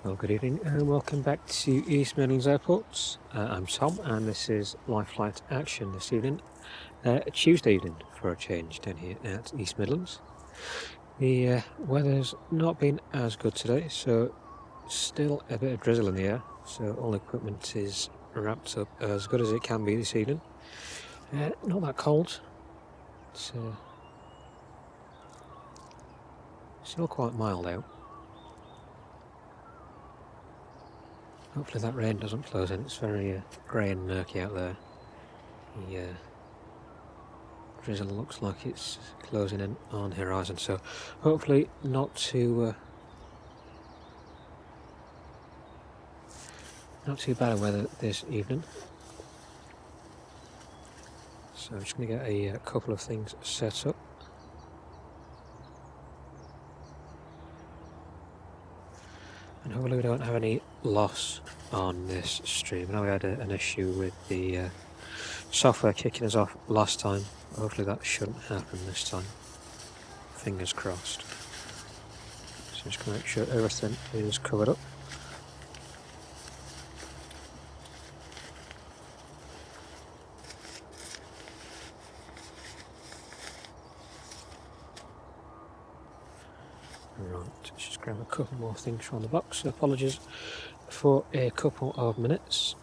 Well, good evening and welcome back to East Midlands Airport. I'm Tom and this is live flight action this evening, Tuesday evening for a change down here at East Midlands. The weather's not been as good today, so still a bit of drizzle in the air, so all equipment is wrapped up as good as it can be this evening. Not that cold, it's still quite mild out. Hopefully that rain doesn't close in. It's very grey and murky out there. The drizzle looks like it's closing in on the horizon, so hopefully not too bad of weather this evening. So I'm just going to get a couple of things set up. And hopefully we don't have any loss on this stream. I know we had an issue with the software kicking us off last time. Hopefully that shouldn't happen this time. Fingers crossed. So I'm just going to make sure everything is covered up. Right, let's just grab a couple more things from the box. So apologies for a couple of minutes.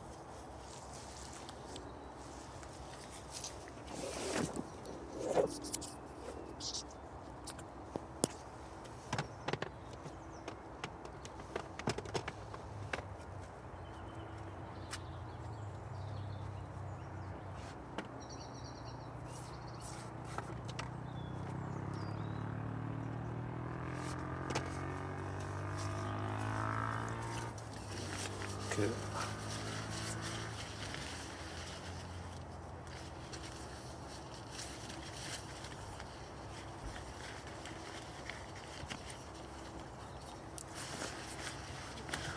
Good.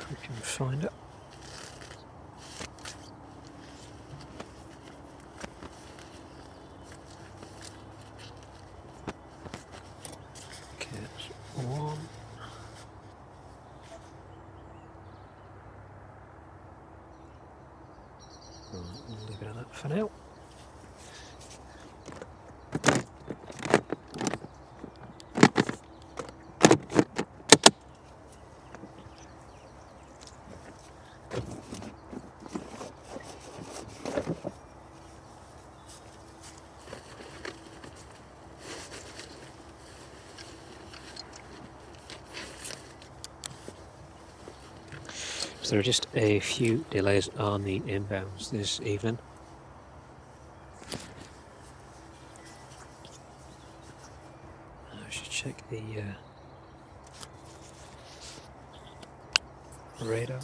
We can find it. Okay, that's one. We'll leave it at that for now. So there are just a few delays on the inbounds this evening. I should check the radar.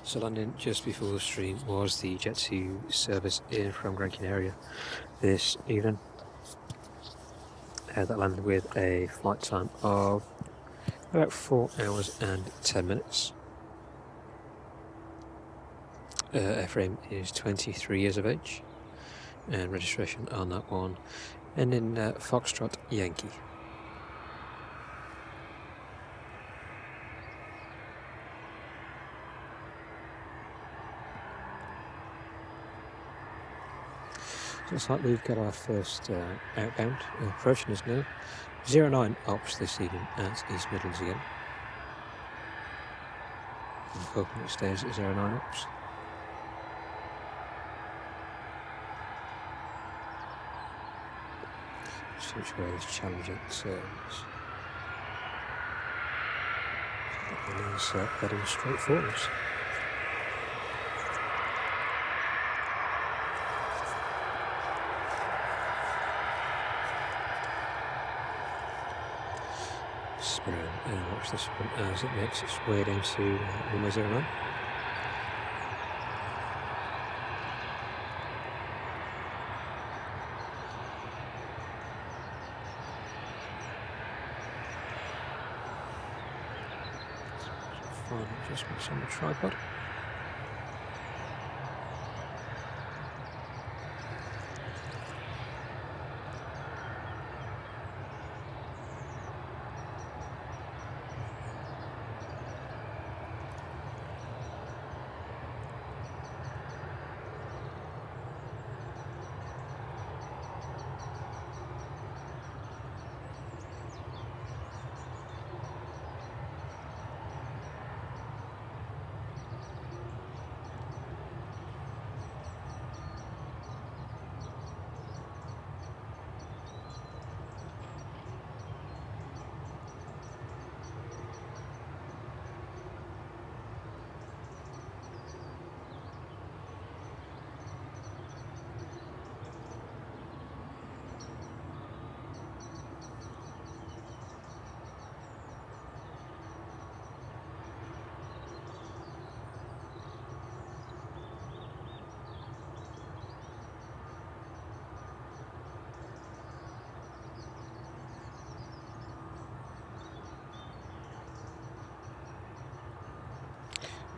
So landing just before the stream was the Jet 2 service in from Gran Canaria this evening. That landed with a flight time of about 4 hours and 10 minutes. Airframe is 23 years of age, and registration on that one ending Foxtrot Yankee. Looks like we've got our first outbound approaching us now. 09 ops this evening at East Midlands again. I'm hoping it stays at 09 ops. See which way this Challenger turns. That is heading straight for us. Spin around and watch this one as it makes its way down to runway 09. Final adjustments on the tripod.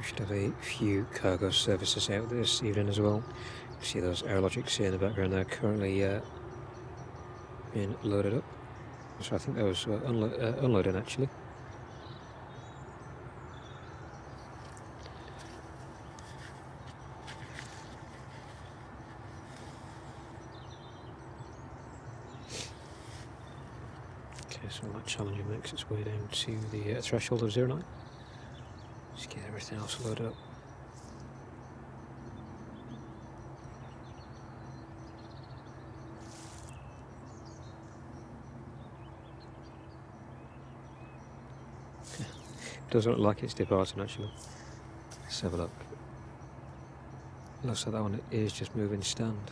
We should have a few cargo services out this evening as well. See those Aerologics here in the background, they're currently being loaded up. So I think those were unloading actually. Okay, so that Challenger makes its way down to the threshold of 09. Just get everything else loaded up. Doesn't look like it's departing actually. Let's have a look. Looks like that one is just moving stand.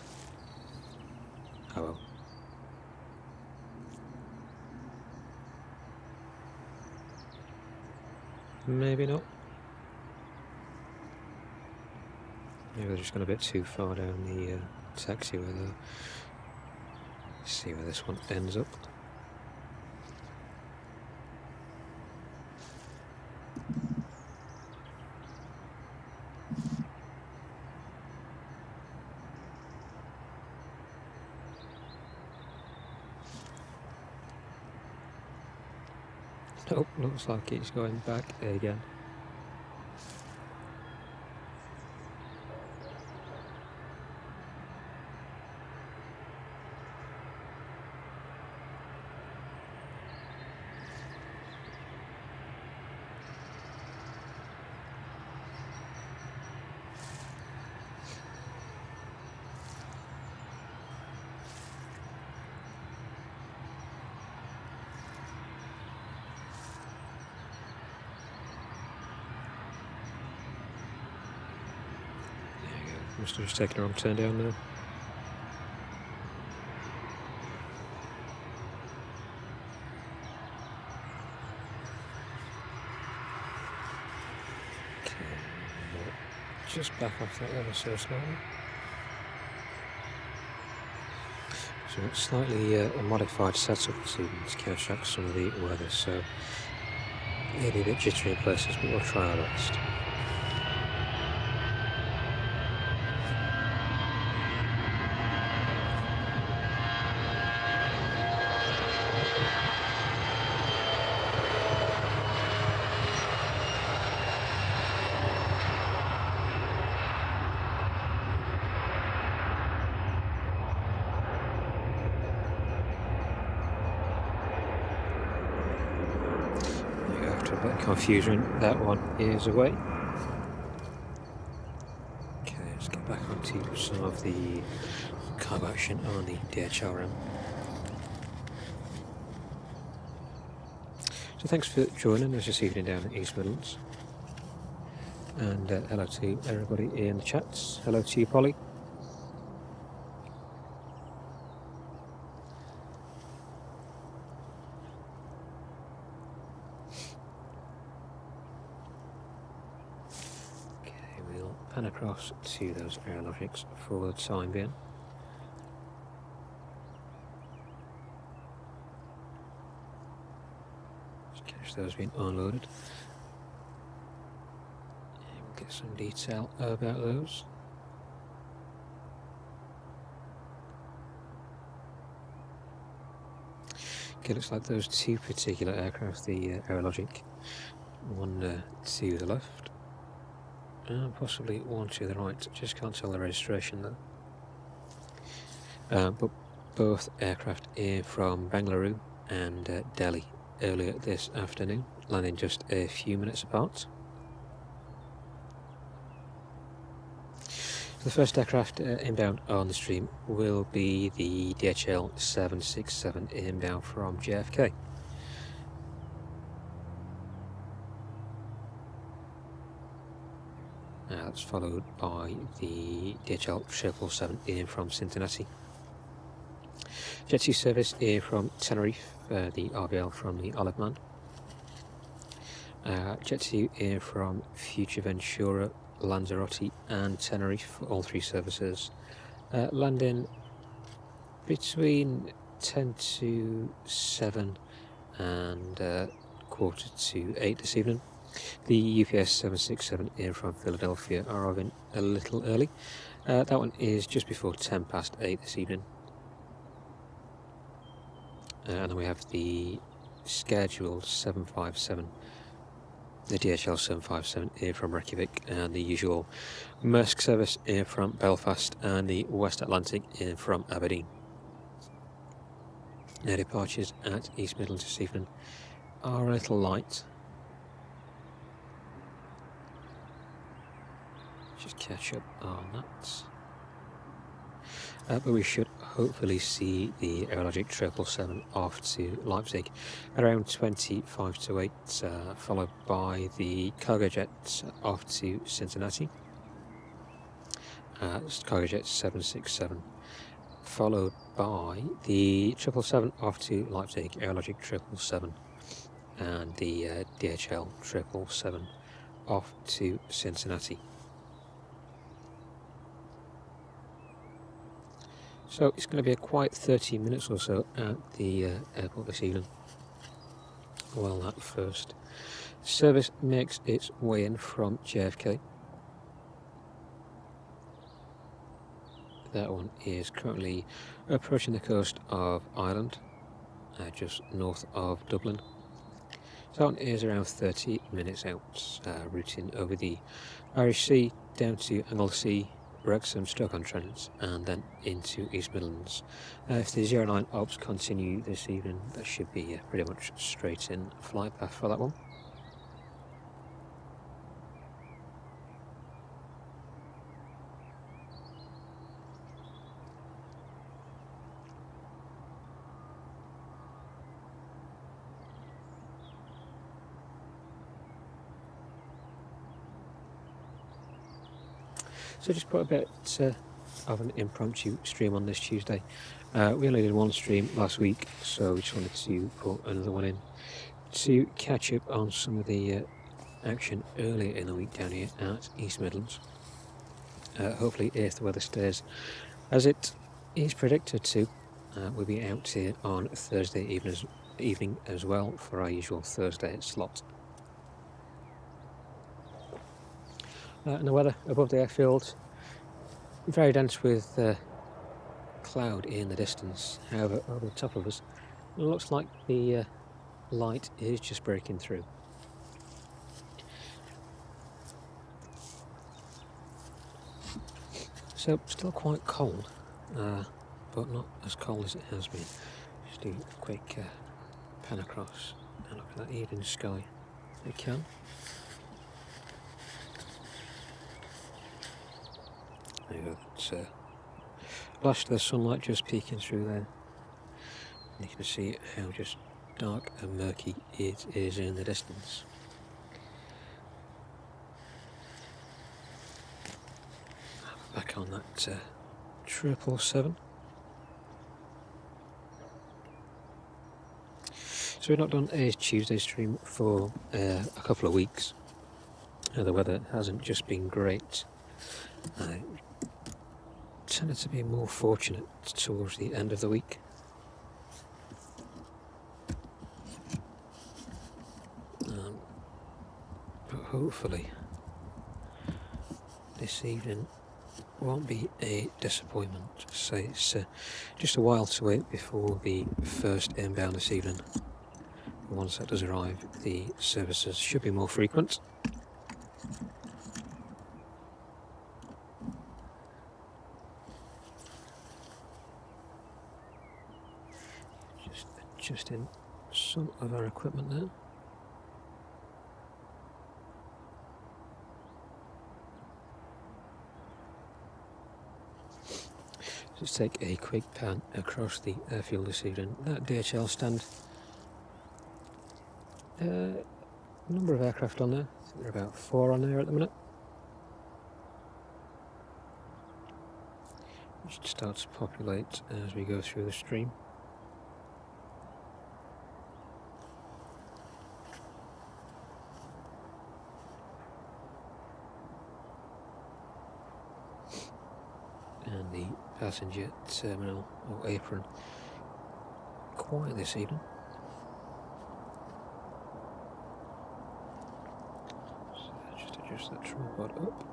Oh well. Maybe not. Maybe they're just gone a bit too far down the taxiway there. Let's see where this one ends up. Nope, looks like it's going back again. Must have just taken a wrong turn down there. Okay, just back off that ever so slowly. So it's slightly a modified setup to counteract some of the weather, so maybe a bit jittery in places, but we'll try our best. Confusion, that one is away. Okay, let's get back onto some of the cargo action on the DHRM. So thanks for joining us this evening down at East Midlands. And hello to everybody in the chats. Hello to you, Polly. Pan across to those Aerologics for the time being. Just catch those being unloaded. And we'll get some detail about those. Okay, looks like those two particular aircraft, the Aerologic, one to the left. Possibly one to the right, just can't tell the registration though. But both aircraft air from Bangalore and Delhi earlier this afternoon, landing just a few minutes apart. So the first aircraft inbound on the stream will be the DHL 767 inbound from JFK. That's followed by the DHL 777 in from Cincinnati. Jet 2 service in from Tenerife, the RBL from the Isle of Man. Jet 2 in from Fuerteventura, Lanzarote and Tenerife, all three services. Landing between 10 to 7 and quarter to 8 this evening. The UPS 767 in from Philadelphia are arriving a little early. That one is just before 8:10 this evening. And then we have the scheduled 757, the DHL 757 in from Reykjavik, and the usual Maersk service in from Belfast, and the West Atlantic in from Aberdeen. Now, departures at East Midlands this evening are a little light. Just catch up on that. But we should hopefully see the Aerologic 777 off to Leipzig around 25 to 8, followed by the cargo jets off to Cincinnati. Cargo jet 767, followed by the 777 off to Leipzig, Aerologic 777, and the DHL 777 off to Cincinnati. So it's going to be a quiet 30 minutes or so at the airport this evening. Well, that first service makes its way in from JFK. That one is currently approaching the coast of Ireland, just north of Dublin. So that one is around 30 minutes out, routing over the Irish Sea down to Anglesey, Wrexham, Stoke-on-Trent, and then into East Midlands. If the 09 ops continue this evening, that should be pretty much straight in flight path for that one. So just put a bit of an impromptu stream on this Tuesday. We only did one stream last week, so we just wanted to put another one in to catch up on some of the action earlier in the week down here at East Midlands. Hopefully, if the weather stays as it is predicted to, we'll be out here on Thursday evening as well for our usual Thursday slot. And the weather above the airfield, very dense with cloud in the distance. However, over the top of us, it looks like the light is just breaking through. So, still quite cold, but not as cold as it has been. Just do a quick pan across and look at that evening sky. It can. There you go, it's flash of the sunlight just peeking through there. And you can see how just dark and murky it is in the distance. Back on that 777. So we've not done a Tuesday stream for a couple of weeks. The weather hasn't just been great. I tended to be more fortunate towards the end of the week. But hopefully this evening won't be a disappointment. So it's just a while to wait before the first inbound this evening. Once that does arrive, the services should be more frequent. Just adjusting some of our equipment there. Let's take a quick pan across the airfield this evening. That DHL stand, number of aircraft on there. I think there are about 4 on there at the minute. It should start to populate as we go through the stream. And the passenger terminal or apron quiet this evening. adjust that tripod up.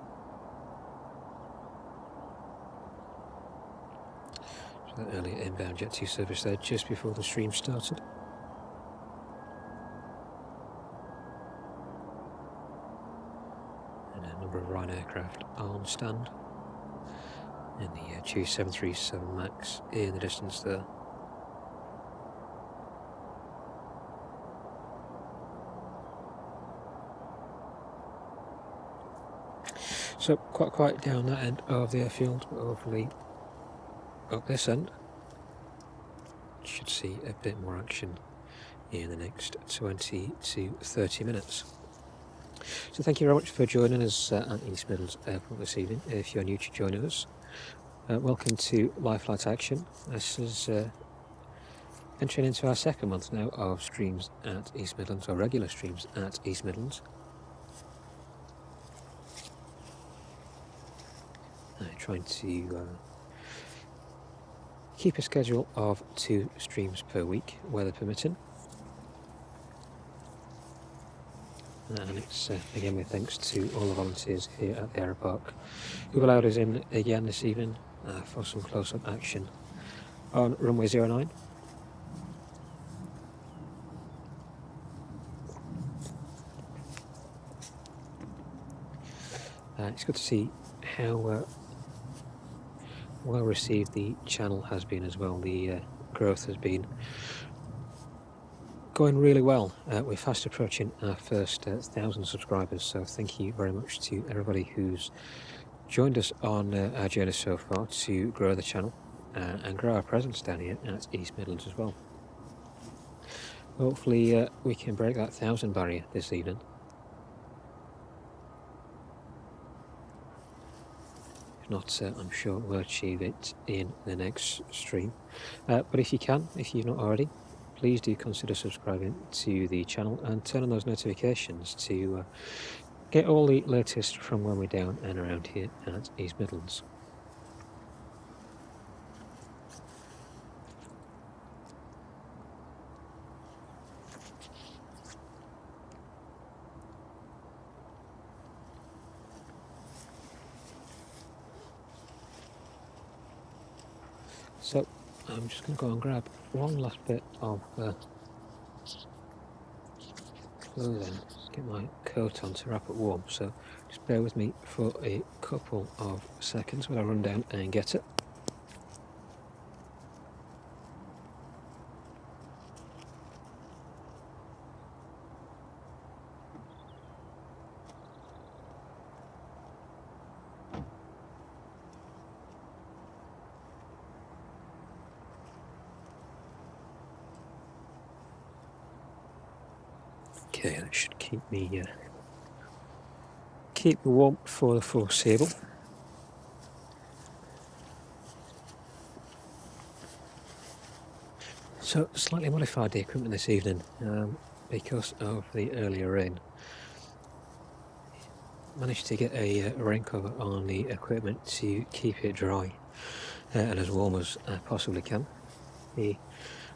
So that earlier inbound Jet 2 service there just before the stream started. And a number of Ryan aircraft on stand. And the 737 MAX in the distance there. So quite quiet down that end of the airfield, but hopefully up this end should see a bit more action in the next 20 to 30 minutes. So thank you very much for joining us at East Midlands Airport this evening. If you're new to joining us, welcome to Live Flight Action. This is entering into our second month now of streams at East Midlands, or regular streams at East Midlands. Trying to keep a schedule of 2 streams per week, weather permitting. And it's again with thanks to all the volunteers here at the aeropark who've allowed us in again this evening for some close-up action on runway 09. It's good to see how well received the channel has been as well. The growth has been going really well. We're fast approaching our first 1,000 subscribers, so thank you very much to everybody who's joined us on our journey so far to grow the channel and grow our presence down here at East Midlands as well. Hopefully we can break that 1,000 barrier this evening. If not, I'm sure we'll achieve it in the next stream. But if you can, if you've not already, please do consider subscribing to the channel and turn on those notifications to get all the latest from when we're down and around here at East Midlands. So I'm just going to go and grab one last bit of clothing, just get my coat on to wrap it warm, so just bear with me for a couple of seconds while I run down and get it. Okay, that should keep me warm for the foreseeable. So slightly modified the equipment this evening because of the earlier rain. Managed to get a rain cover on the equipment to keep it dry and as warm as I possibly can. The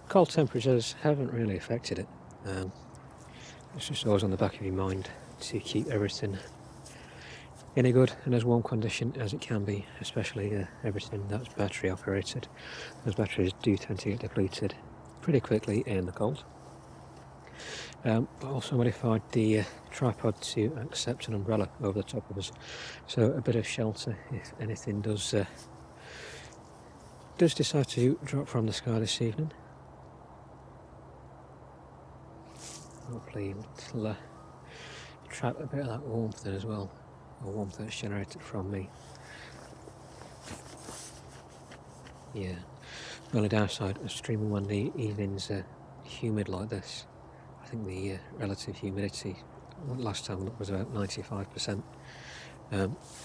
cold temperatures haven't really affected it. It's just always on the back of your mind to keep everything in a good and as warm condition as it can be, especially everything that's battery operated. Those batteries do tend to get depleted pretty quickly in the cold. I also modified the tripod to accept an umbrella over the top of us, so a bit of shelter if anything does decide to drop from the sky this evening. Hopefully it'll trap a bit of that warmth in as well, or warmth that's generated from me. Yeah, the only downside of streaming when the evening's humid like this, I think the relative humidity last time was about 95%.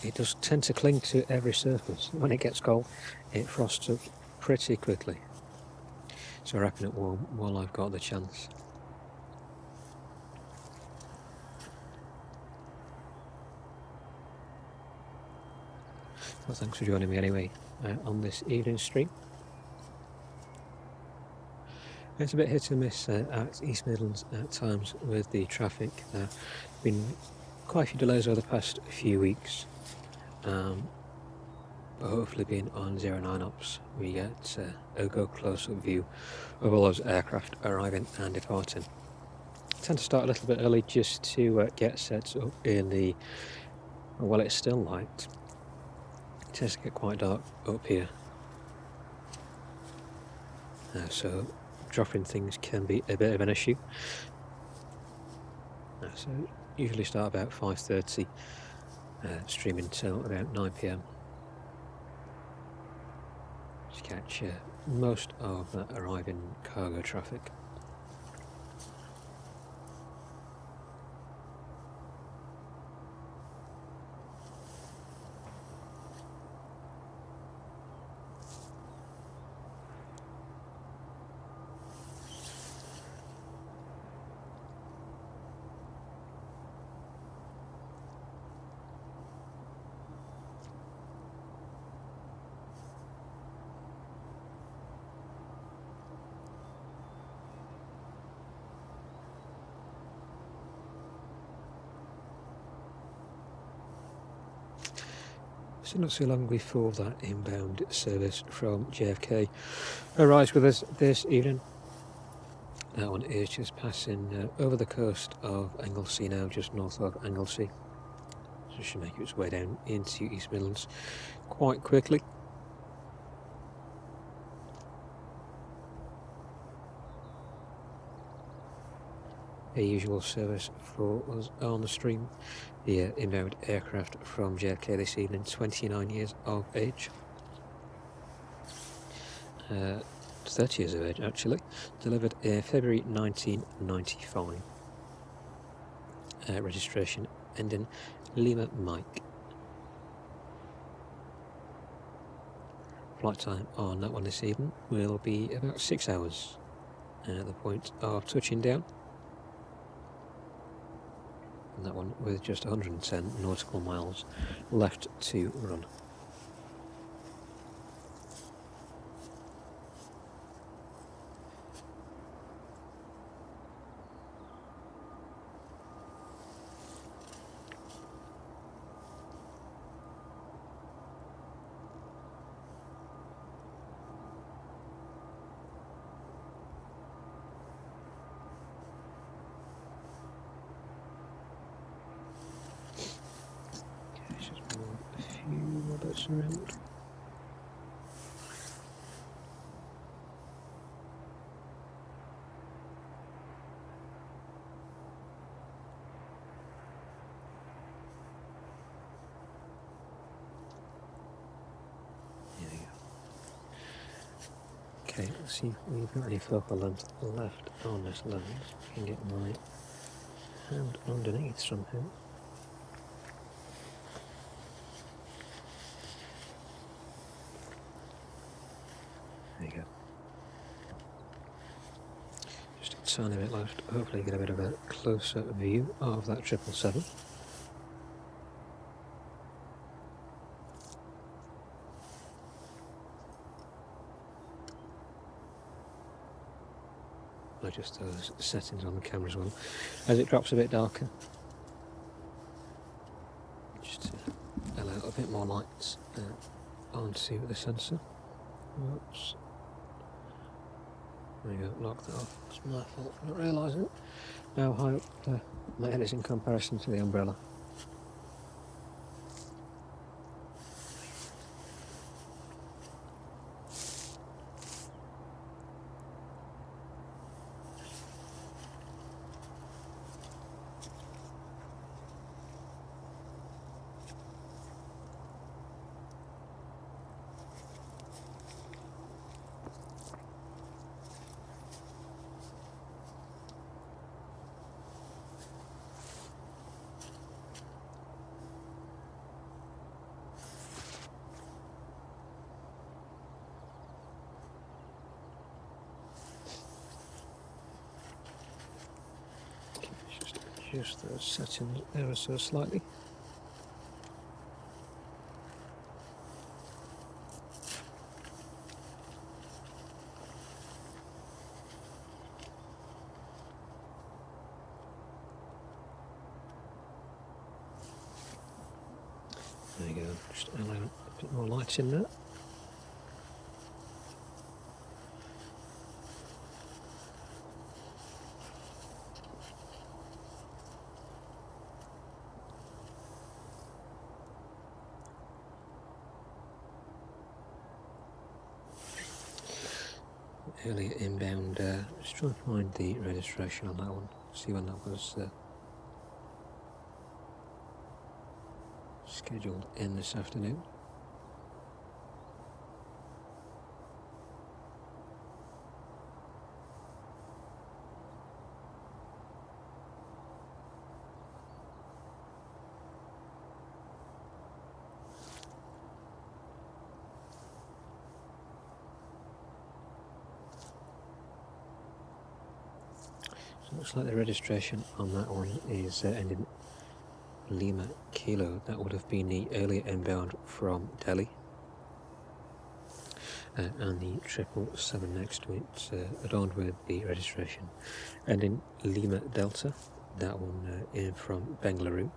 It does tend to cling to every surface. When it gets cold, it frosts up pretty quickly. So wrapping it warm while I've got the chance. Well, thanks for joining me anyway on this evening stream. It's a bit hit and miss at East Midlands at times with the traffic. Been quite a few delays over the past few weeks. But hopefully being on 09 ops, we get a go close-up view of all those aircraft arriving and departing. I tend to start a little bit early just to get set up in the, well, it's still light. It tends to get quite dark up here. So dropping things can be a bit of an issue. So usually start about 5:30, streaming till about 9 PM. To catch most of that arriving cargo traffic. So not so long before that inbound service from JFK arrives with us this evening. That one is just passing over the coast of Anglesey now, just north of Anglesey. So it should make its way down into East Midlands quite quickly. A usual service for us on the stream. The inbound aircraft from JFK this evening, 29 years of age. 30 years of age actually. Delivered in February 1995. Registration ending Lima Mike. Flight time on that one this evening will be about 6 hours at the point of touching down. And that one with just 110 nautical miles left to run. Around. There we go. Okay, let's see if we've got any focal length left on this lens. I can get my hand underneath somehow. There you go. Just a tiny bit left. Hopefully get a bit of a closer view of that 777. Adjust those settings on the camera as well as it drops a bit darker. Just to allow a bit more light onto the sensor. Oops. There you go, lock that off. It's my fault for not realising it. Now high up my head is in comparison to the umbrella. Just those settings ever so slightly. There you go, just allow a bit more light in there. Earlier inbound, just trying to find the registration on that one, see when that was scheduled in this afternoon. So it looks like the registration on that one is ending Lima Kilo. That would have been the earlier inbound from Delhi. And the 777 next to it, adorned with the registration ending Lima Delta. That one in from Bengaluru.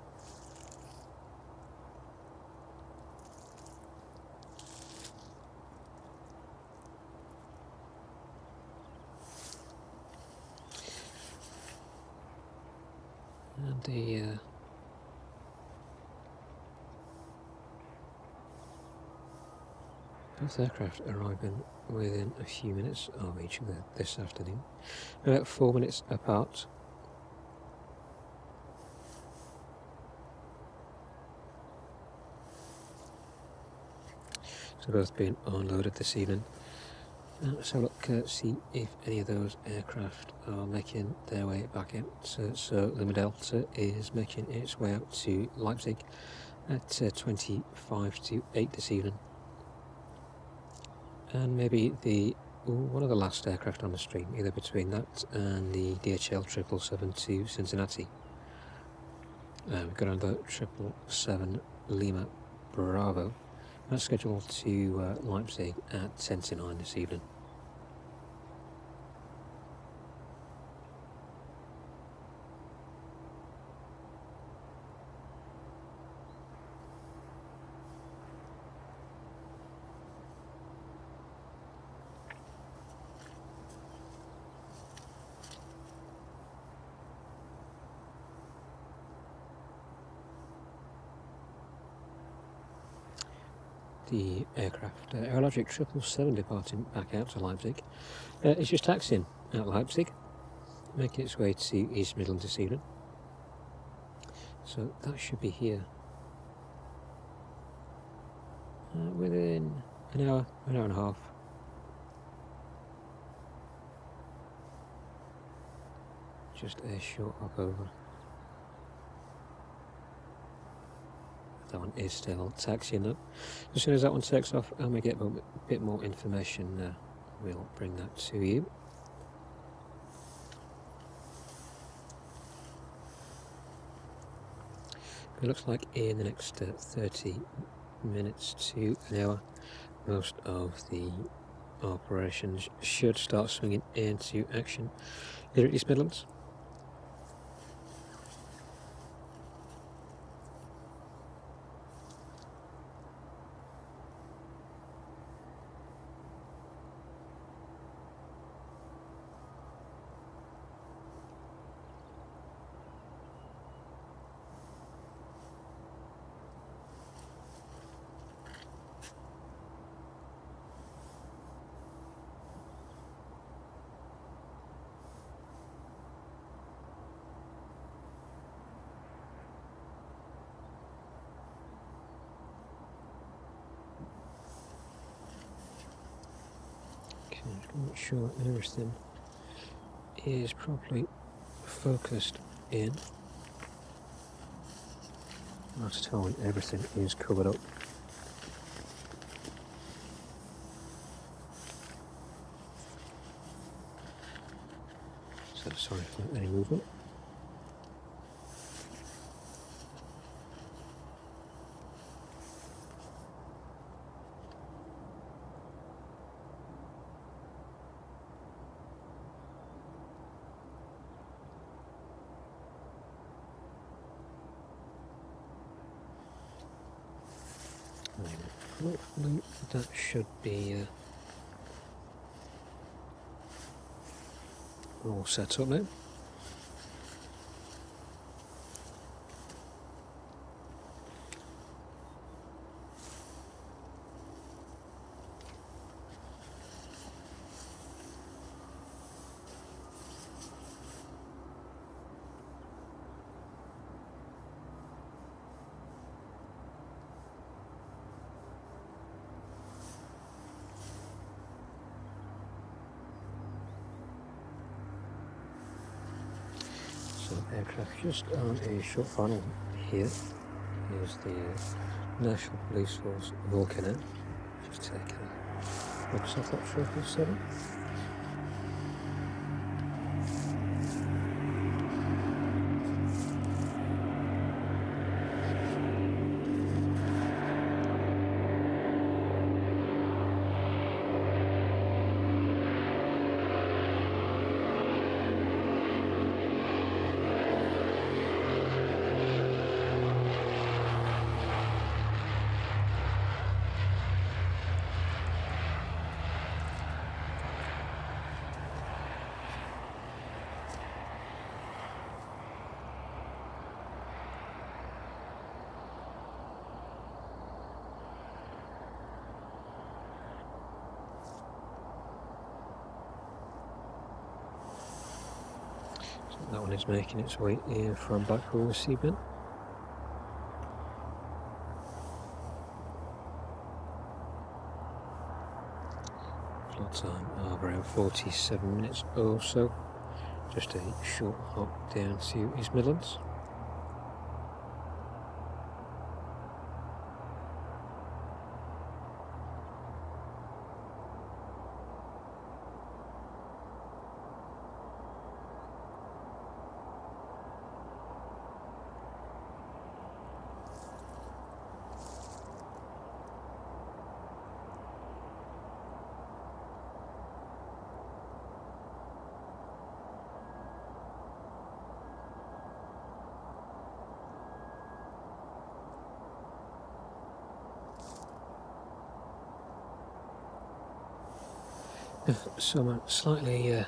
And the both aircraft arriving within a few minutes of each other this afternoon, about 4 minutes apart. So both being unloaded this evening. Let's have a look, see if any of those aircraft are making their way back out. So Lima Delta is making its way out to Leipzig at 25 to 8 this evening. And maybe one of the last aircraft on the stream, either between that and the DHL 777 to Cincinnati. We've got another 777 Lima Bravo. That's scheduled to Leipzig at 10 to 9 this evening. The aircraft, Aerologic 777 departing back out to Leipzig, is just taxiing at Leipzig, making its way to East Midlands this evening. So that should be here within an hour and a half. Just a short hop over. That one is still taxiing up. As soon as that one takes off and we get a bit more information, we'll bring that to you. It looks like in the next 30 minutes to an hour, most of the operations should start swinging into action here at East Midlands. I'm not sure everything is properly focused in. Last time everything is covered up. So sorry for any movement. Hopefully that should be all set up now. So aircraft just on a short final here. Here's the National Police Force walking in. Just take a box off that 777. That one is making its way in from Blackpool receiving. Flight time of around 47 minutes or so. Just a short hop down to East Midlands. So I'm at a slightly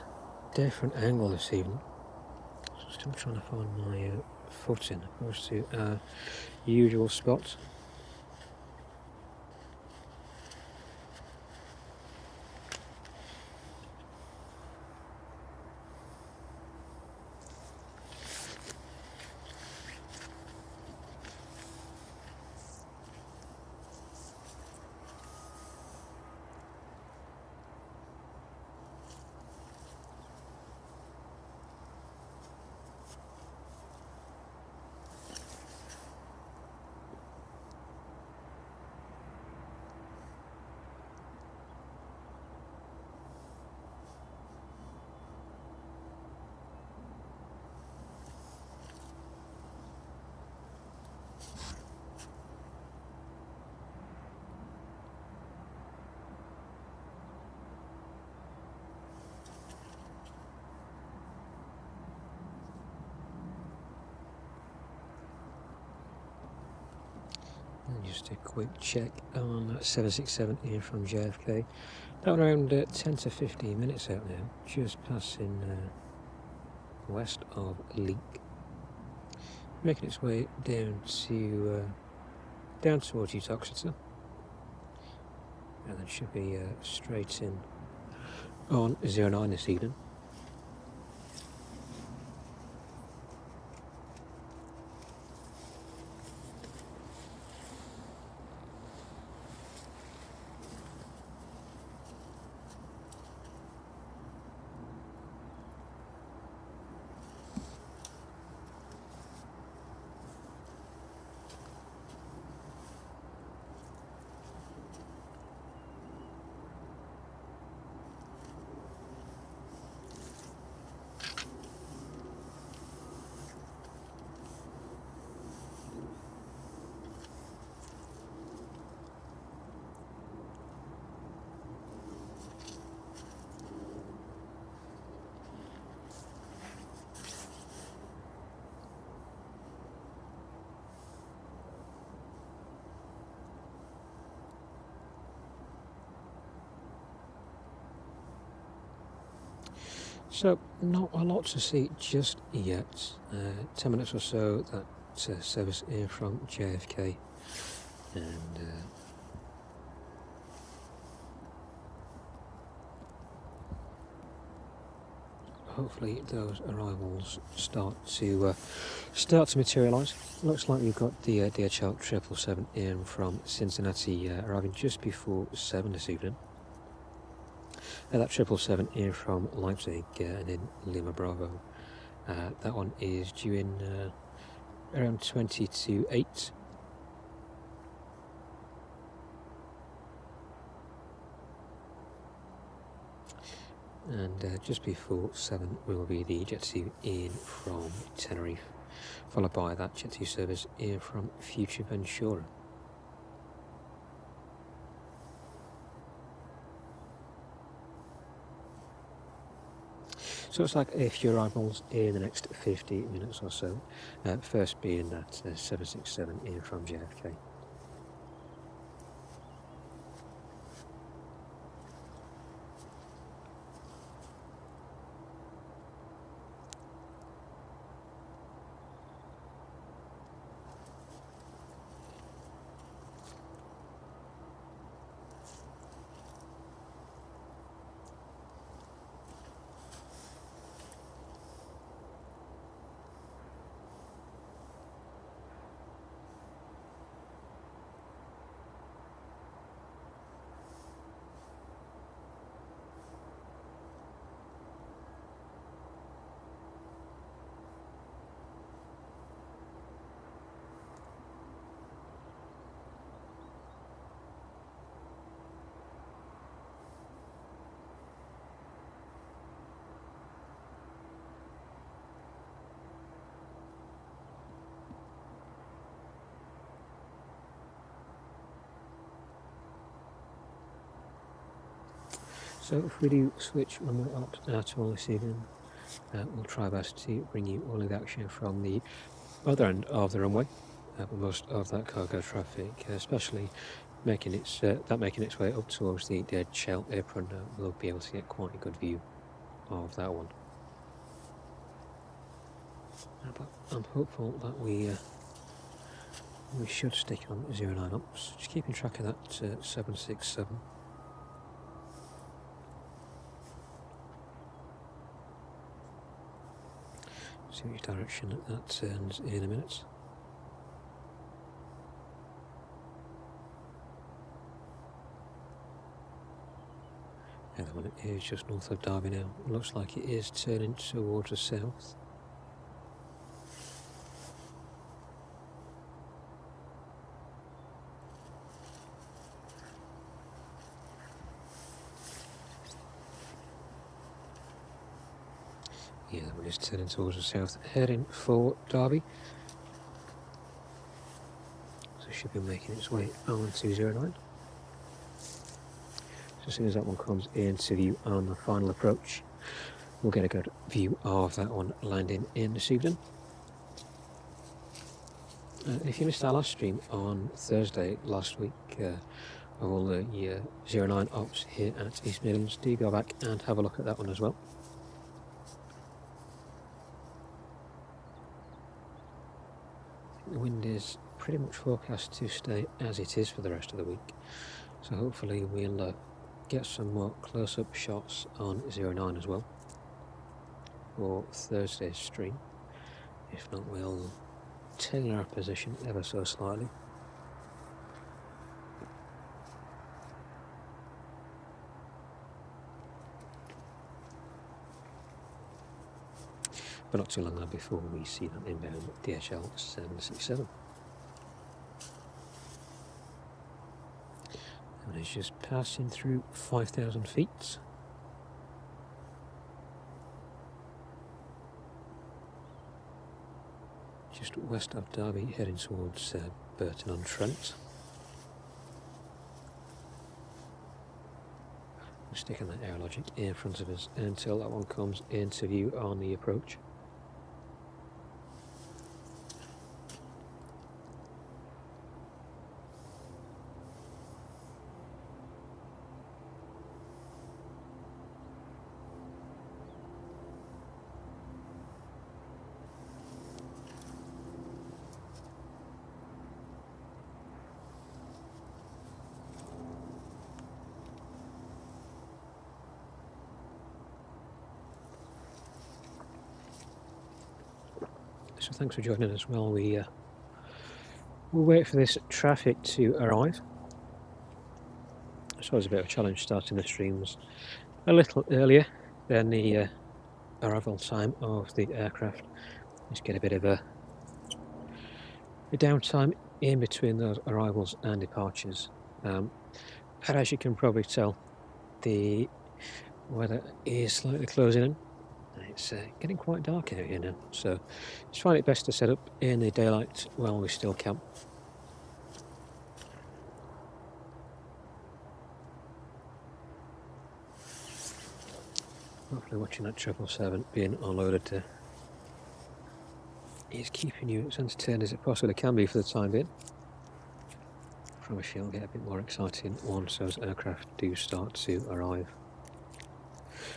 different angle this evening. Still trying to find my footing opposed to our usual spot. And just a quick check on 767 in from JFK. That one around 10 to 15 minutes out now, just passing west of Leek, making its way down to down towards Uttoxeter, and then should be straight in on 09 this evening. So not a lot to see just yet. 10 minutes or so that service in from JFK, and hopefully those arrivals start to materialise. Looks like we've got the DHL 777 in from Cincinnati arriving just before 7 this evening. That 777 in from Leipzig and in Lima Bravo. That one is due in around 20 to 8. And just before 7 will be the Jet 2 in from Tenerife, followed by that Jet 2 service in from Fuerteventura. So it's like a few arrivals in the next 50 minutes or so, first being that 767 in from JFK. So if we do switch runway up at all this evening, we'll try our best to bring you all of the action from the other end of the runway. But most of that cargo traffic, especially making its way up towards the DHL apron, we'll be able to get quite a good view of that one. But I'm hopeful that we should stick on 09 ups, just keeping track of that 767. See which direction that turns in a minute. And the one is just north of Derby now. Looks like it is turning towards the south. Yeah, that one is turning towards the south, heading for Derby. So it should be making its way on 209. So as soon as that one comes into view on the final approach, we'll get a good view of that one landing in this evening. If you missed our last stream on Thursday last week, of all the 09 ops here at East Midlands, do go back and have a look at that one as well. The wind is pretty much forecast to stay as it is for the rest of the week, so hopefully we'll get some more close-up shots on 09 as well for Thursday's stream. If not, we'll tailor our position ever so slightly. But not too long now before we see that inbound DHL 767. And it's just passing through 5,000 feet. Just west of Derby, heading towards Burton-on-Trent. We're sticking that aerologic in front of us until that one comes into view on the approach. So thanks for joining us while we'll wait for this traffic to arrive. So it's a bit of a challenge starting the streams a little earlier than the arrival time of the aircraft. Just get a bit of a downtime in between those arrivals and departures. And as you can probably tell, the weather is slightly closing in. It's getting quite dark out here now, so just find it best to set up in the daylight while we still can. Hopefully watching that 777 being unloaded is keeping you as entertained as it possibly can be for the time being. I promise you'll get a bit more exciting once those aircraft do start to arrive.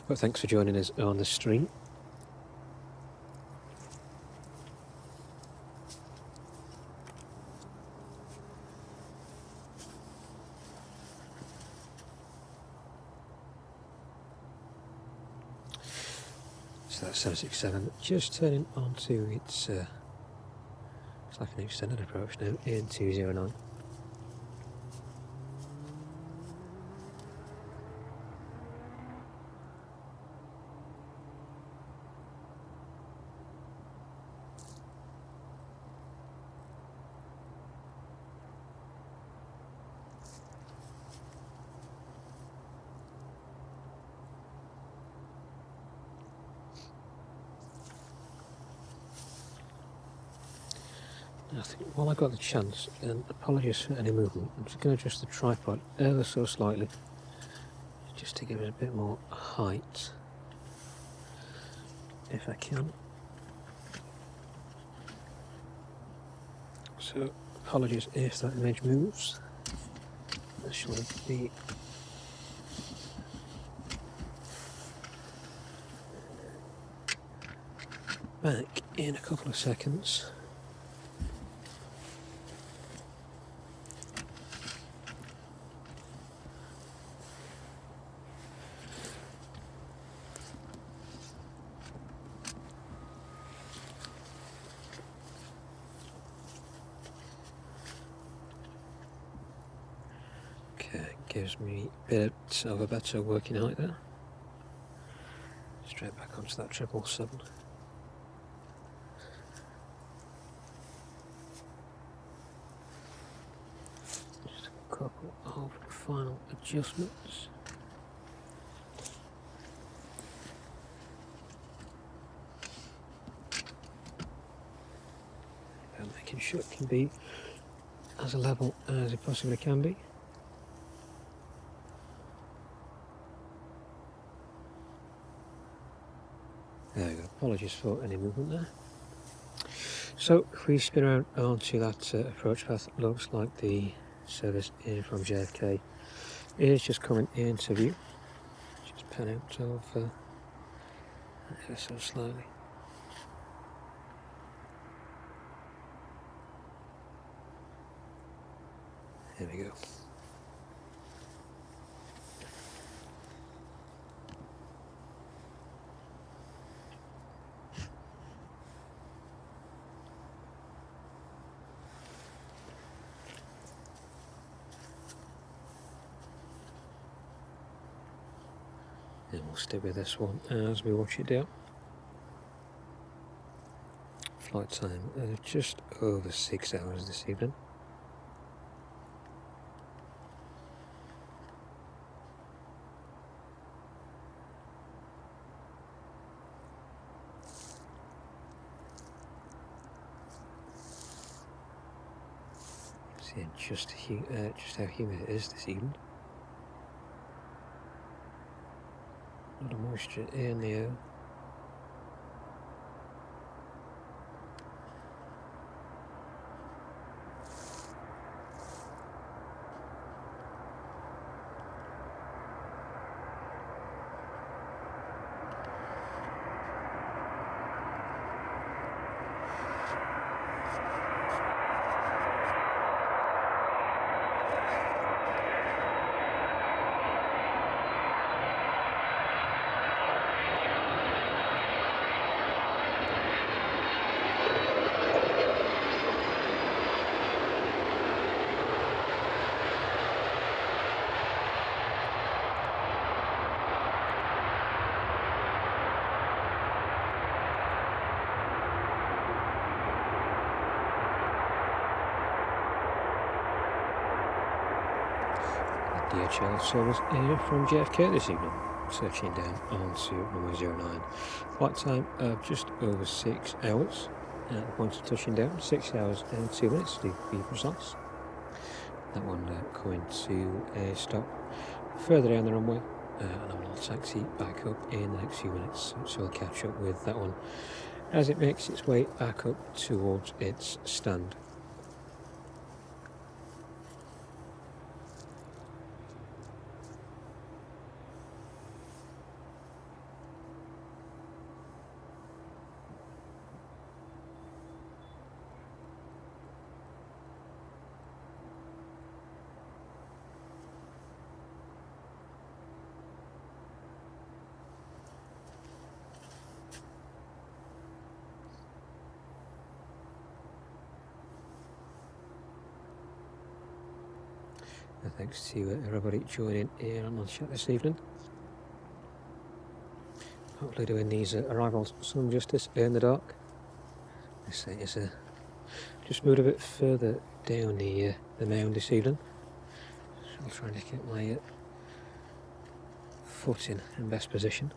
But thanks for joining us on the stream. So that's 767 just turning onto its, it's like an extended approach now, in 209. I think while I've got the chance, and apologies for any movement, I'm just going to adjust the tripod ever so slightly, just to give it a bit more height, if I can. So, apologies if that image moves. This should be back in a couple of seconds. Gives me a bit of a better working height there. Straight back onto that 777. Just a couple of final adjustments. And making sure it can be as level as it possibly can be. There we go, apologies for any movement there. So if we spin around onto that approach path, looks like the service in from JFK is just coming into view. Just pan out of ever so slowly. There we go. And we'll stay with this one as we watch it down. Flight time just over 6 hours this evening. Seeing just how humid it is this evening. A lot of moisture in the air. DHL service here from JFK this evening, searching down onto runway 09. Flight time of just over 6 hours at the point of touching down, 6 hours and 2 minutes to be precise. That one coming to a stop further down the runway, and I will taxi back up in the next few minutes, so we'll catch up with that one as it makes its way back up towards its stand. Thanks to everybody joining in on the chat this evening. Hopefully doing these arrivals some justice in the dark. This is just moved a bit further down the mound this evening. So I'll try and get my foot in best position.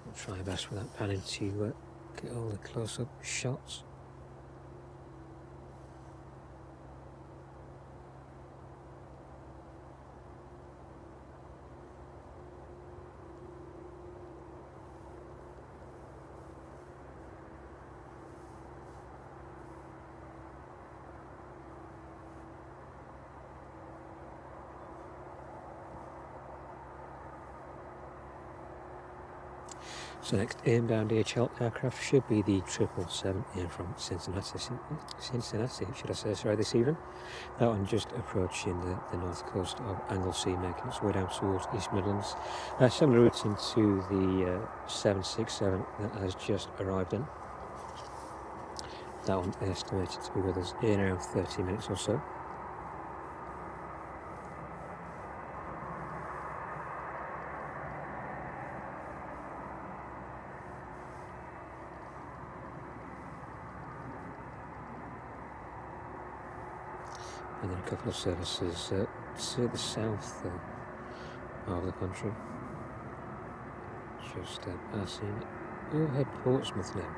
I'll try my best without panning to get all the close-up shots. So next inbound DHL aircraft should be the 777 in from Cincinnati, should I say, sorry, this evening. That one just approaching the north coast of Anglesey, making its way down towards East Midlands. Similar routing to the 767 that has just arrived in. That one estimated to be with us in around 30 minutes or so. And then a couple of services to the south of the country. Just passing overhead Portsmouth now.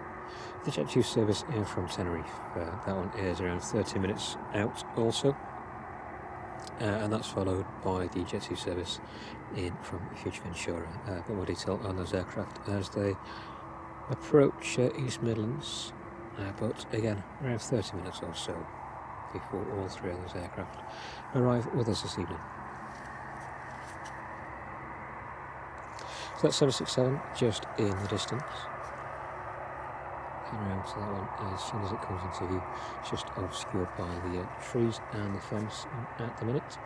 The Jet2 service in from Tenerife. That one is around 30 minutes out also. And that's followed by the Jet2 service in from Fuerteventura. A bit more detail on those aircraft as they approach East Midlands. But again, around 30 minutes or so before all three of those aircraft arrive with us this evening. So that's 767 just in the distance. Head around to that one as soon as it comes into view. It's just obscured by the trees and the fence at the minute.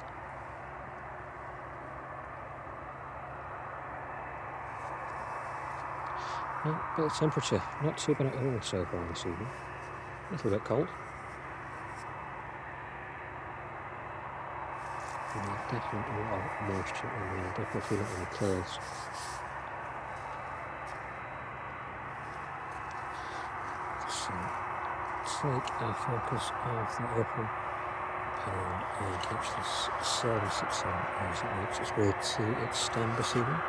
But the temperature, not too bad at all so far this evening. A little bit cold. Definitely a lot of moisture in there, definitely feel it in the clothes. So take our focus off the apron and catch this 767 as it makes its way to its stand this evening.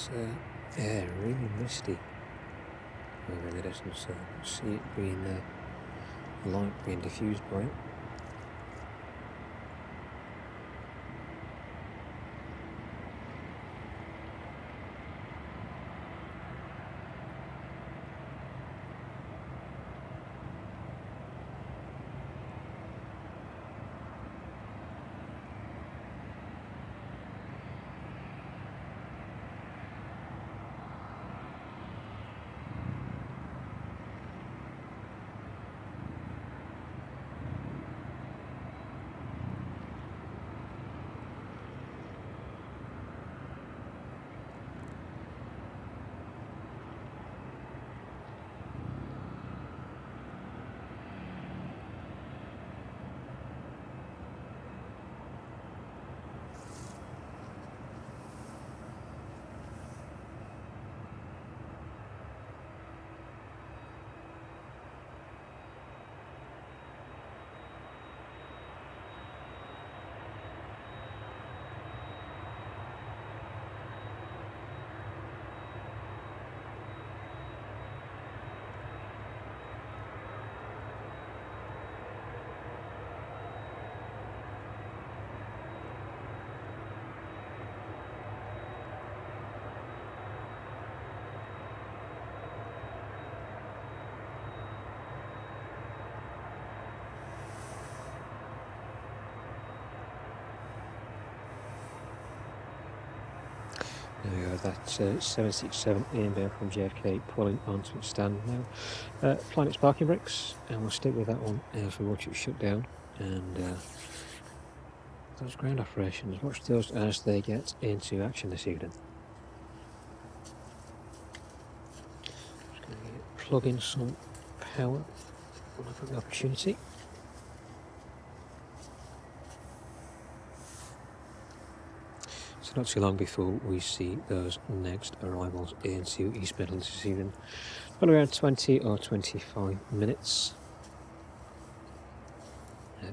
It's really misty over in the distance, so I can see it being light being diffused by it. There we go, that's 767 inbound from JFK pulling onto its stand now. Applying its parking brakes, and we'll stick with that one as we watch it shut down. And those ground operations, watch those as they get into action this evening. Just going to plug in some power when I've got the opportunity. So not too long before we see those next arrivals into East Midlands this evening. Probably around 20 or 25 minutes.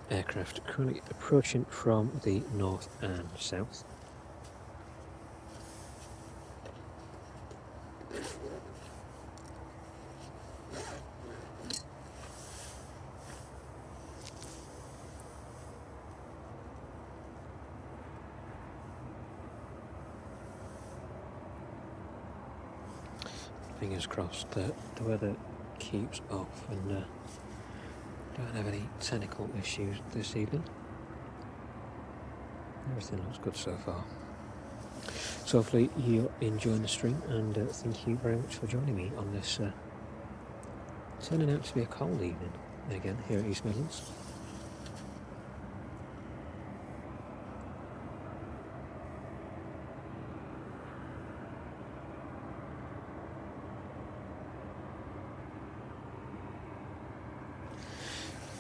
Aircraft currently approaching from the north and south. Fingers crossed that the weather keeps off and don't have any technical issues this evening. Everything looks good so far. So hopefully you're enjoying the stream, and thank you very much for joining me on this turning out to be a cold evening again here at East Midlands.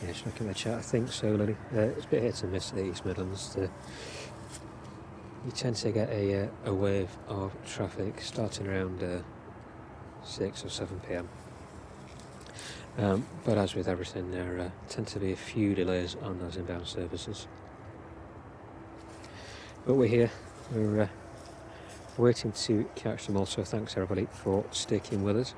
Yeah, just looking at the chat, I think so, Lily. It's a bit hit and miss at East Midlands. You tend to get a wave of traffic starting around 6 or 7 p.m. But as with everything, there tend to be a few delays on those inbound services. But we're here. We're waiting to catch them all. So thanks everybody for sticking with us.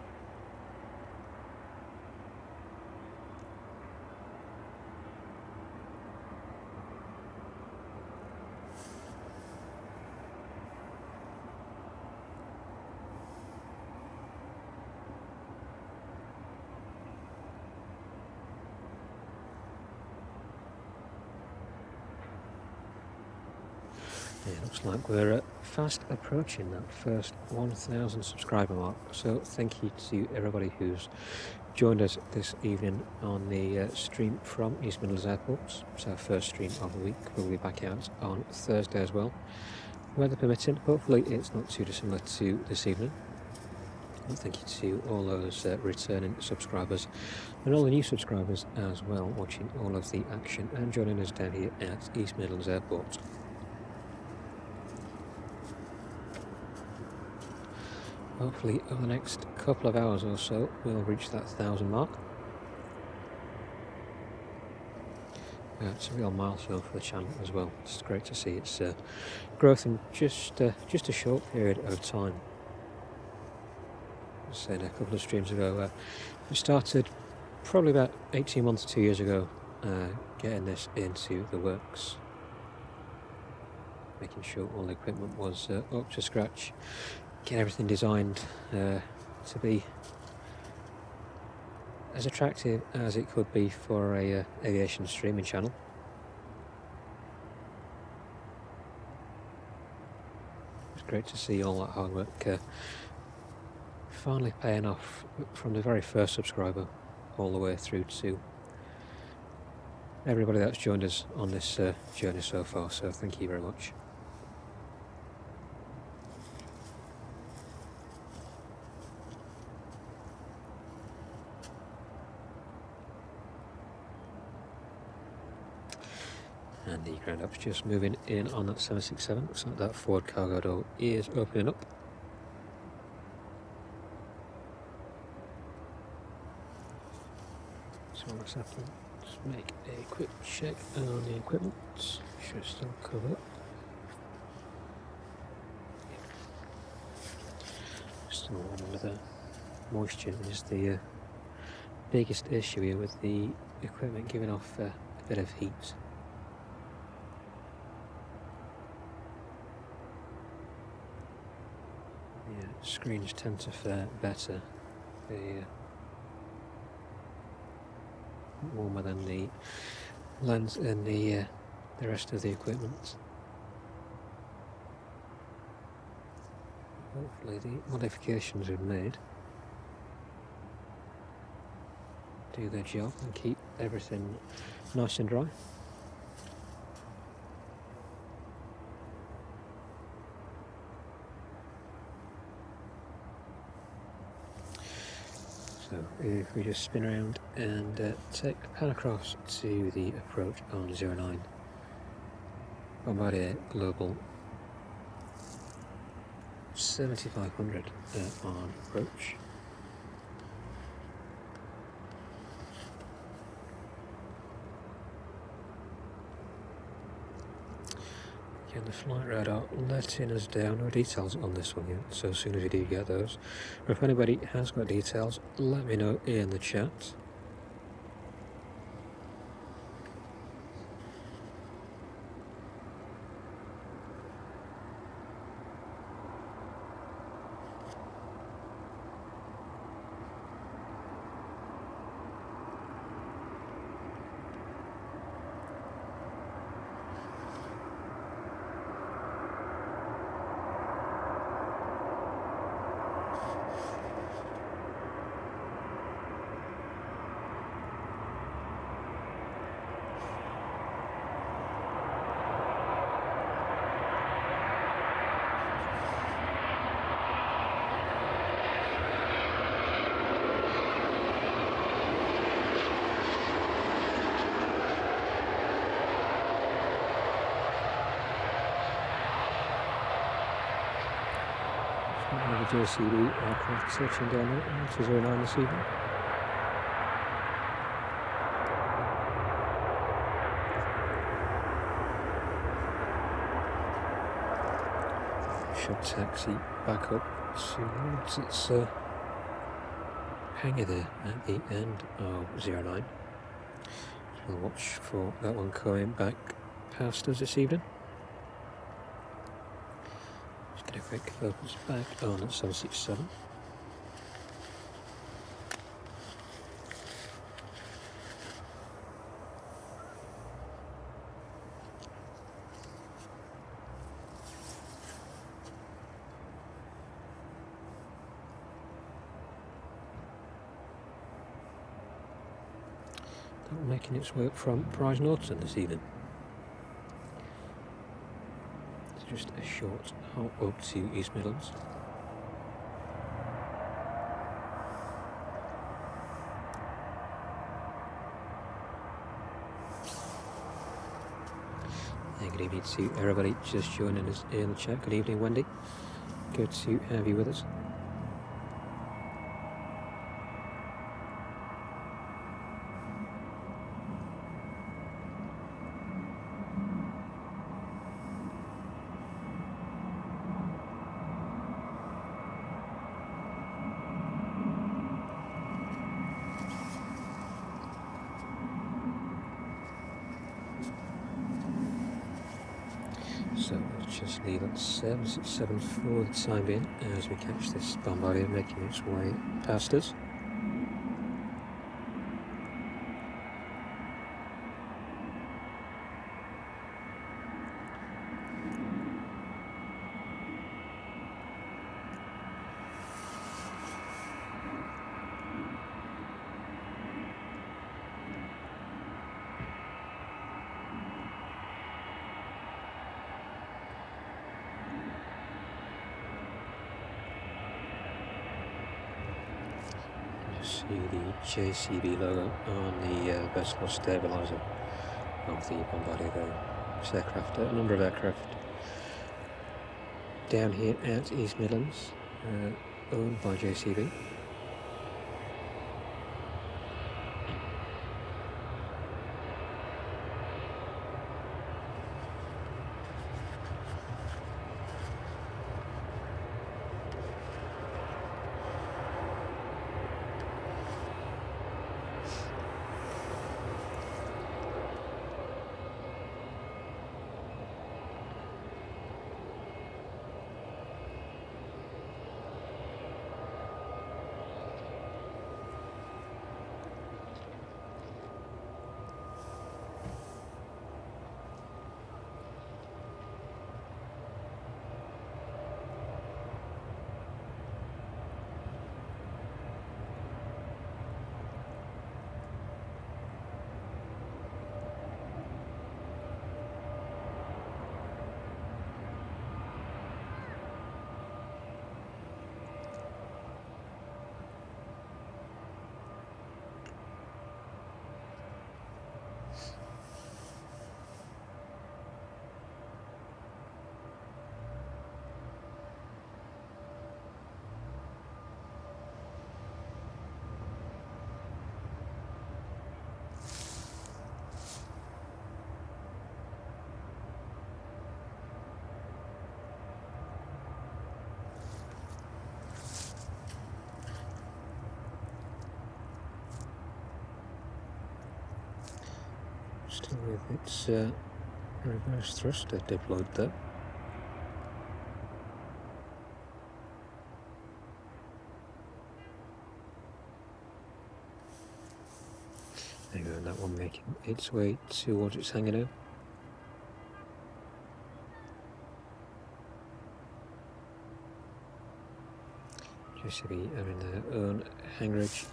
Yeah, looks like we're fast approaching that first 1,000 subscriber mark. So thank you to everybody who's joined us this evening on the stream from East Midlands Airport. It's our first stream of the week. We'll be back out on Thursday as well, weather permitting. Hopefully it's not too dissimilar to this evening. And thank you to all those returning subscribers and all the new subscribers as well, watching all of the action and joining us down here at East Midlands Airport. Hopefully over the next couple of hours or so we'll reach that 1,000 mark. It's a real milestone for the channel as well. It's great to see its growth in just a short period of time. was saying a couple of streams ago, we started probably about 18 months, 2 years ago, getting this into the works, making sure all the equipment was up to scratch, getting everything designed to be as attractive as it could be for a aviation streaming channel. It's great to see all that hard work finally paying off, from the very first subscriber all the way through to everybody that's joined us on this journey so far, so thank you very much. And the ground up's just moving in on that 767. Looks like that forward cargo door is opening up. So what's happening? Just make a quick check on the equipment. Should still cover up. Still on with the moisture is the biggest issue here, with the equipment giving off a bit of heat. Yeah, screens tend to fare better. The warmer than the lens and the rest of the equipment. Hopefully the modifications we've made do their job and keep everything nice and dry. So if we just spin around and take a pan across to the approach on 09, Bombardier Global 7500 on approach. Again, the flight radar letting us down. No details on this one yet, so as soon as we do get those, or if anybody has got details, let me know in the chat. The JCB aircraft searching down there to 09 this evening. Should taxi back up towards its hangar there at the end of 09. So we'll watch for that one coming back past us this evening. Get a quick focus back on 767. That making its way up from Prize Norton this evening. Just a short hop up to East Midlands. And good evening to everybody just joining us in the chat. Good evening, Wendy. Good to have you with us. just leave it service at 7 for the time being as we catch this bombardier making its way past us. See the JCB logo on the vertical stabilizer of the bombardier there. This aircraft, a number of aircraft down here at East Midlands, owned by JCB. Still with its reverse thruster deployed there. There you go, that one making its way towards its hangar now. JCB are in their own hangarage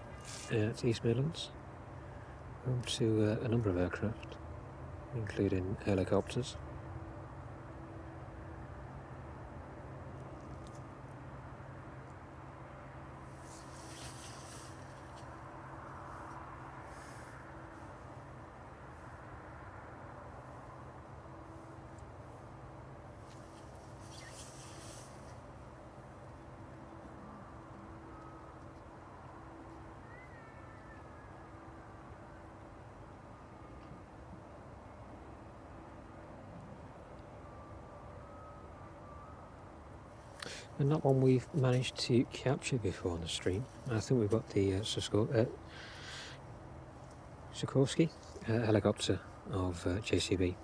at East Midlands, home to a number of aircraft, including helicopters. And that one we've managed to capture before on the stream. I think we've got the Sikorsky helicopter of JCB.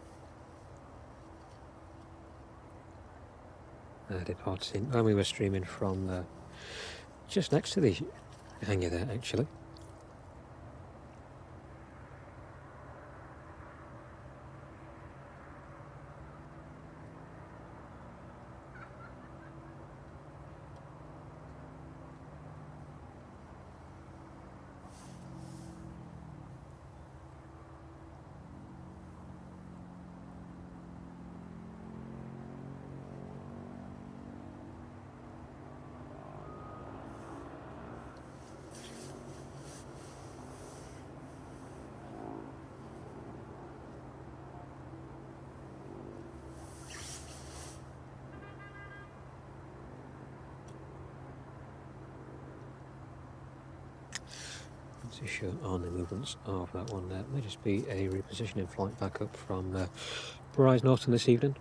Departing when we were streaming from just next to the hangar there, actually. Too sure on the movements of that one. May just be a repositioning flight back up from Rise Norton this evening.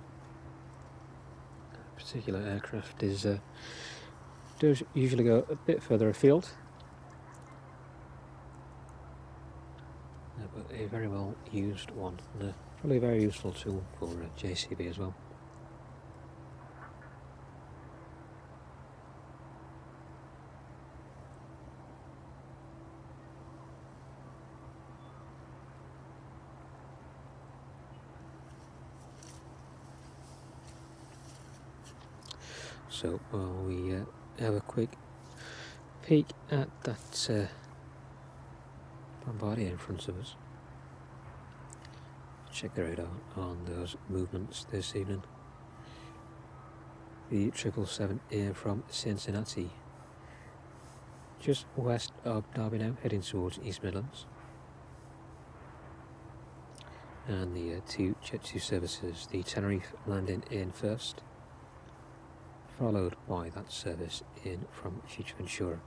A particular aircraft does usually go a bit further afield, but a very well used one, and probably a very useful tool for JCB as well. So while we have a quick peek at that Bombardier in front of us, check the radar on those movements this evening. The 777 in from Cincinnati, just west of Derby now, heading towards East Midlands. And the two Jet 2 services, the Tenerife landing in first, followed by that service in from Fuerteventura.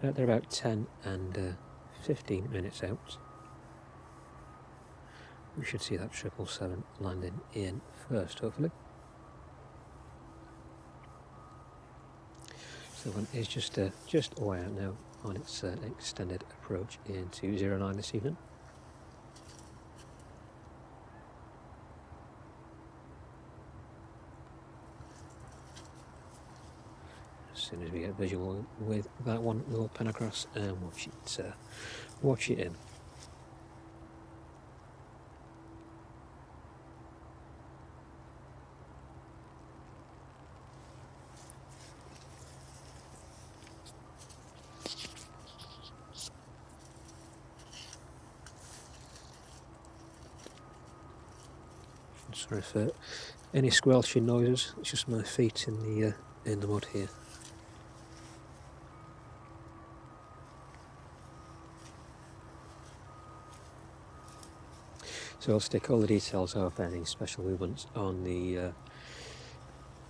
They're about 10 and 15 minutes out. We should see that 777 landing in first, hopefully. So one is just away out now on its extended approach into 09 this evening. As soon as we get visual with that one, we'll pan across and watch it in. Sorry for any squelching noises. It's just my feet in the mud here. So I'll stick all the details of any special movements on the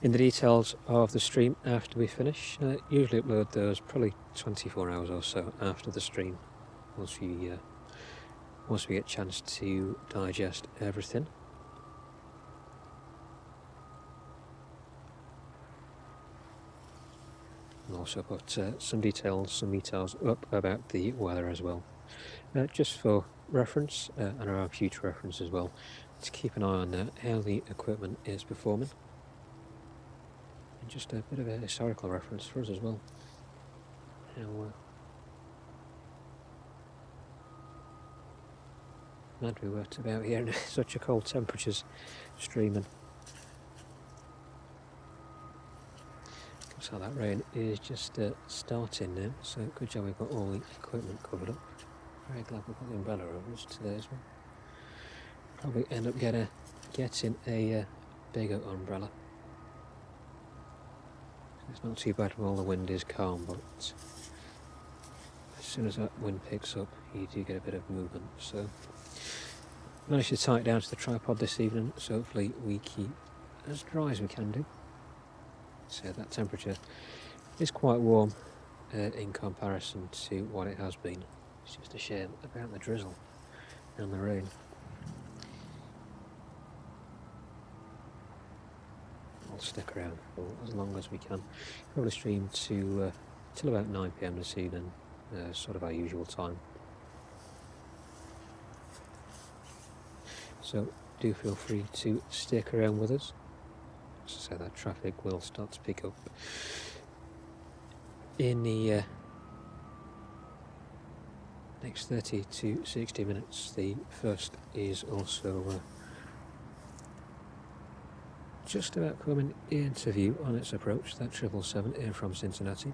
in the details of the stream after we finish. Usually upload those probably 24 hours or so after the stream, once we get a chance to digest everything. And also put some details, some METARs up about the weather as well, just for reference and around future reference as well, to keep an eye on how the equipment is performing, and just a bit of a historical reference for us as well. How mad we worked about here in such a cold temperatures streaming. So that rain is just starting now, so good job we've got all the equipment covered up. Very glad we've got the umbrella over us today as well. Probably end up getting a bigger umbrella. It's not too bad when all the wind is calm, but as soon as that wind picks up, you do get a bit of movement. So managed to tie it down to the tripod this evening, so hopefully we keep as dry as we can do. So that temperature is quite warm in comparison to what it has been. It's just a shame about the drizzle and the rain. I'll stick around for as long as we can. Probably stream to till about 9 PM this evening, sort of our usual time. So do feel free to stick around with us. So that traffic will start to pick up in the next 30 to 60 minutes. The first is also just about coming into view on its approach, that 777 in from Cincinnati.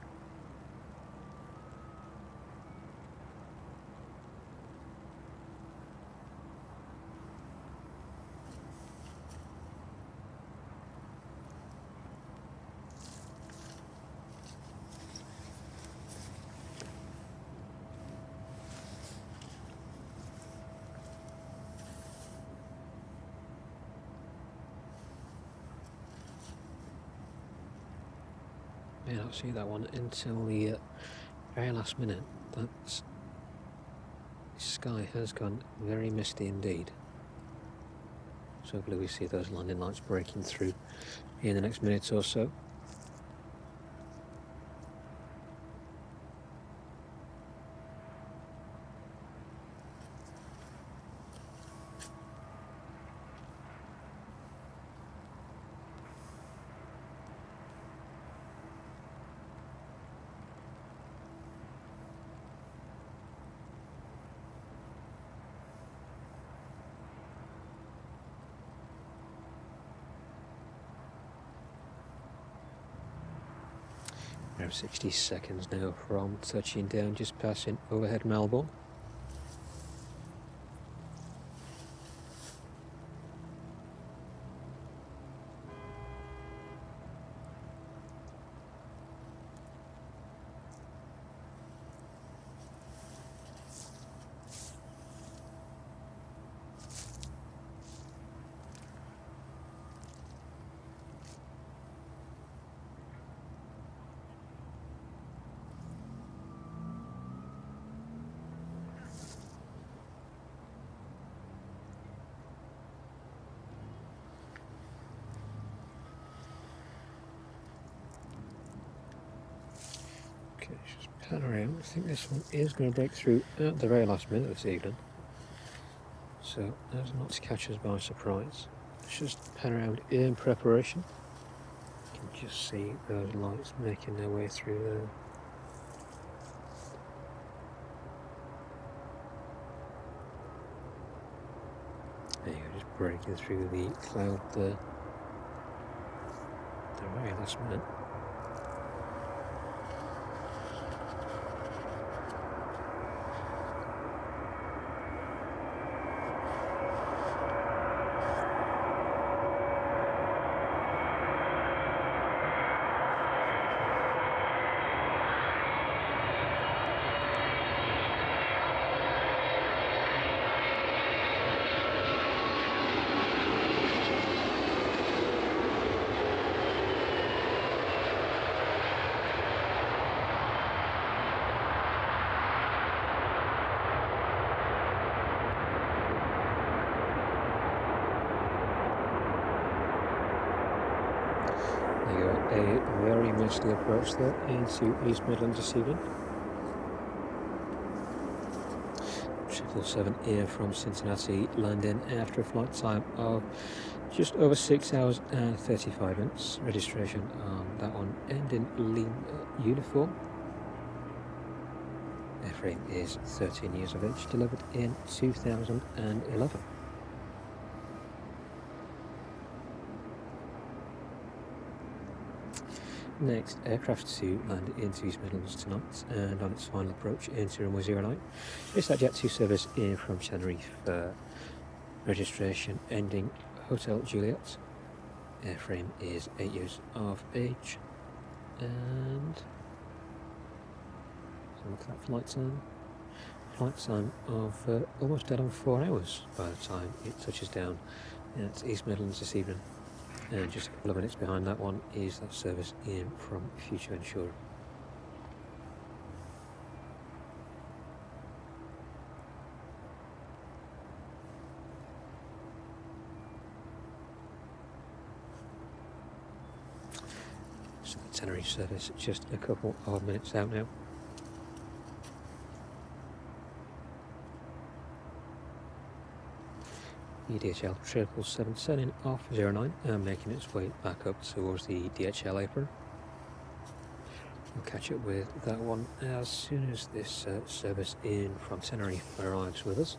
May not see that one until the very last minute. That sky has gone very misty indeed. So hopefully we see those landing lights breaking through in the next minute or so. Around 60 seconds now from touching down, just passing overhead Melbourne. Okay, just pan around. I think this one is going to break through at the very last minute this evening, so as not to catch us by surprise. Let's just pan around in preparation. You can just see those lights making their way through there. There you go, just breaking through the cloud there. The very last minute. A very mostly approach there into East Midlands this evening. 777 Air from Cincinnati landing after a flight time of just over 6 hours and 35 minutes. Registration on that one ending Lima uniform. Airframe is 13 years of age, delivered in 2011. Next aircraft to land into East Midlands tonight and on its final approach into Runway 09 is that Jet 2 service in from Tenerife. Registration ending Hotel Juliet. Airframe is 8 years of age, and so look at that flight time. Flight time of almost dead on 4 hours by the time it touches down at East Midlands this evening. And just a couple of minutes behind that one is that service in from Future Insurer. So the Tenerife service just a couple of minutes out now. DHL 777 setting off 09 and making its way back up towards the DHL apron. We'll catch up with that one as soon as this service in from Tenerife arrives with us.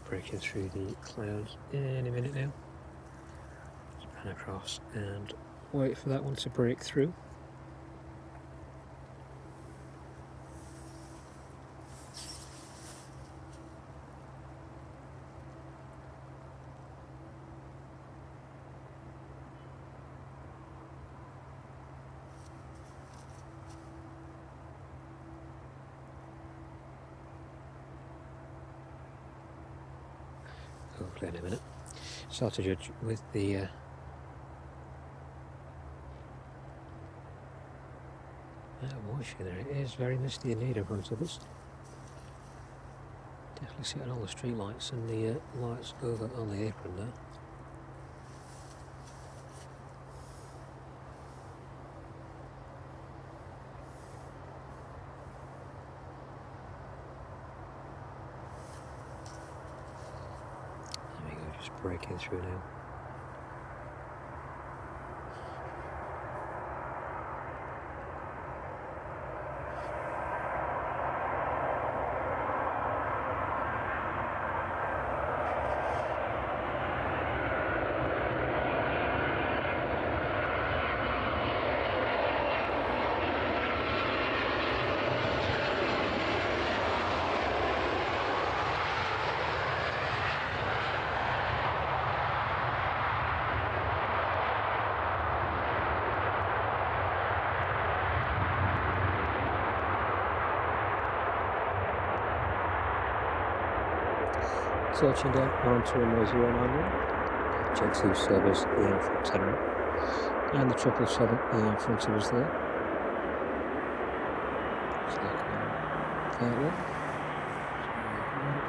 Breaking through the clouds in a minute now. Just pan across and wait for that one to break through. Hopefully in a minute. So to judge with the moisture there, it is very misty indeed in front of us. Definitely see it on all the street lights and the lights over on the apron there. breaking through now. Searching down onto runway 091, Jet 2 service EM from Tenerife, and the 777 in front of us there. So that one.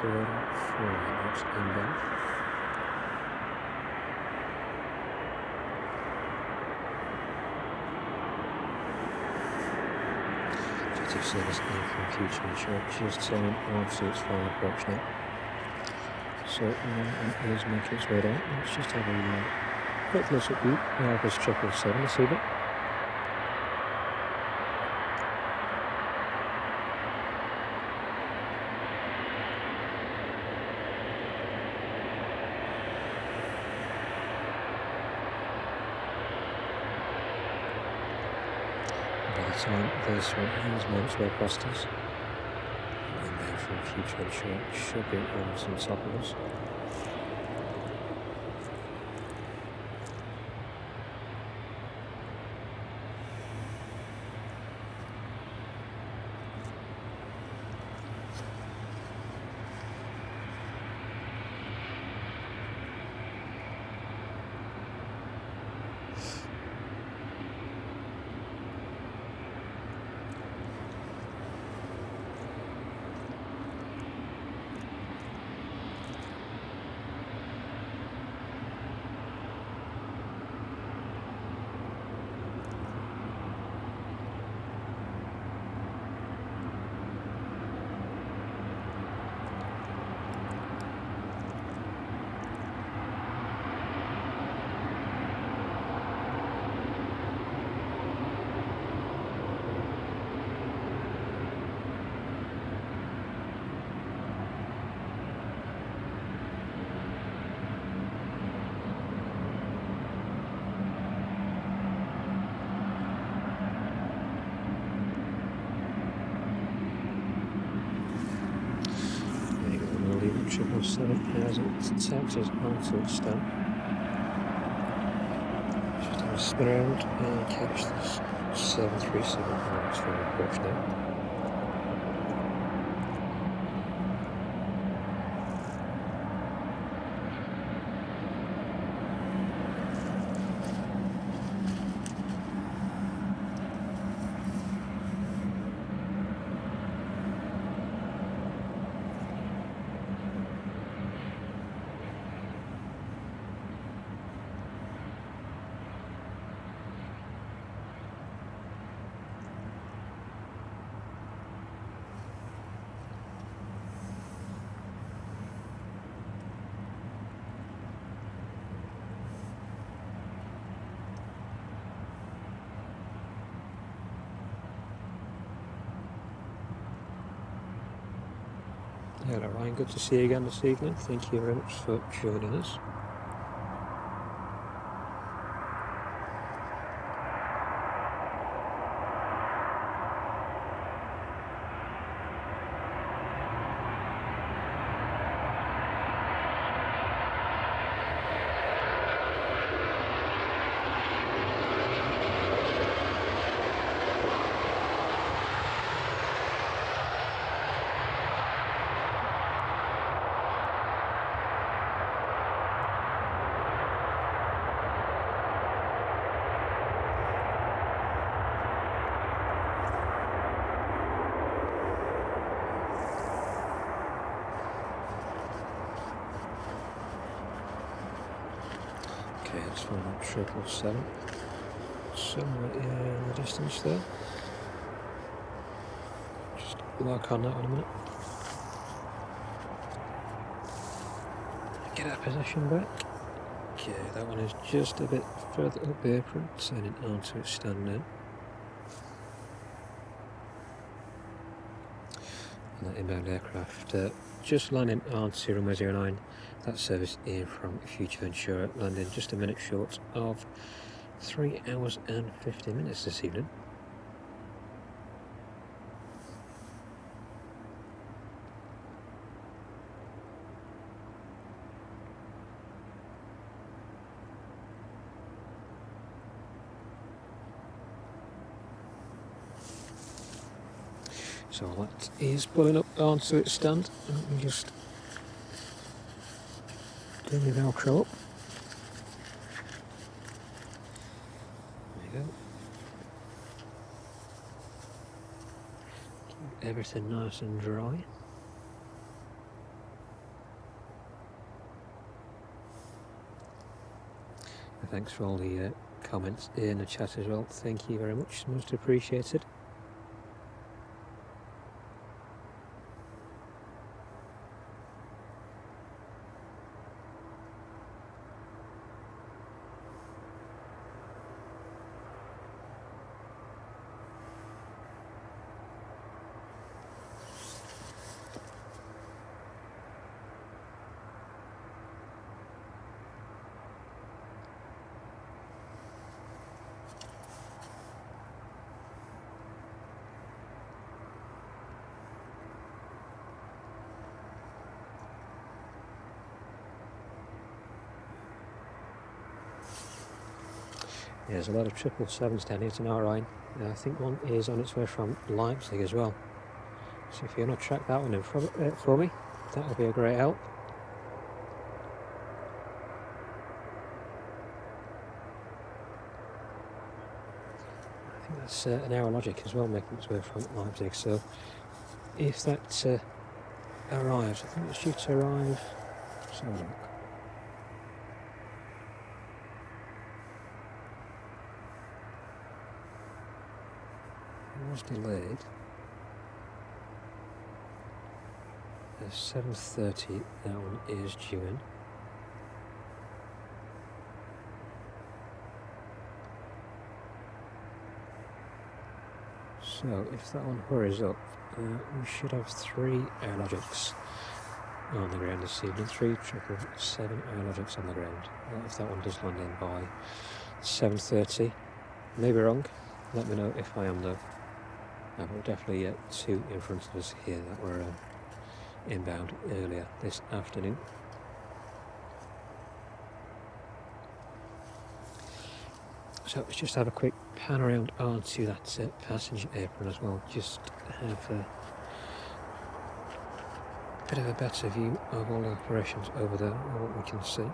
So 1 knots inbound. Jet 2 service EM from future insurance, just turning onto its final approach now. So it is making its way down. Let's just have a quick look at the Airbus 777 this evening. By the time this one has made its way past us, and then from future insurance should be almost on top of us. The 777 as it taxis onto its stand. Just have a spin around and catch this 737 on its final approach now. Hello Ryan, good to see you again this evening. Thank you very much for joining us. Okay, it's from 777. Somewhere in the distance there. Just work on that in a minute. Get get our possession back. Okay, that one is just a bit further up the apron, turning onto its stand now. And that inbound aircraft just landing onto runway 09. That service in from Future Ventura, landing just a minute short of 3 hours and 50 minutes this evening. So that is pulling up onto its stand. Let me just do my Velcro up. There you go. Keep everything nice and dry. And thanks for all the comments in the chat as well. Thank you very much, most appreciated. Yeah, there's a lot of 777s down here tonight. I think one is on its way from Leipzig as well. So if you want to track that one in for me, that would be a great help. I think that's an Aerologic as well, making its way from Leipzig. So if that arrives, I think it's due to arrive. Let's have a look. It was delayed. At 7:30, that one is due in. So if that one hurries up, we should have 3 Aerologics on the ground this evening. 3 777 Aerologics on the ground. If that one does land in by 7:30, maybe wrong. Let me know if I am though. We'll definitely get 2 in front of us here that were inbound earlier this afternoon. So let's just have a quick pan around onto that passenger apron as well, just have a bit of a better view of all the operations over there, or what we can see.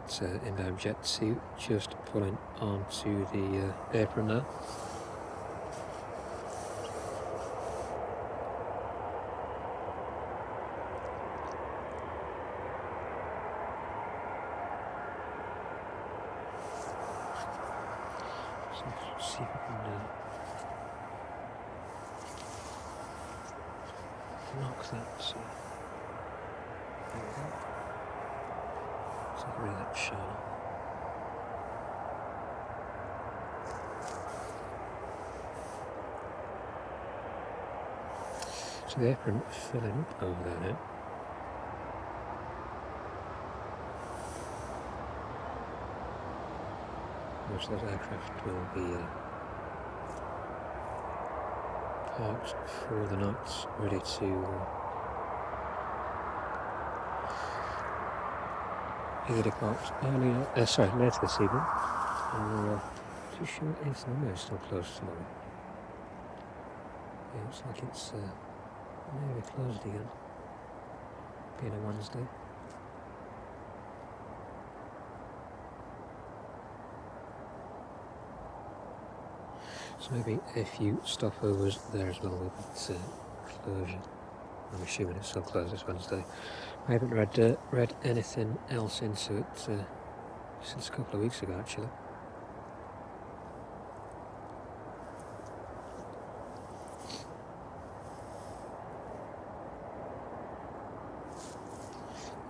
It's inbound jet 2 just pulling onto the apron now. So let's see if we can knock that. There we go. So really that shine. So the apron filling up over there now. Most of those aircraft will be parked for the night, ready to either depart earlier, later this evening, or too sure if the window is still closed tomorrow. Yeah, looks like it's maybe closed again, being a Wednesday. So maybe a few stopovers there as well with that closure. I'm assuming it's still closed this Wednesday. I haven't read anything else into it since a couple of weeks ago actually.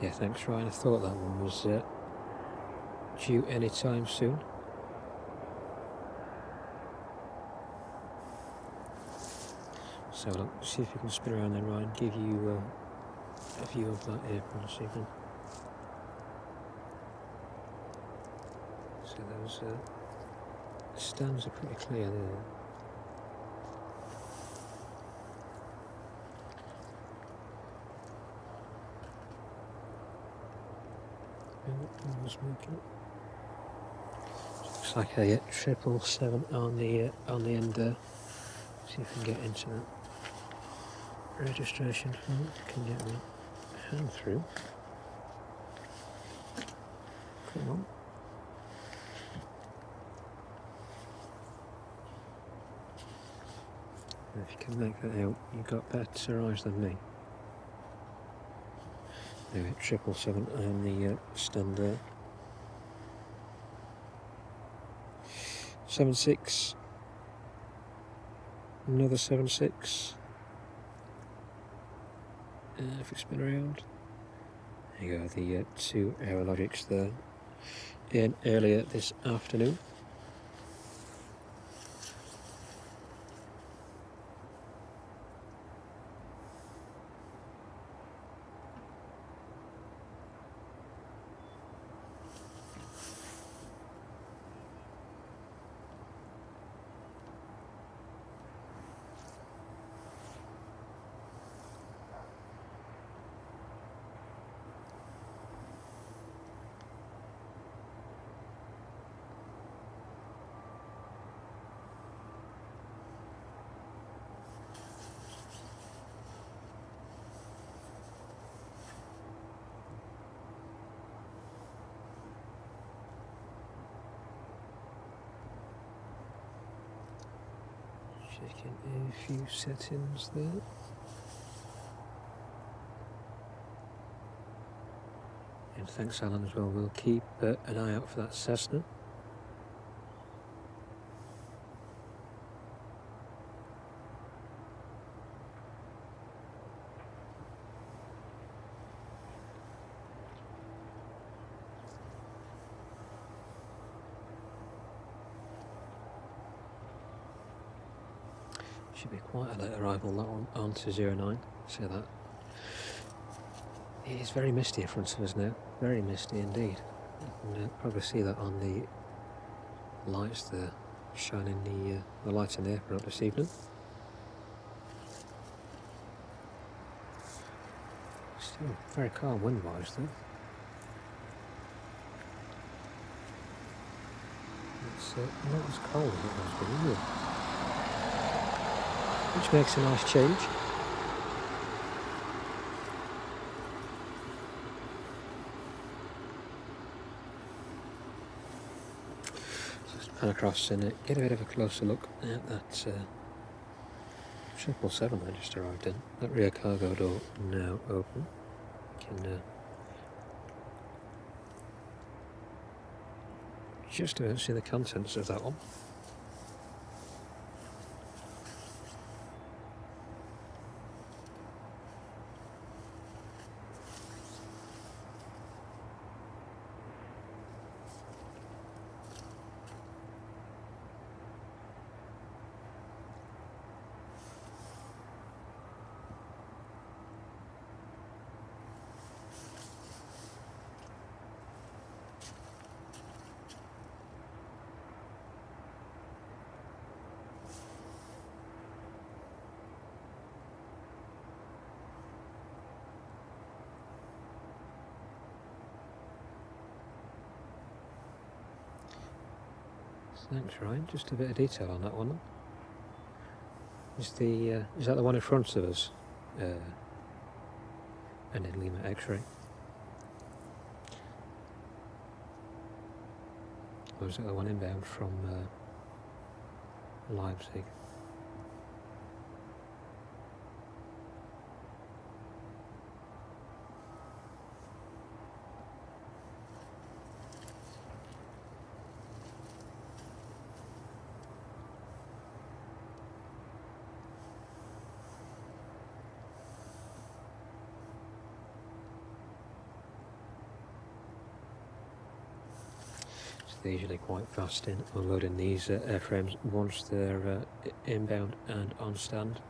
Yeah, thanks Ryan, I thought that one was due anytime soon. So look, see if we can spin around then Ryan, give you a view of that apron this evening. So those stands are pretty clear there. Looks like a 777 on the end there. See if we can get into that registration form. Can get my hand through. Come on. If you can make that out, you've got better eyes than me. Anyway, 777 and the stand there. 76. Another 76. If we spin around, there you go, the two Aerologics there in earlier this afternoon. Checking a few settings there. And thanks Alan as well, we'll keep an eye out for that Cessna. Should be quite a late arrival that one onto 09, see that. It is very misty in front of us now, very misty indeed. You can probably see that on the lights there, shining the lights in the airport this evening. Still very calm wind-wise though. It's not as cold as it has been, is it? Which makes a nice change. Just pan across and get a bit of a closer look at that 777 I just arrived in. That rear cargo door now open. You can just about see the contents of that one. Thanks Ryan, just a bit of detail on that one. Is that the one in front of us? And in Lima X-ray. Or is it the one inbound from Leipzig? they're usually quite fast in unloading these airframes once they're inbound and on stand.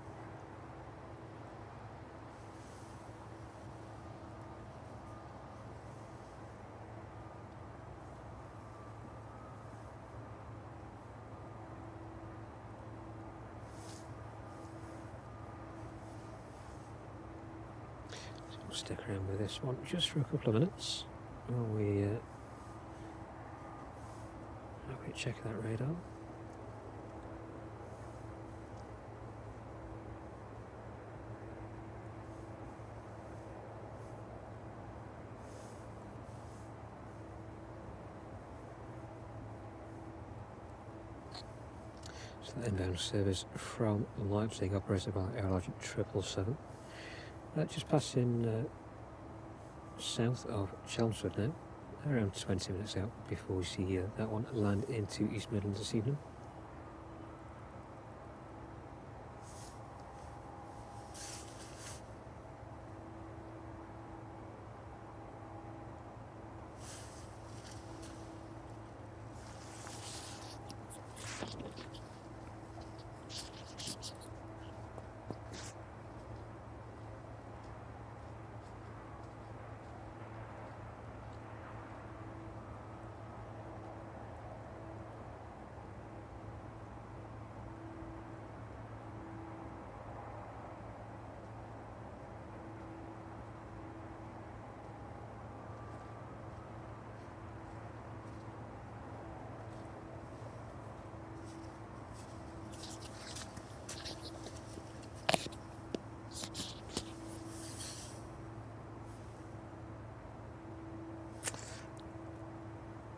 So we'll stick around with this one just for a couple of minutes while we check that radar. So the inbound service from Leipzig, operated by Aerologic 777. Just passing south of Chelmsford now, around 20 minutes out before we see that one land into East Midlands this evening.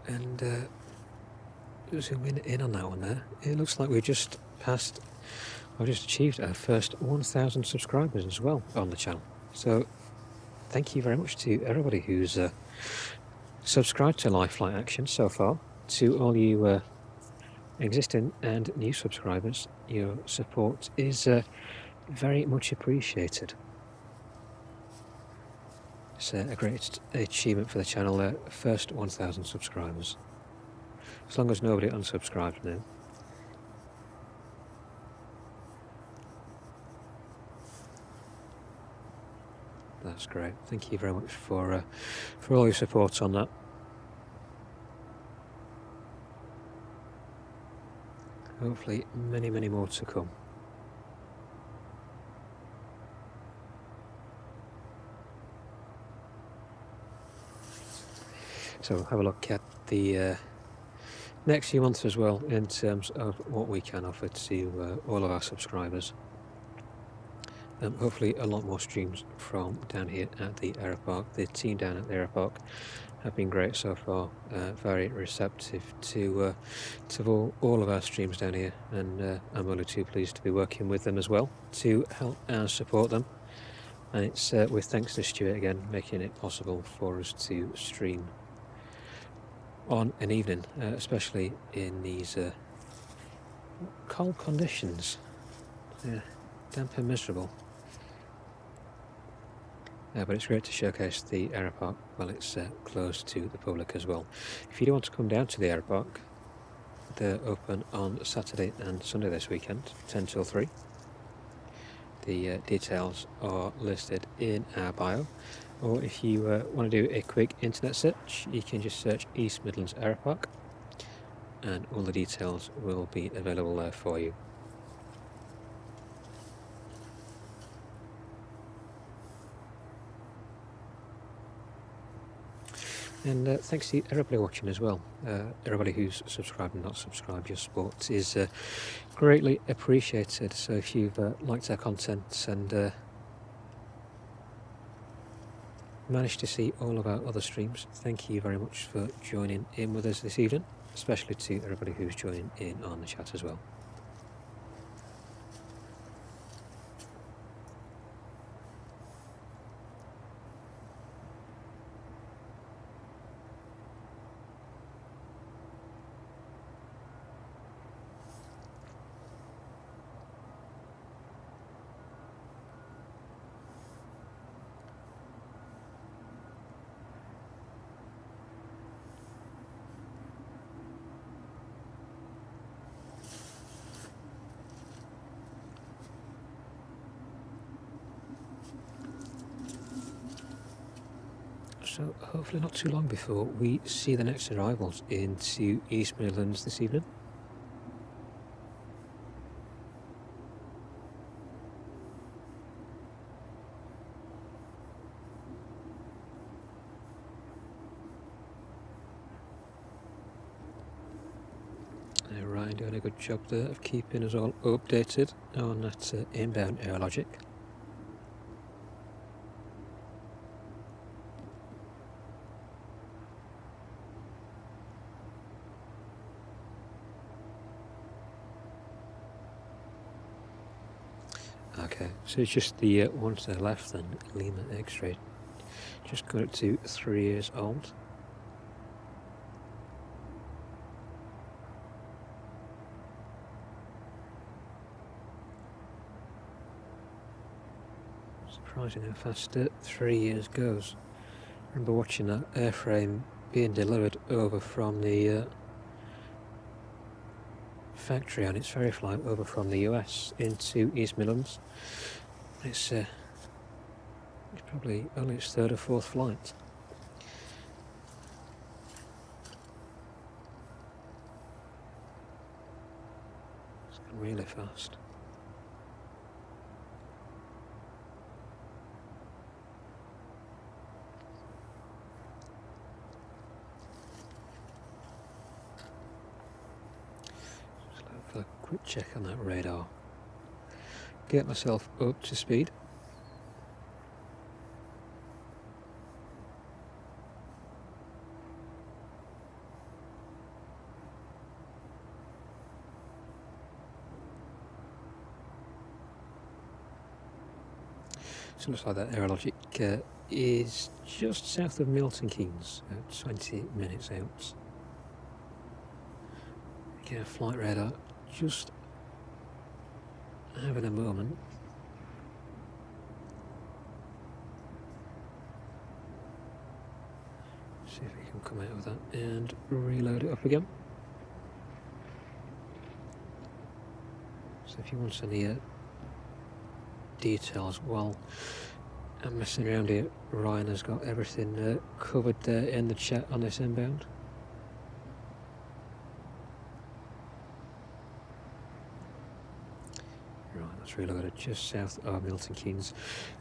And zoom in on that one there. It looks like we've just achieved our first 1,000 subscribers as well on the channel. So thank you very much to everybody who's subscribed to Live Flight Action so far. To all you existing and new subscribers, your support is very much appreciated. It's a great achievement for the channel, first 1,000 subscribers. As long as nobody unsubscribed now. That's great. Thank you very much for all your support on that. Hopefully many, many more to come. So we'll have a look at the next few months as well in terms of what we can offer to all of our subscribers. Hopefully a lot more streams from down here at the aeropark. The team down at the aeropark have been great so far, very receptive to all of our streams down here, and I'm only too pleased to be working with them as well to help and support them. And it's with thanks to Stuart again making it possible for us to stream on an evening, especially in these cold conditions. Damp and miserable. But it's great to showcase the aeropark while it's closed to the public as well. If you do want to come down to the aeropark, they're open on Saturday and Sunday this weekend, 10 till 3. The details are listed in our bio, or if you want to do a quick internet search, you can just search East Midlands Airport and all the details will be available there for you. And thanks to everybody watching as well. Everybody who's subscribed and not subscribed, your support is greatly appreciated. So if you've liked our content and managed to see all of our other streams, thank you very much for joining in with us this evening, especially to everybody who's joining in on the chat as well. So hopefully not too long before we see the next arrivals into East Midlands this evening. Ryan doing a good job there of keeping us all updated on that inbound air logic. Okay, so it's just the ones that are left then, Lima X-ray. Just got it to 3 years old. Surprising how fast 3 years goes. I remember watching that airframe being delivered over from the factory on its ferry flight over from the US into East Midlands. It's probably only its third or fourth flight. It's gone really fast. A quick check on that radar. Get myself up to speed. So it looks like that aerologic is just south of Milton Keynes, about 20 minutes out. Again, flight radar just having a moment. See if we can come out of that and reload it up again. So if you want any details while I'm messing around here, Ryan has got everything covered there in the chat on this inbound. Reloaded just south of Milton Keynes,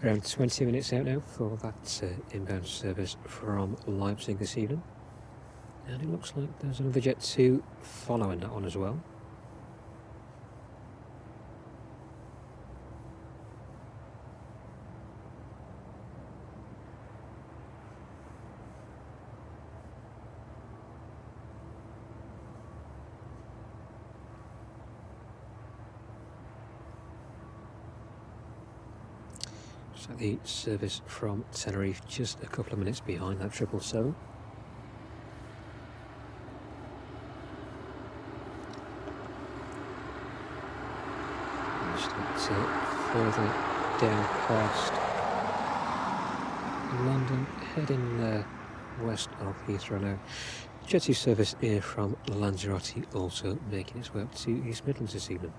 around 20 minutes out now for that inbound service from Leipzig this evening, and it looks like there's another Jet 2 following that one as well. So the service from Tenerife just a couple of minutes behind that 777. Just further down past London, heading west of Heathrow now. Jet 2 service here from Lanzarote also making its way up to East Midlands this evening.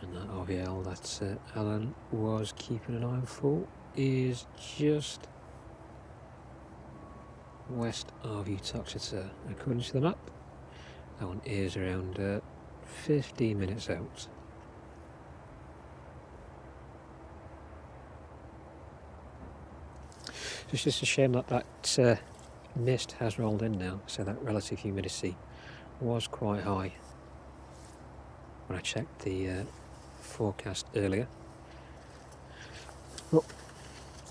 And that RVL that Alan was keeping an eye out for is just west of Uttoxeter. According to the map, that one is around 15 minutes out. It's just a shame that that mist has rolled in now, so that relative humidity was quite high when I checked the forecast earlier. But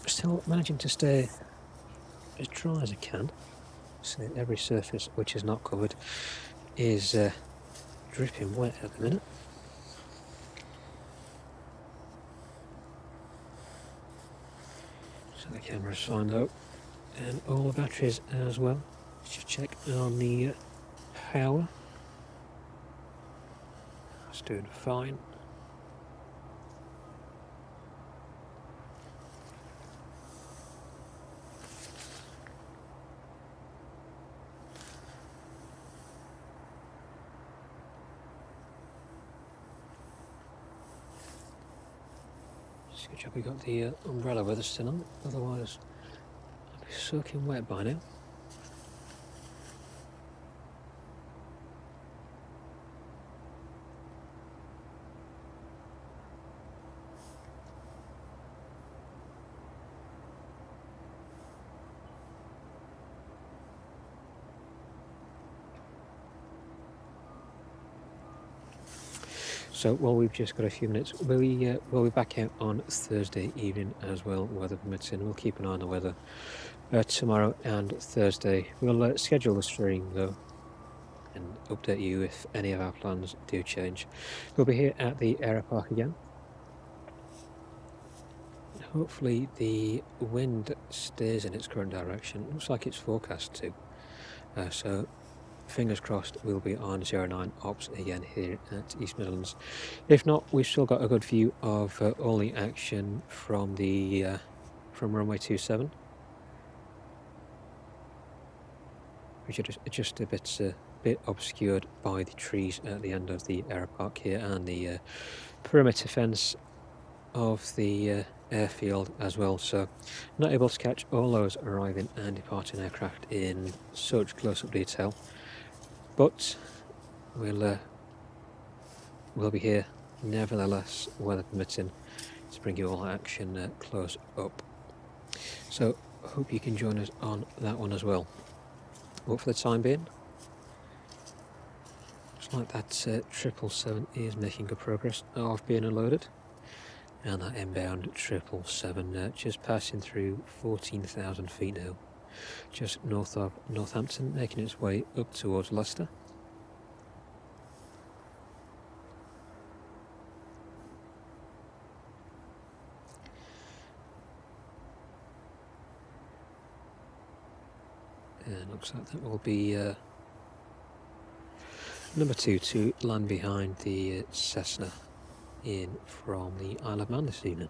still managing to stay as dry as I can, so every surface which is not covered is dripping wet at the minute. So the camera's fine though, and all the batteries as well. Let's just check on the power. It's doing fine. Just good job we got the umbrella with us tonight, otherwise I'd be soaking wet by now. So while we've just got a few minutes, we'll be back out on Thursday evening as well, weather permitting. We'll keep an eye on the weather tomorrow and Thursday. We'll schedule the stream though and update you if any of our plans do change. We'll be here at the aero park again. Hopefully the wind stays in its current direction. Looks like it's forecast to. So fingers crossed we'll be on 09 ops again here at East Midlands. If not, we've still got a good view of all the action from the from runway 27, which are just a bit obscured by the trees at the end of the aero park here and the perimeter fence of the airfield as well, so not able to catch all those arriving and departing aircraft in such close-up detail, but we'll be here nevertheless, weather permitting, to bring you all action close up. So hope you can join us on that one as well. But for the time being, looks like that 777 is making good progress of being unloaded. And that inbound 777 just passing through 14,000 feet now, just north of Northampton, making its way up towards Leicester. And looks like that will be number 2 to land behind the Cessna in from the Isle of Man this evening.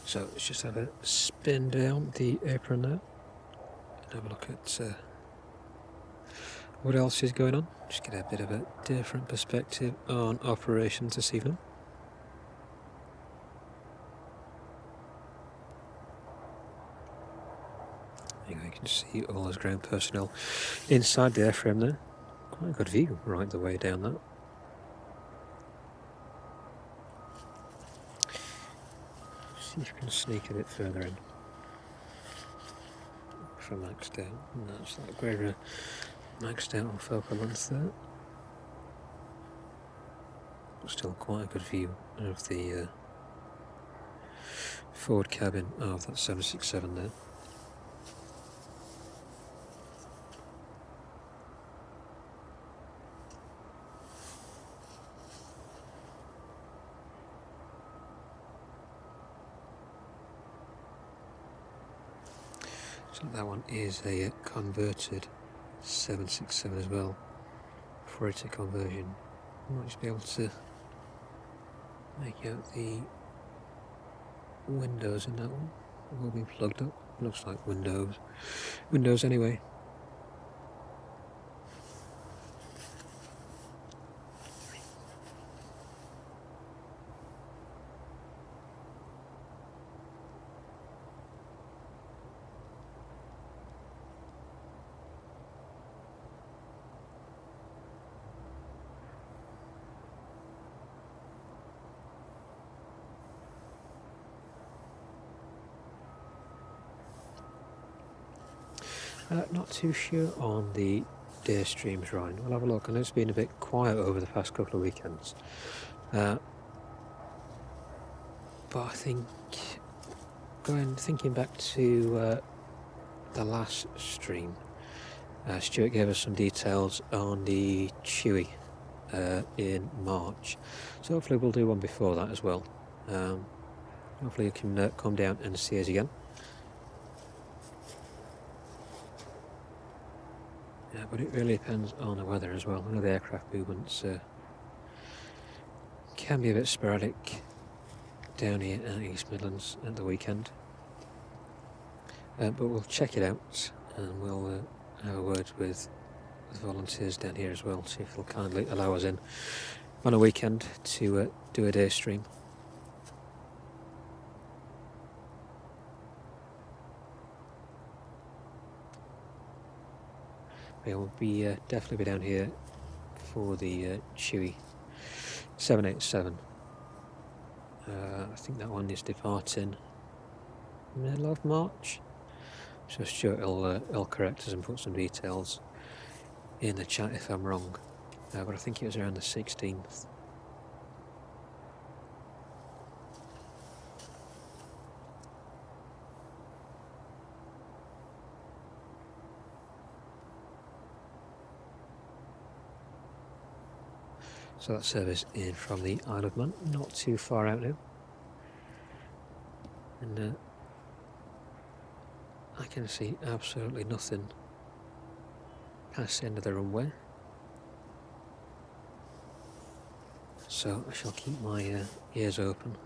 So let's just have a spin down the apron there and have a look at what else is going on. Just get a bit of a different perspective on operations this evening. You can see all those ground personnel inside the airframe there. Quite a good view right the way down that. See if you can sneak a bit further in from maxed out. And that's that great maxed out on focal length there. But still quite a good view of the forward cabin of that 767 there. So that one is a converted 767 as well. For it a conversion, you might just be able to make out the windows in that one. It will be plugged up. Looks like windows anyway. Not too sure on the day streams, Ryan. We'll have a look. I know it's been a bit quiet over the past couple of weekends. But I think, thinking back to the last stream, Stuart gave us some details on the Chewy in March, so hopefully we'll do one before that as well. Hopefully you can come down and see us again. Yeah, but it really depends on the weather as well. I know the aircraft movements can be a bit sporadic down here at East Midlands at the weekend. But we'll check it out, and we'll have a word with volunteers down here as well, see if they'll kindly allow us in on a weekend to do a day stream. Yeah, we'll be definitely be down here for the Chewy 787. I think that one is departing middle of March. So Stuart will correct us and put some details in the chat if I'm wrong. But I think it was around the 16th. So that service in from the Isle of Man, not too far out now. And I can see absolutely nothing past the end of the runway. So I shall keep my ears open.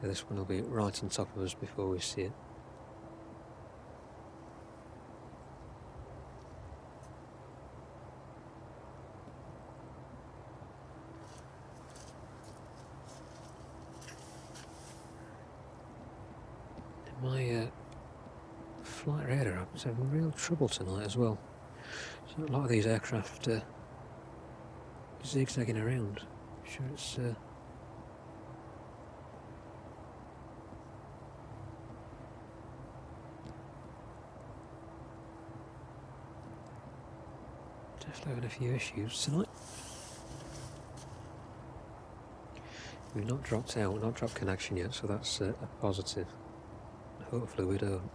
This one will be right on top of us before we see it. My flight radar app is having real trouble tonight as well. So a lot of these aircraft zigzagging around. I'm sure it's definitely having a few issues tonight. We've not dropped out, not dropped connection yet, so that's a positive. Hopefully we don't.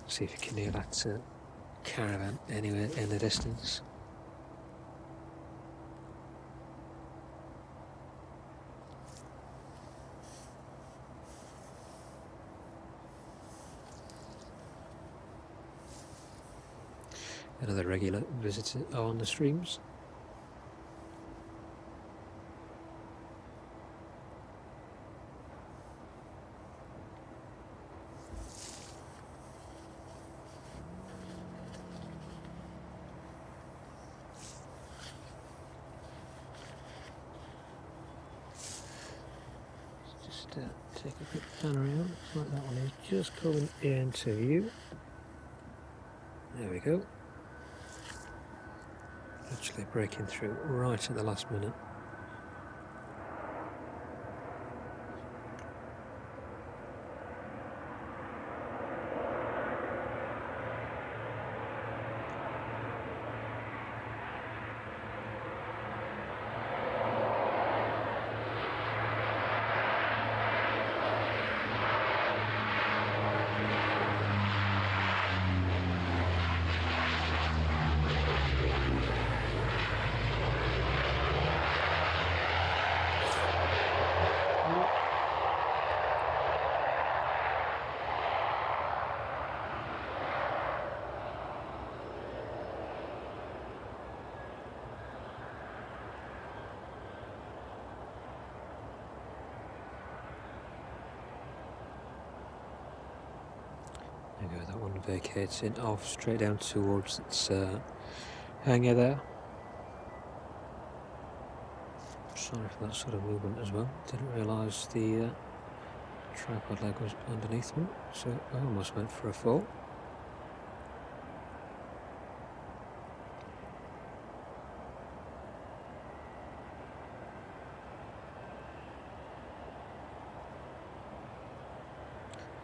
See if you can hear that caravan anywhere in the distance. Another regular visitor on the streams. Take a quick pan around, like that one is just coming into you. There we go. Actually breaking through right at the last minute. There we go, that one vacating off straight down towards its hangar there. Sorry for that sort of movement as well. Didn't realise the tripod leg was underneath me, so I almost went for a fall.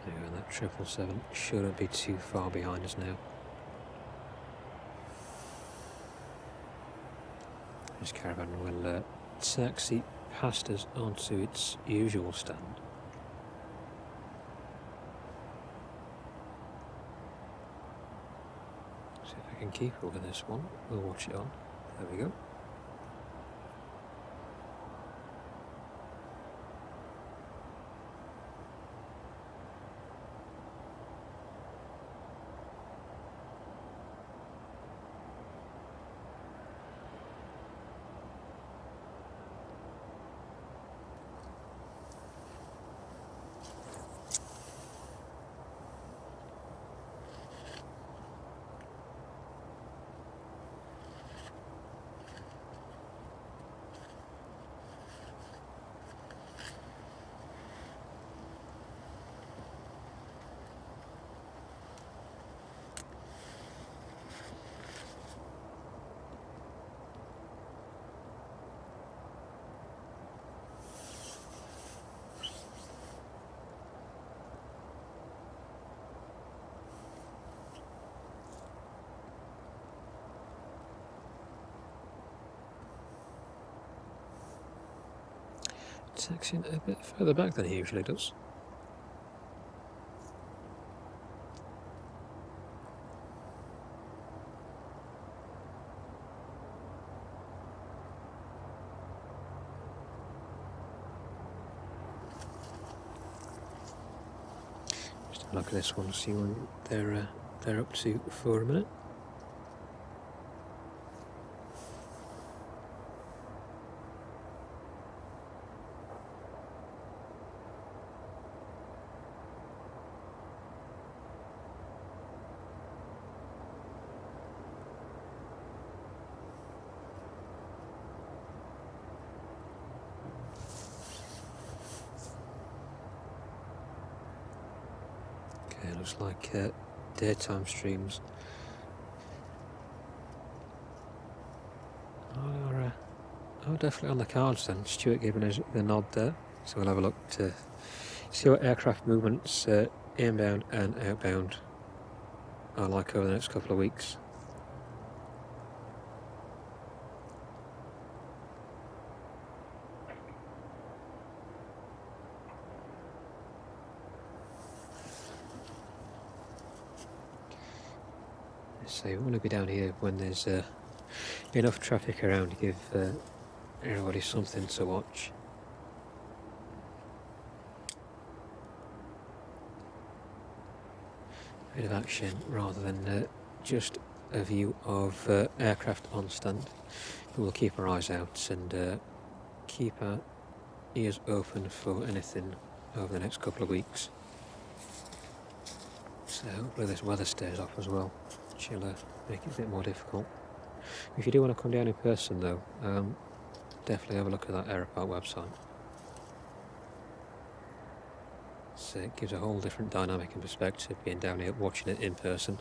There we go, that 777 shouldn't be too far behind us now. This caravan will taxi past us onto its usual stand. can keep over this one. We'll watch it on. There we go. Taxiing a bit further back than he usually does. Just have a look at this one, see what they're up to for a minute. Okay, looks like daytime streams are definitely on the cards then. Stuart giving us the nod there, so we'll have a look to see what aircraft movements inbound and outbound are like over the next couple of weeks. So we want to be down here when there's enough traffic around to give everybody something to watch. A bit of action rather than just a view of aircraft on stand. But we'll keep our eyes out and keep our ears open for anything over the next couple of weeks. So hopefully this weather stays off as well, which will make it a bit more difficult. If you do want to come down in person though, definitely have a look at that Aeropart website. So it gives a whole different dynamic and perspective being down here watching it in person.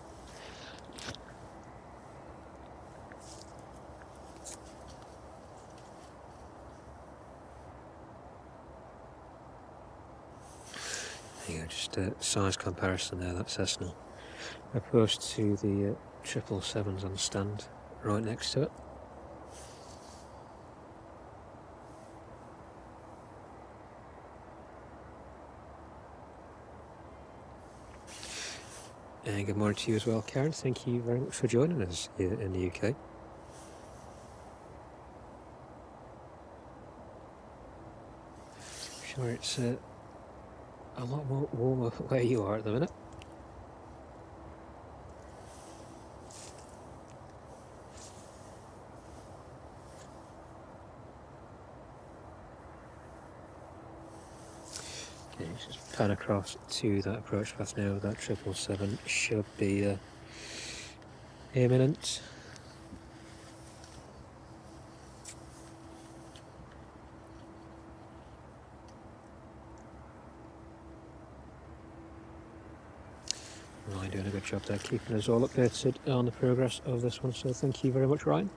There you go, just a size comparison there, that Cessna, opposed to the 777s on stand right next to it. And good morning to you as well, Karen. Thank you very much for joining us here in the UK. I'm sure it's a lot more warmer where you are at the minute. Okay, just pan across to that approach path now. That 777 should be imminent. Ryan doing a good job there, keeping us all updated on the progress of this one, so thank you very much, Ryan.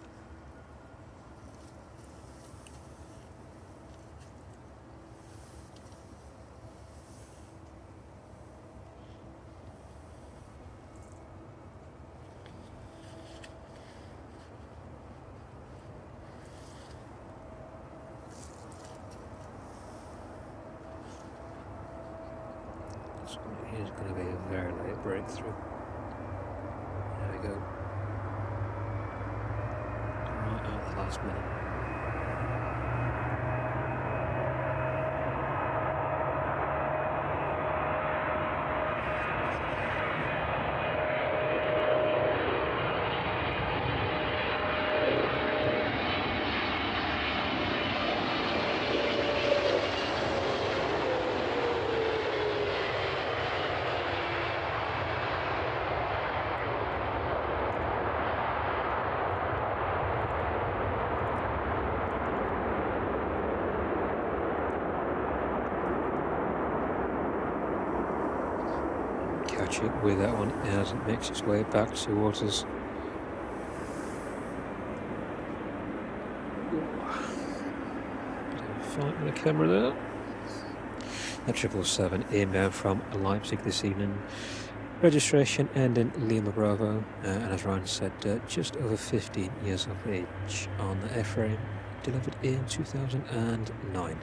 This one is going to be a very late breakthrough. There we go. last minute. Catch it with that one as it makes its way back towards us. Fight with the camera there. A 777 inbound from Leipzig this evening. Registration ending Lima Bravo, and as Ryan said, just over 15 years of age on the airframe, delivered in 2009.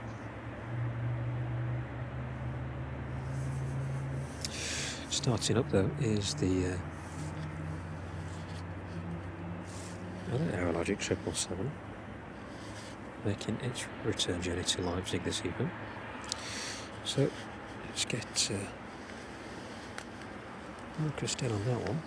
Starting up though is the other Aerologic 777, making its return journey to Leipzig this evening. So let's get focused in on that one.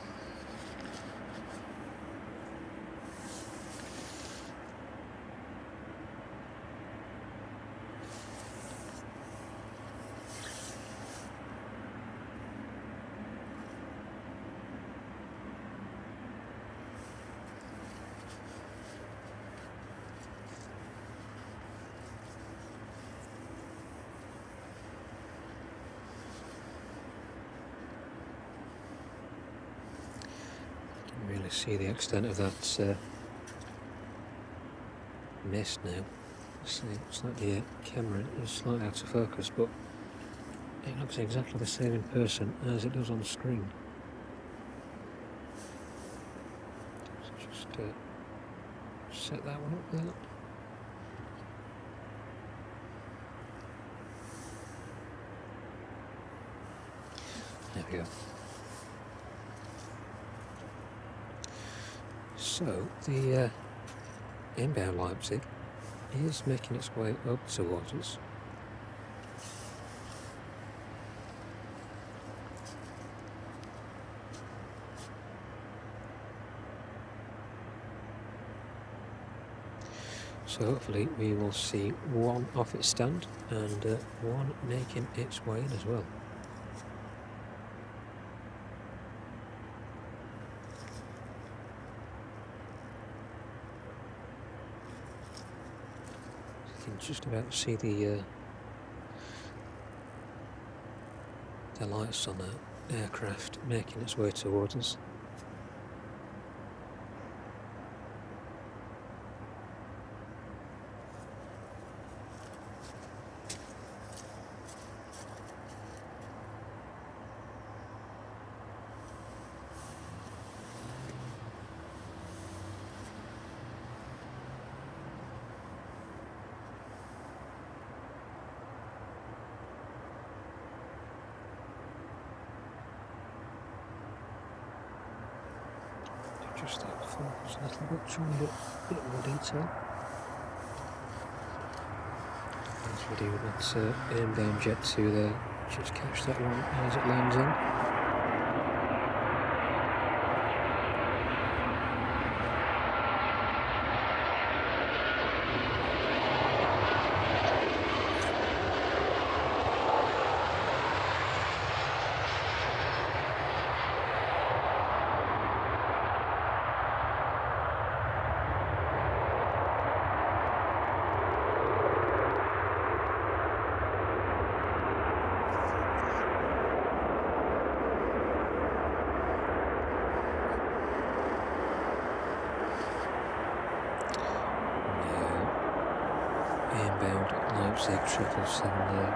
Really see the extent of that mist now. See, it's like the camera is slightly out of focus, but it looks exactly the same in person as it does on the screen. So just set that one up there. There we go. So the inbound Leipzig is making its way up towards us. So hopefully we will see one off its stand and one making its way in as well. You can just about see the lights on the aircraft making its way towards us. Just that focus a little bit, trying to get a bit more detail. As we do that inbound jet 2 there, just catch that one as it lands in. Inbound Leipzig 777 there.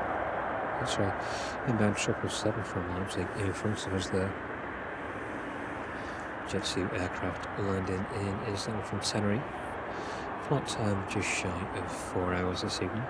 That's right, inbound 777 from Leipzig in front of us there. Jet 2 aircraft landing in Istanbul from Tenerife. Flight time just shy of 4 hours this evening.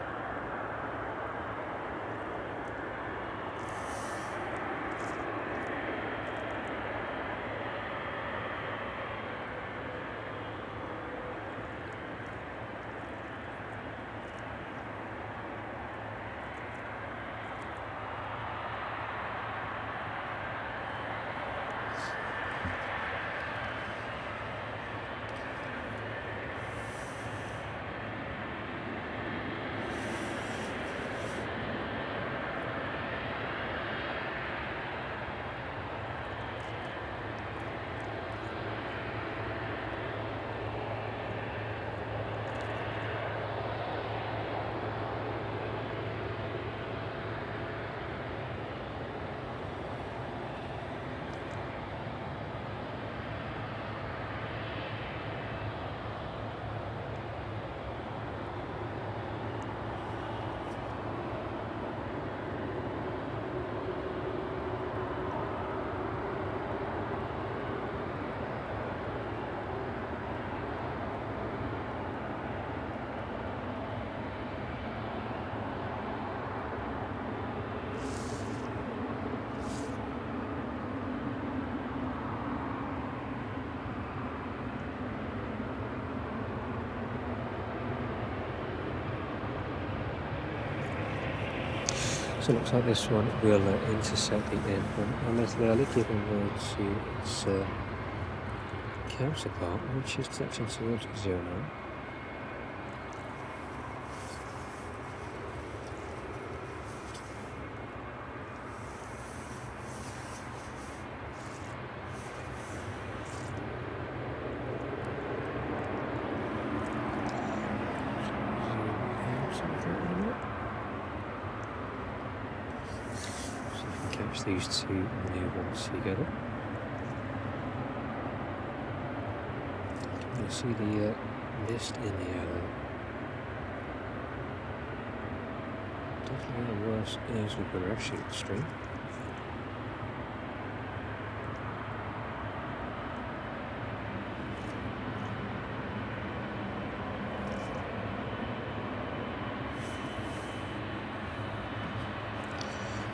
So it looks like this one will intercept the airport a little early, giving way to its counterpart, which is touching towards 09. Catch these two new ones together. You can see the mist in the air there. Definitely getting worse as we progress through the stream.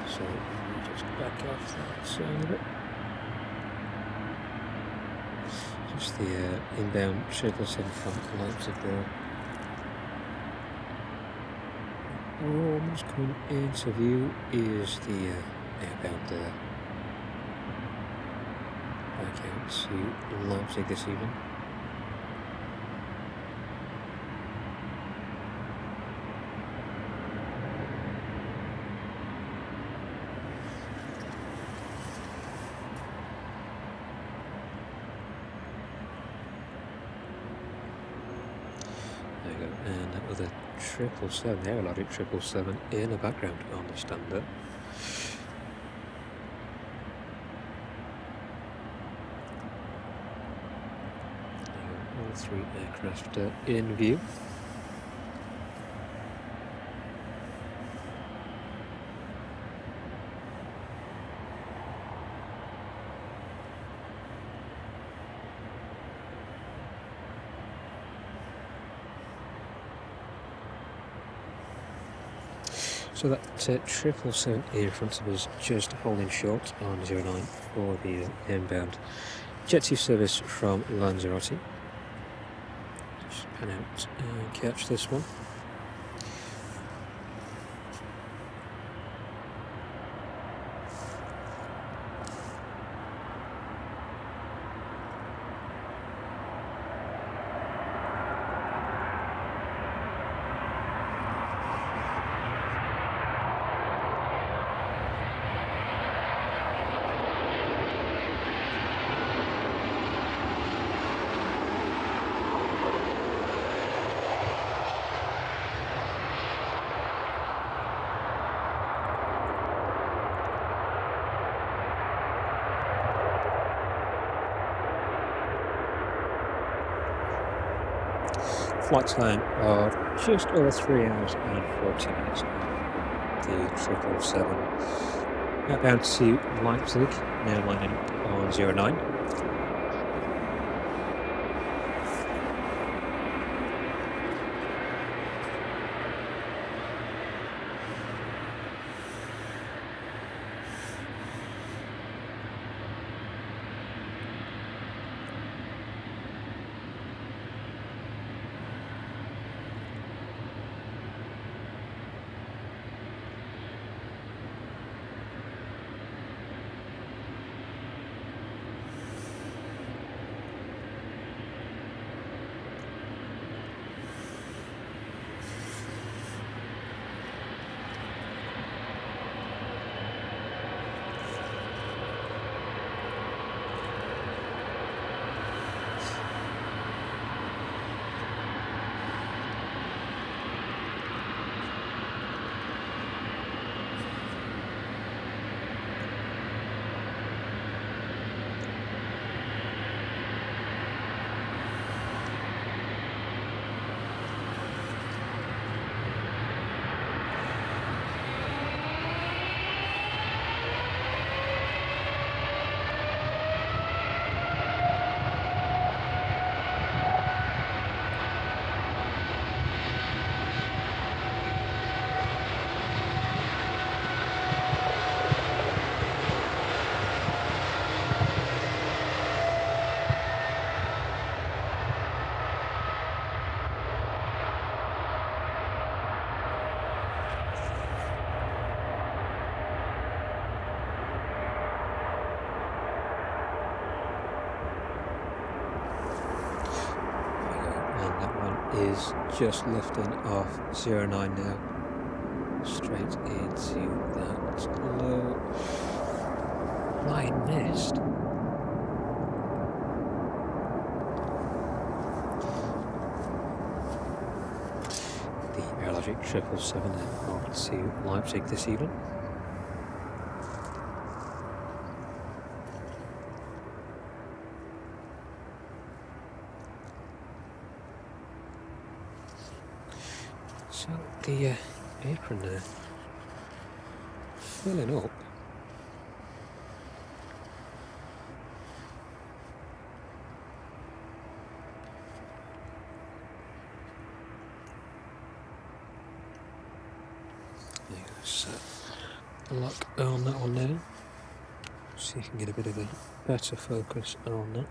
So just back off that side of it. Just the inbound 777 from Leipzig there. Almost coming into view is the outbound there. Back out to Leipzig this evening. There you go, and another 777, the aeronautics 777 in the background on the stand there. All three aircraft in view. So that 777 in front of us just holding short on 09 for the inbound Jet 2 service from Lanzarote. Just pan out and catch this one. Flight time of just over 3 hours and 40 minutes now. The 777 outbound to Leipzig, now lining up on 09. is just lifting off 09 now, straight into that low flying mist. The Airlogic 777 off to Leipzig this evening. So the apron there filling up. Yes, lock on that one now. See if you can get a bit of a better focus on that.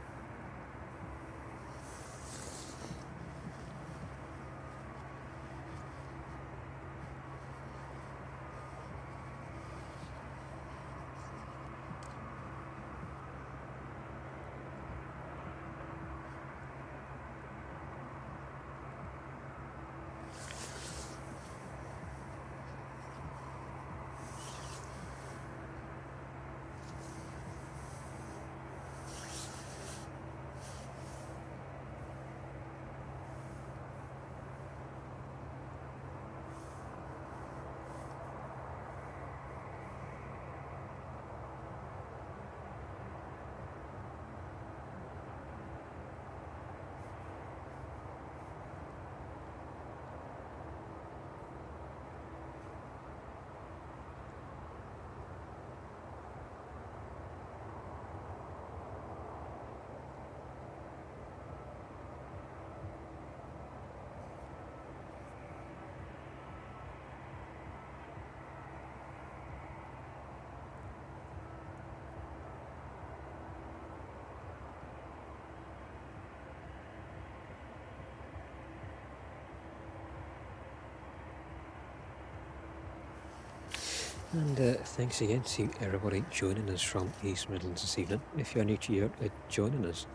And thanks again to everybody joining us from East Midlands this evening. If you're new to joining us,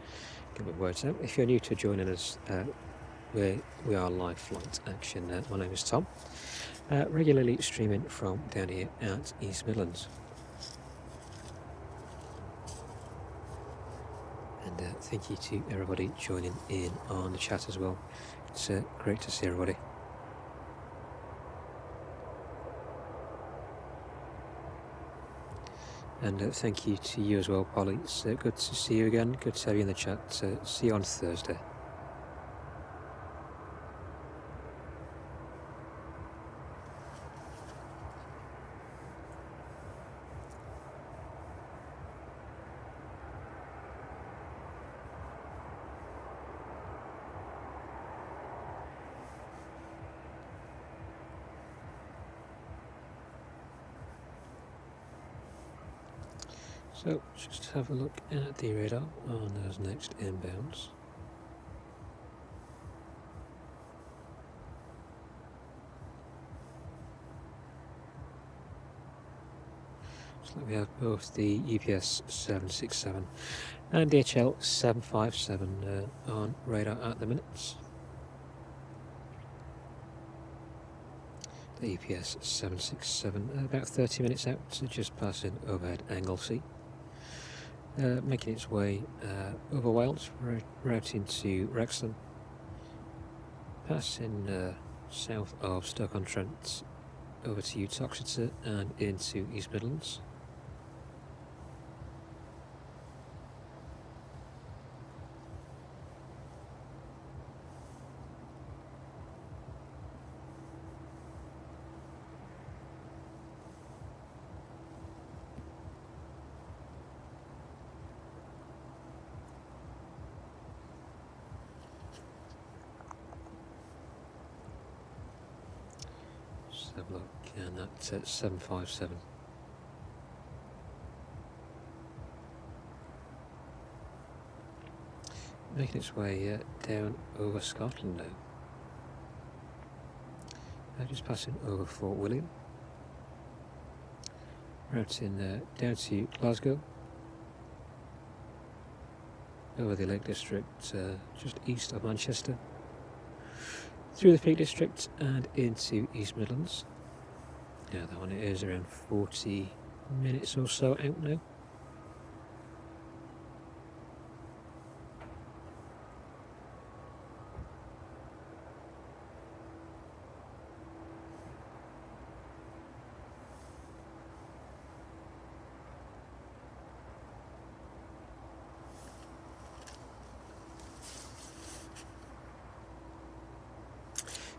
get my words out. If you're new to joining us, we are live flight action. My name is Tom, regularly streaming from down here at East Midlands. And thank you to everybody joining in on the chat as well. It's great to see everybody. And thank you to you as well, Polly. It's good to see you again. Good to have you in the chat. See you on Thursday. So, just have a look at the radar on those next inbounds. So we have both the EPS 767 and DHL 757 on radar at the minute. The EPS 767 about 30 minutes out, so just passing overhead Anglesey. Making its way over Wales, routing to Wrexham, passing south of Stoke-on-Trent over to Uttoxeter and into East Midlands. Have a look, and that's at 757. Making its way down over Scotland now. Just passing over Fort William. Routing down to Glasgow. Over the Lake District, just east of Manchester. through the Peak District and into East Midlands. Yeah, that one is around 40 minutes or so out now.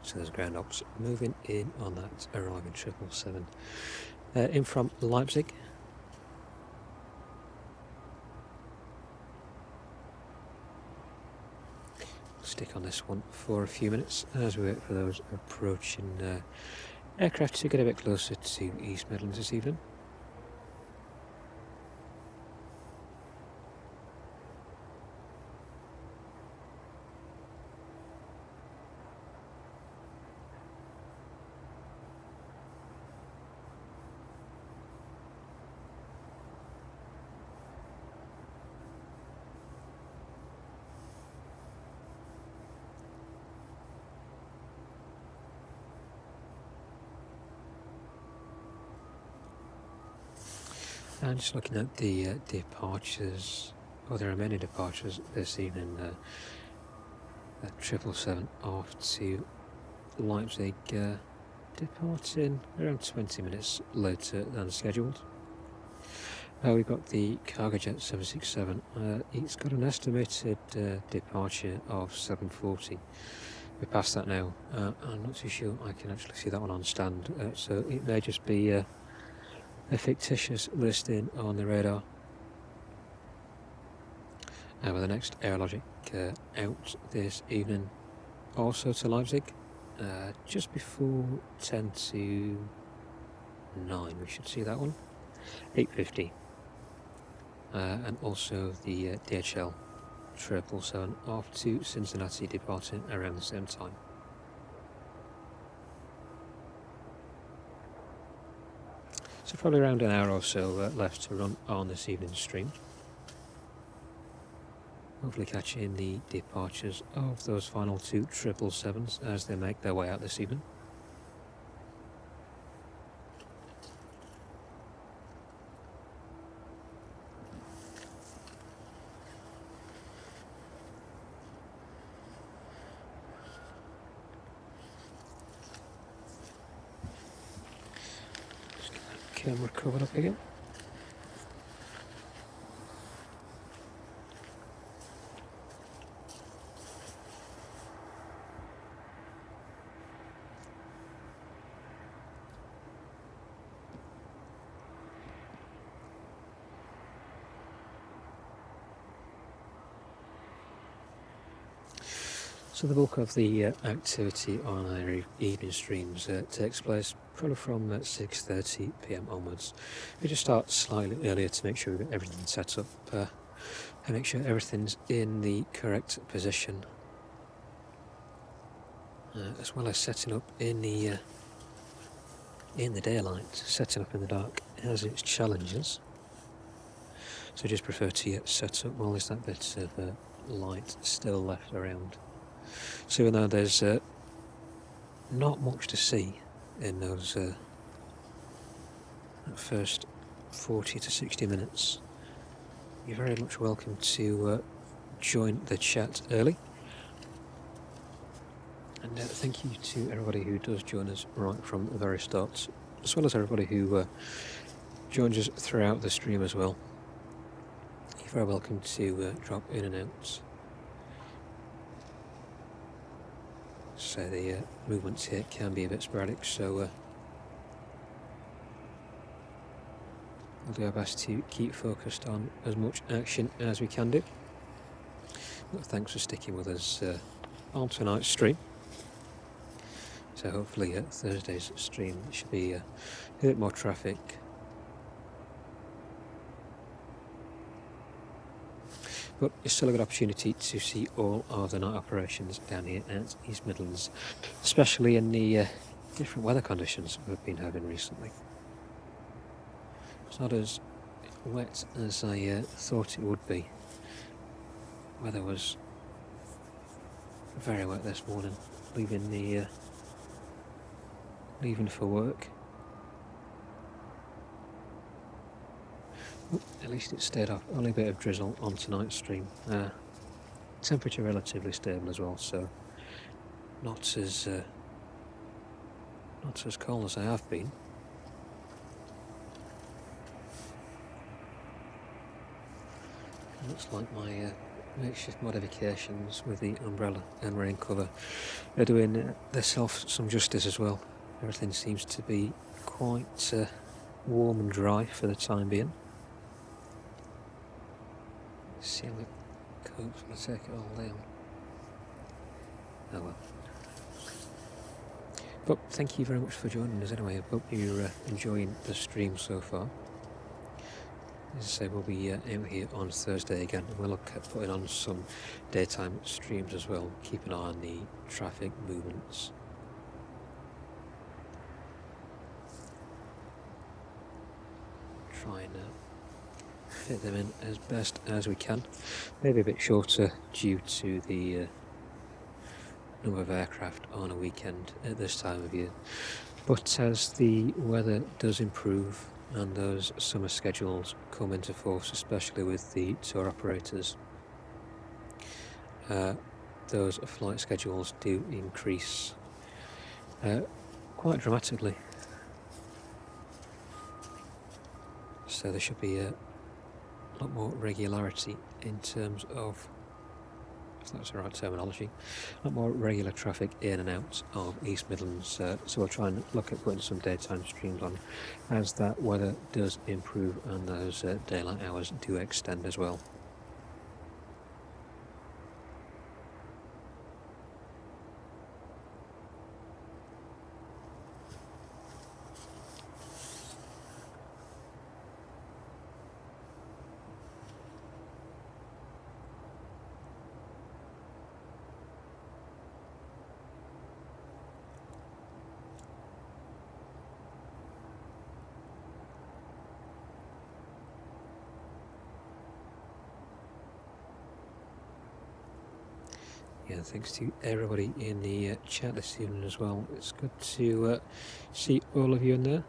So there's ground ops moving in on that arriving 777 in from Leipzig. Stick on this one for a few minutes as we wait for those approaching aircraft to get a bit closer to East Midlands this evening. And just looking at the departures, there are many departures this evening. 777 off to Leipzig, departing around 20 minutes later than scheduled. We've got the cargo jet 767. It's got an estimated departure of 7:40. We're past that now. I'm not too sure I can actually see that one on stand, so it may just be a fictitious listing on the radar. With the next Aerologic out this evening, also to Leipzig, just before 10 to 9, we should see that one, 8:50. And also the DHL 777 off to Cincinnati, departing around the same time. So probably around an hour or so left to run on this evening's stream. Hopefully catching the departures of those final two 777s as they make their way out this evening. Just get that camera covered up again. So the bulk of the activity on our evening streams takes place probably from 6:30 PM onwards. We just start slightly earlier to make sure we've got everything set up and make sure everything's in the correct position, as well as setting up in the daylight. Setting up in the dark has its challenges, so just prefer to get set up while there's that bit of light still left around. So even though there's not much to see in those first 40 to 60 minutes, you're very much welcome to join the chat early. And thank you to everybody who does join us right from the very start, as well as everybody who joins us throughout the stream as well. You're very welcome to drop in and out. So the movements here can be a bit sporadic, so we'll do our best to keep focused on as much action as we can do. But thanks for sticking with us on tonight's stream. So hopefully Thursday's stream should be a bit more traffic. But it's still a good opportunity to see all of the night operations down here at East Midlands, especially in the different weather conditions we've been having recently. It's not as wet as I thought it would be. Weather was very wet this morning, leaving for work. At least it stayed off. Only a bit of drizzle on tonight's stream. Temperature relatively stable as well, so not as cold as I have been. It looks like my makeshift modifications with the umbrella and rain cover are doing themselves some justice as well. Everything seems to be quite warm and dry for the time being. See how it copes when I take it all down. Oh well. But thank you very much for joining us anyway. I hope you're enjoying the stream so far. As I say, we'll be out here on Thursday again, and we'll look at putting on some daytime streams as well, keep an eye on the traffic movements. Try and fit them in as best as we can. Maybe a bit shorter due to the number of aircraft on a weekend at this time of year. But as the weather does improve and those summer schedules come into force, especially with the tour operators, those flight schedules do increase quite dramatically. So there should be a lot more regularity in terms of, if that's the right terminology, a lot more regular traffic in and out of East Midlands, so we'll try and look at putting some daytime streams on as that weather does improve and those daylight hours do extend as well. Yeah, thanks to everybody in the chat this evening as well. It's good to see all of you in there.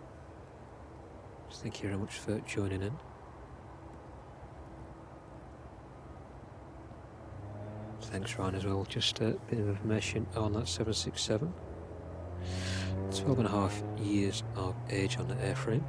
Thank you very much for joining in. Thanks, Ryan, as well. Just a bit of information on that 767. 12.5 years of age on the airframe.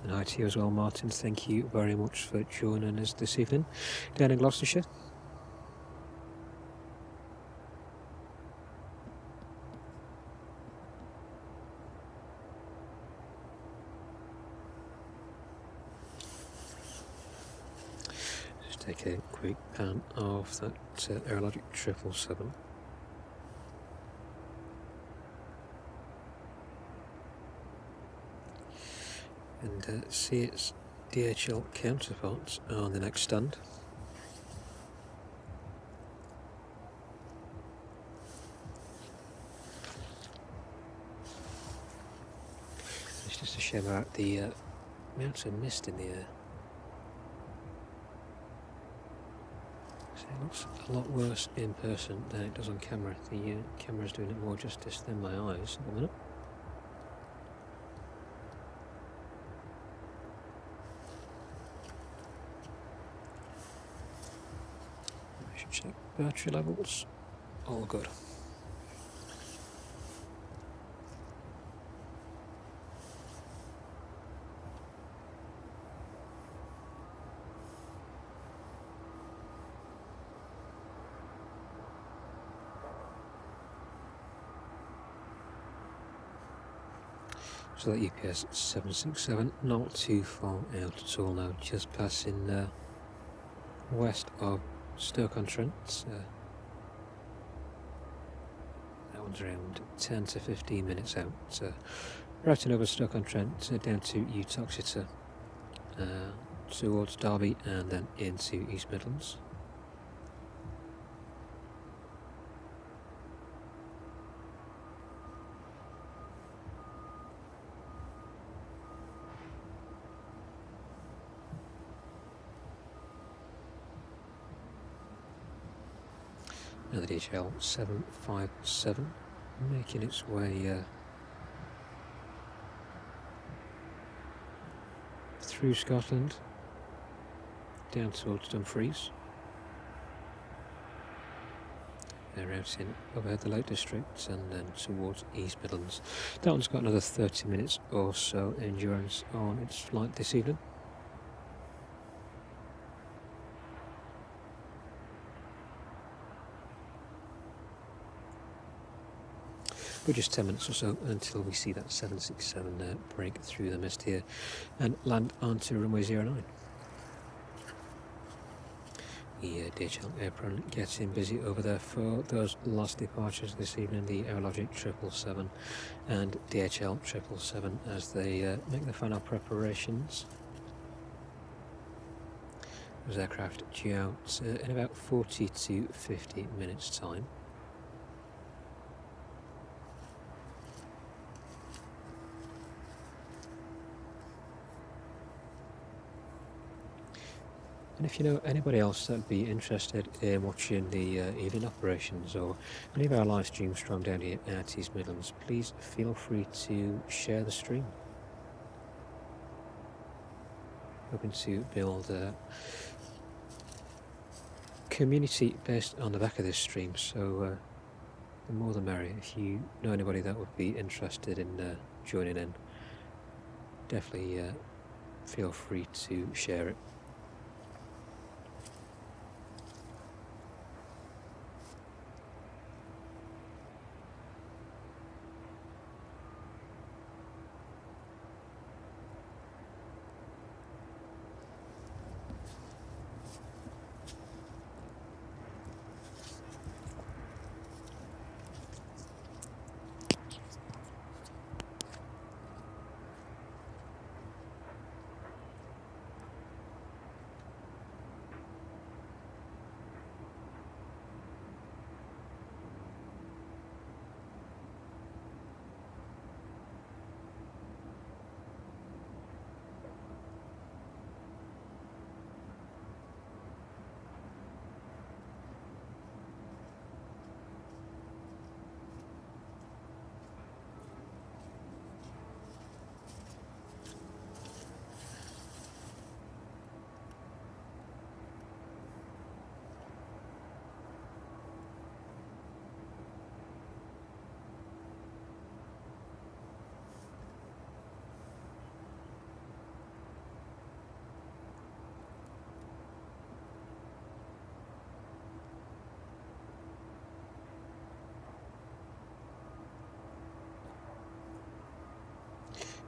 And hi to you as well, Martin. Thank you very much for joining us this evening down in Gloucestershire. Just take a quick pan of that Aerologic 777. And see its DHL counterparts on the next stand. It's just a shame about the amount of mist in the air. So it looks a lot worse in person than it does on camera. The camera's doing it more justice than my eyes at the minute. Check battery levels, all good. So that UPS 767, not too far out at all now, just passing west of Stoke-on-Trent. That one's around 10 to 15 minutes out. Routing over Stoke-on-Trent down to Uttoxeter, towards Derby and then into East Midlands. And the DHL 757 making its way through Scotland down towards Dumfries. They're out in over the Lake District and then towards East Midlands. That one's got another 30 minutes or so endurance on its flight this evening. We're just 10 minutes or so until we see that 767 break through the mist here and land onto runway 09. The DHL apron getting busy over there for those last departures this evening, the Aerologic 777 and DHL 777 as they make the final preparations. Those aircraft due out in about 40 to 50 minutes time. And if you know anybody else that'd be interested in watching the evening operations or any of our live streams from down here at East Midlands, please feel free to share the stream. Hoping to build a community based on the back of this stream, so the more the merrier. If you know anybody that would be interested in joining in, definitely feel free to share it.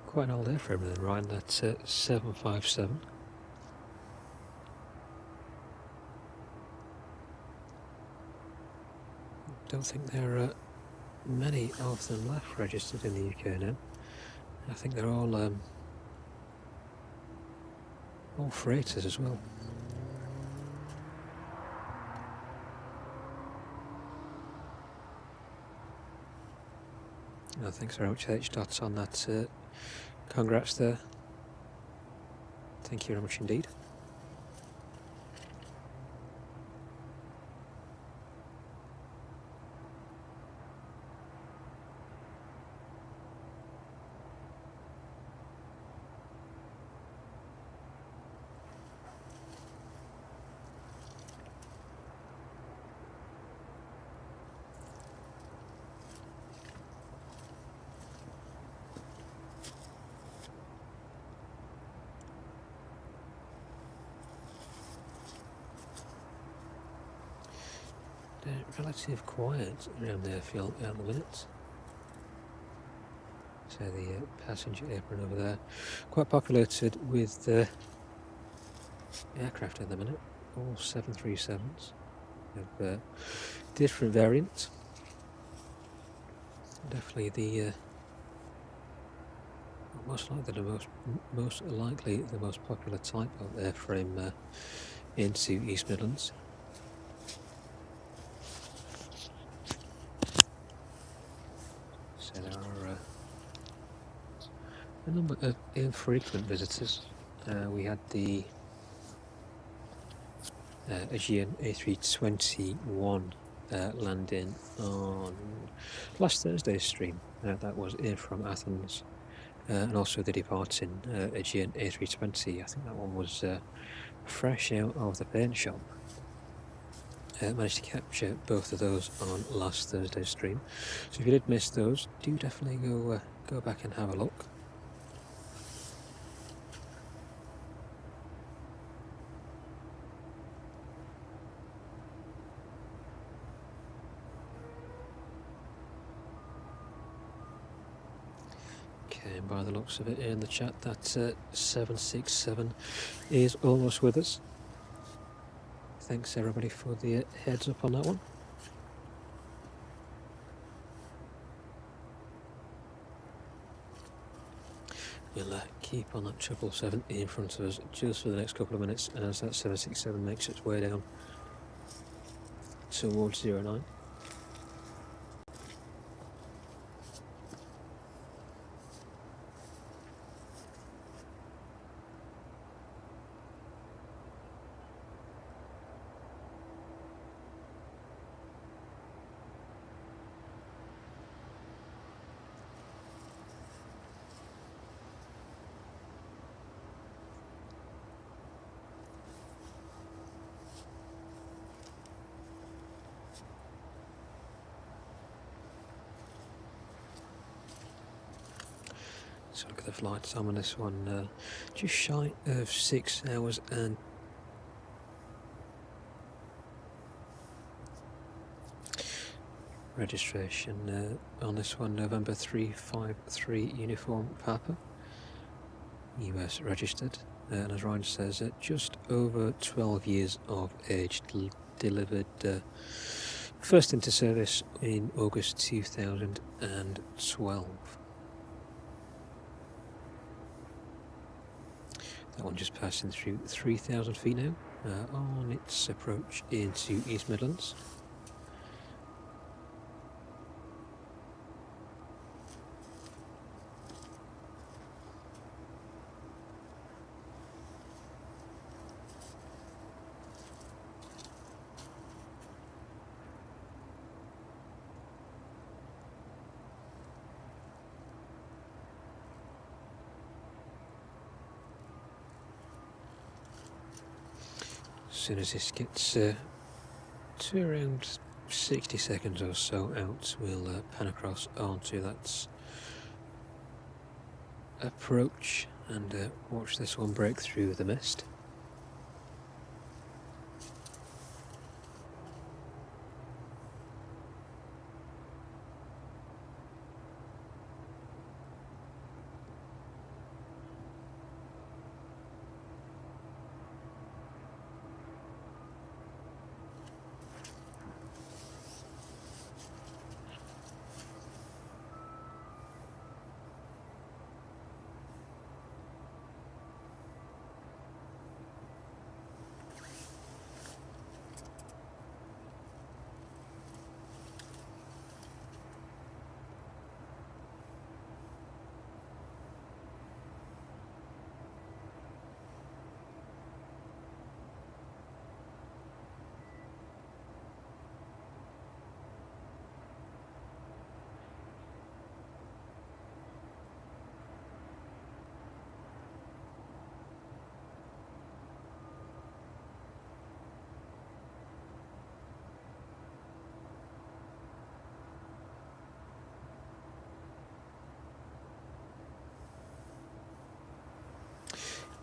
Quite an old airframe then, Ryan, that's 757. Don't think there are many of them left registered in the UK now. I think they're all freighters as well. No, thanks very much, H. Dots, on that. Congrats there. Thank you very much indeed. Relative quiet around the airfield at the minute. So the passenger apron over there, quite populated with aircraft at the minute, all 737s of different variants. Definitely the most likely the most popular type of airframe into East Midlands. So there are a number of infrequent visitors. We had the Aegean A321 landing on last Thursday's stream. That was in from Athens, and also the departing Aegean A320. I think that one was fresh out of the paint shop. Managed to capture both of those on last Thursday's stream. So if you did miss those, do definitely go back and have a look. Okay, and by the looks of it in the chat, that 767 is almost with us. Thanks everybody for the heads up on that one. We'll keep on that 777 in front of us just for the next couple of minutes as that 767 makes its way down towards 09. So look at the flight time on this one, just shy of 6 hours and registration on this one, November 353 Uniform Papa, US registered, and as Ryan says, just over 12 years of age, delivered first into service in August 2012. That one just passing through 3,000 feet now on its approach into East Midlands. As soon as this gets to around 60 seconds or so out, we'll pan across onto that approach and watch this one break through the mist.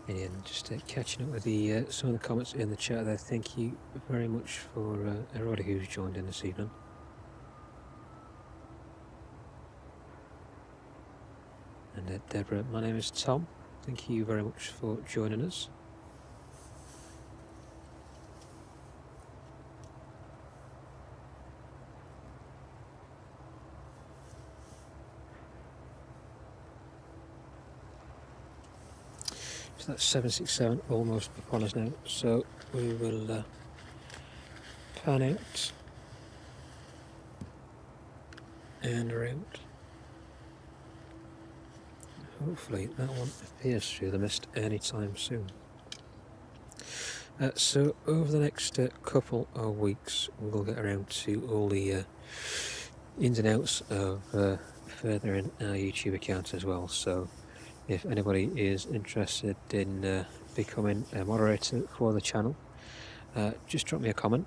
And just catching up with the some of the comments in the chat there. Thank you very much for everybody who's joined in this evening. And Deborah, my name is Tom. Thank you very much for joining us. So that's 767 almost upon us now, so we will pan out and around. Hopefully that one appears through the mist anytime soon. So over the next couple of weeks we'll get around to all the ins and outs of furthering our YouTube account as well. So if anybody is interested in becoming a moderator for the channel, just drop me a comment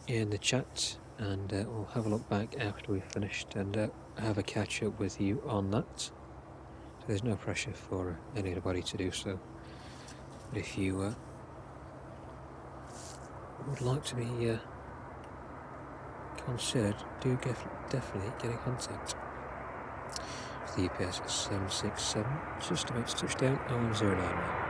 in the chat and we'll have a look back after we've finished and have a catch up with you on that. So there's no pressure for anybody to do so, but if you would like to be considered, do definitely get in contact. The EPS is 767, just about to touch down on 09 now.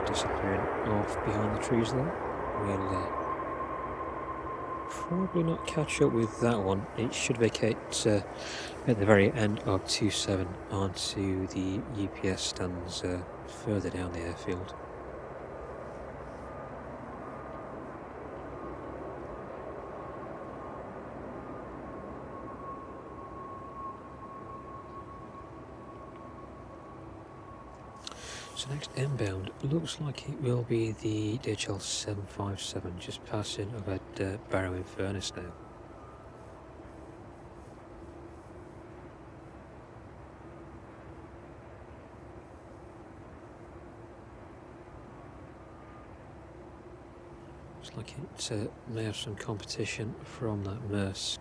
Disappearing off behind the trees there. We'll probably not catch up with that one. It should vacate at the very end of 27 onto the UPS stands further down the airfield. So next inbound looks like it will be the DHL 757 just passing over Barrow in Furness now. Looks like it may have some competition from that Maersk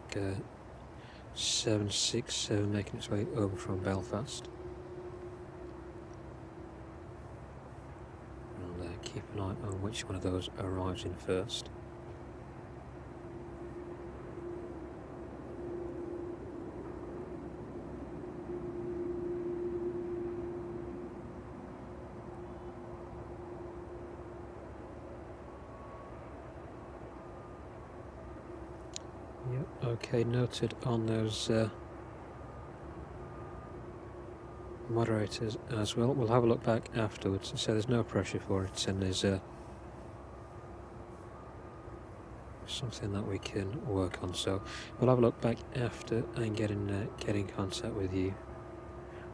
767 making its way over from Belfast. Keep an eye on which one of those arrives in first. Yep, okay, noted on those moderators as well. We'll have a look back afterwards, so there's no pressure for it, and there's something that we can work on. So we'll have a look back after and get in contact with you,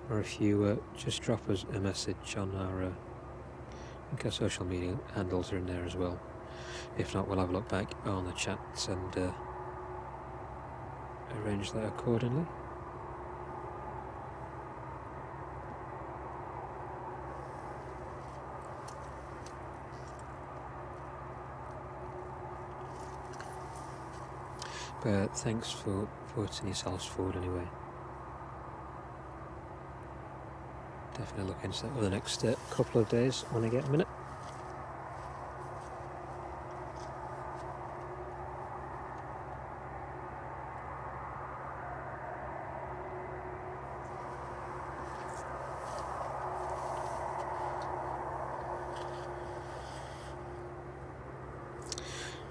or if you just drop us a message on our I think our social media handles are in there as well. If not, we'll have a look back on the chats and arrange that accordingly. But thanks for putting yourselves forward anyway. Definitely look into that over the next couple of days when I get a minute.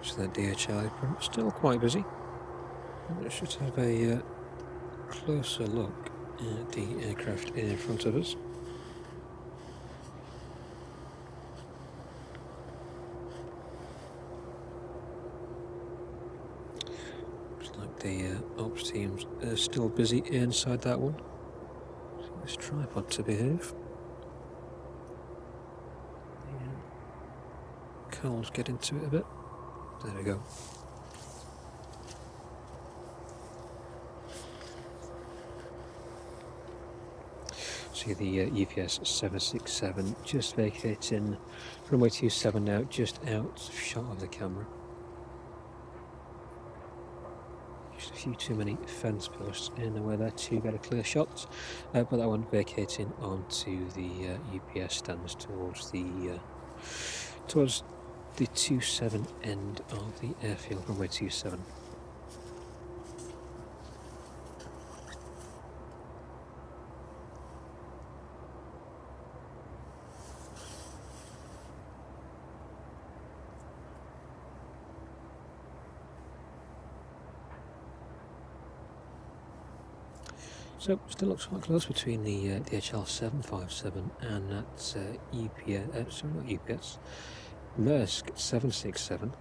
So that DHL apron still quite busy. Let's just have a closer look at the aircraft in front of us. Looks like the ops teams are still busy inside that one. So this tripod to behave. Coals get into it a bit. There we go. See the UPS 767 just vacating runway 27 now, just out of shot of the camera. Just a few too many fence posts in the way there to get a clear shot, but that one vacating onto the UPS stands towards the 27 end of the airfield, runway 27. So still looks quite close between the DHL 757 and that UPS, sorry, not UPS, Maersk 767.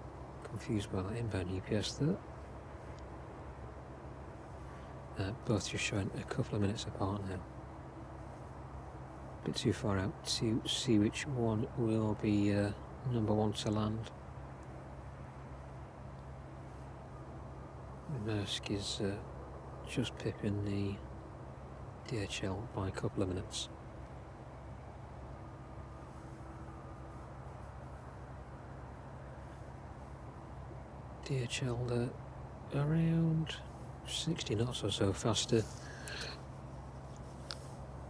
Confused by that inbound UPS there. Both just showing a couple of minutes apart now. A bit too far out to see which one will be number one to land. Maersk is just pipping the DHL by a couple of minutes. DHL around 60 knots or so faster,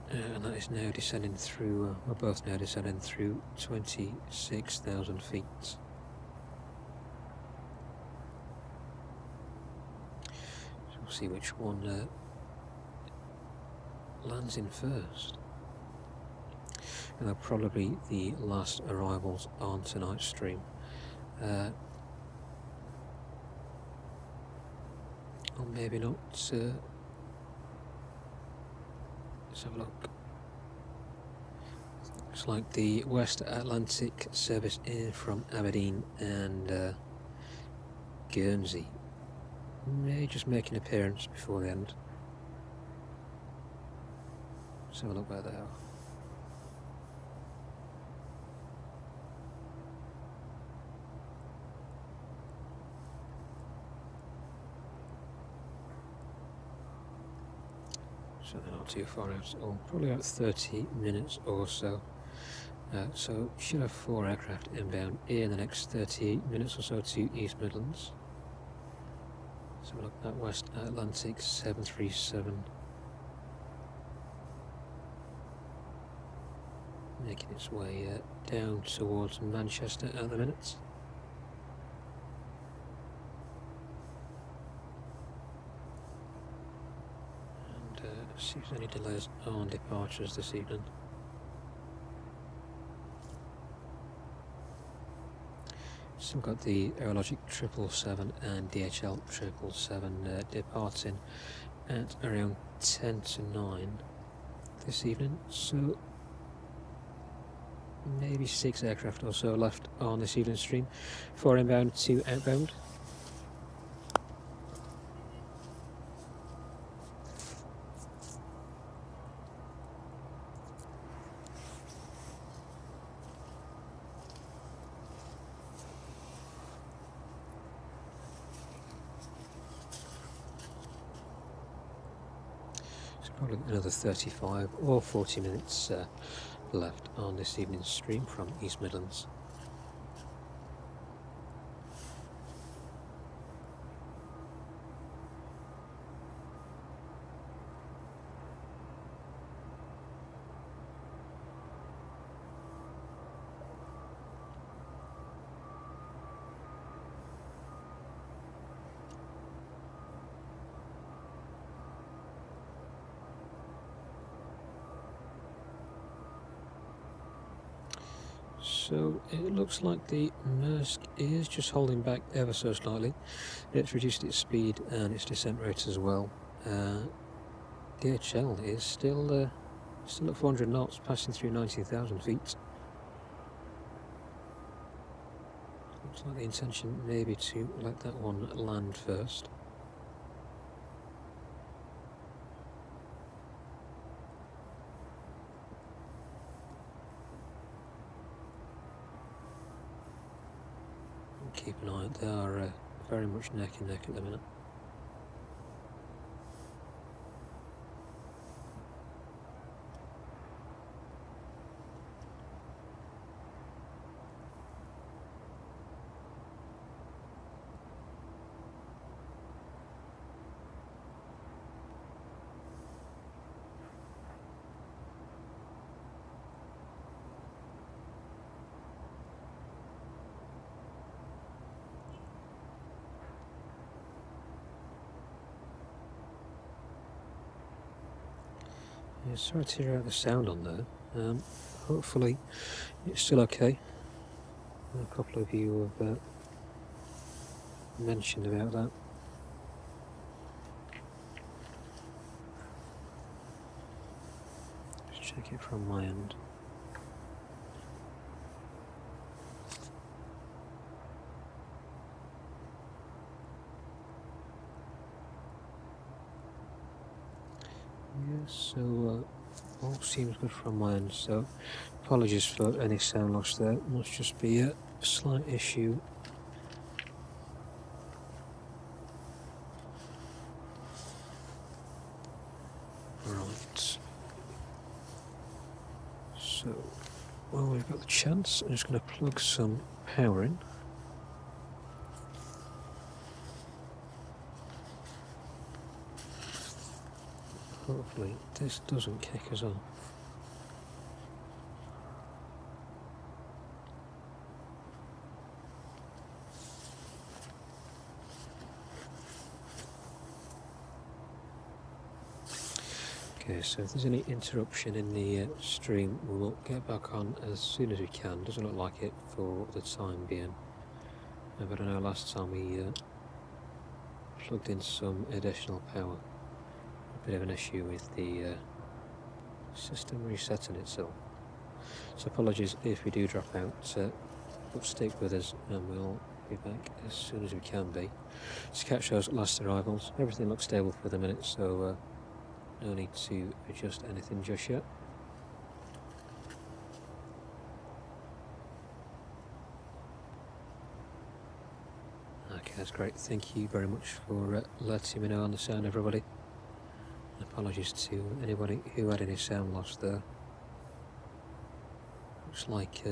and that is now descending through, we're both now descending through 26,000 feet. So we'll see which one lands in first. And they're probably the last arrivals on tonight's stream. Or maybe not. Let's have a look. Looks like the West Atlantic service in from Aberdeen and Guernsey may just make an appearance before the end. Let's have a look where they are. So they're not too far out at all, probably about 30 minutes or so. So should have 4 aircraft inbound in the next 30 minutes or so to East Midlands. So look at West Atlantic 737 making its way down towards Manchester at the minute. See if there's any delays on departures this evening. Still got the Aerologic 777 and DHL 777 departing at around 10 to 9 this evening, so maybe 6 aircraft or so left on this evening's stream. 4 inbound, 2 outbound. Probably another 35 or 40 minutes left on this evening's stream from East Midlands. So it looks like the Maersk is just holding back ever so slightly. It's reduced its speed and its descent rate as well. DHL is still at 400 knots, passing through 19,000 feet. Looks like the intention maybe to let that one land first. Keep an eye out, they are very much neck and neck at the minute. Yeah, sorry to hear out the sound on there. Hopefully it's still okay. A couple of you have mentioned about that. Just check it from my end. Yeah, so all seems good from my end, so apologies for any sound loss there. Must just be a slight issue. Right. So, while we've got the chance, I'm just going to plug some power in. Hopefully this doesn't kick us off. Okay, so if there's any interruption in the stream, we will get back on as soon as we can. Doesn't look like it for the time being. But I know last time we plugged in some additional power. A bit of an issue with the system resetting itself. So apologies if we do drop out, but stick with us and we'll be back as soon as we can be. To catch those last arrivals, everything looks stable for the minute, so no need to adjust anything just yet. Okay, that's great. Thank you very much for letting me know on the sound, everybody. Apologies to anybody who had any sound loss there. Looks like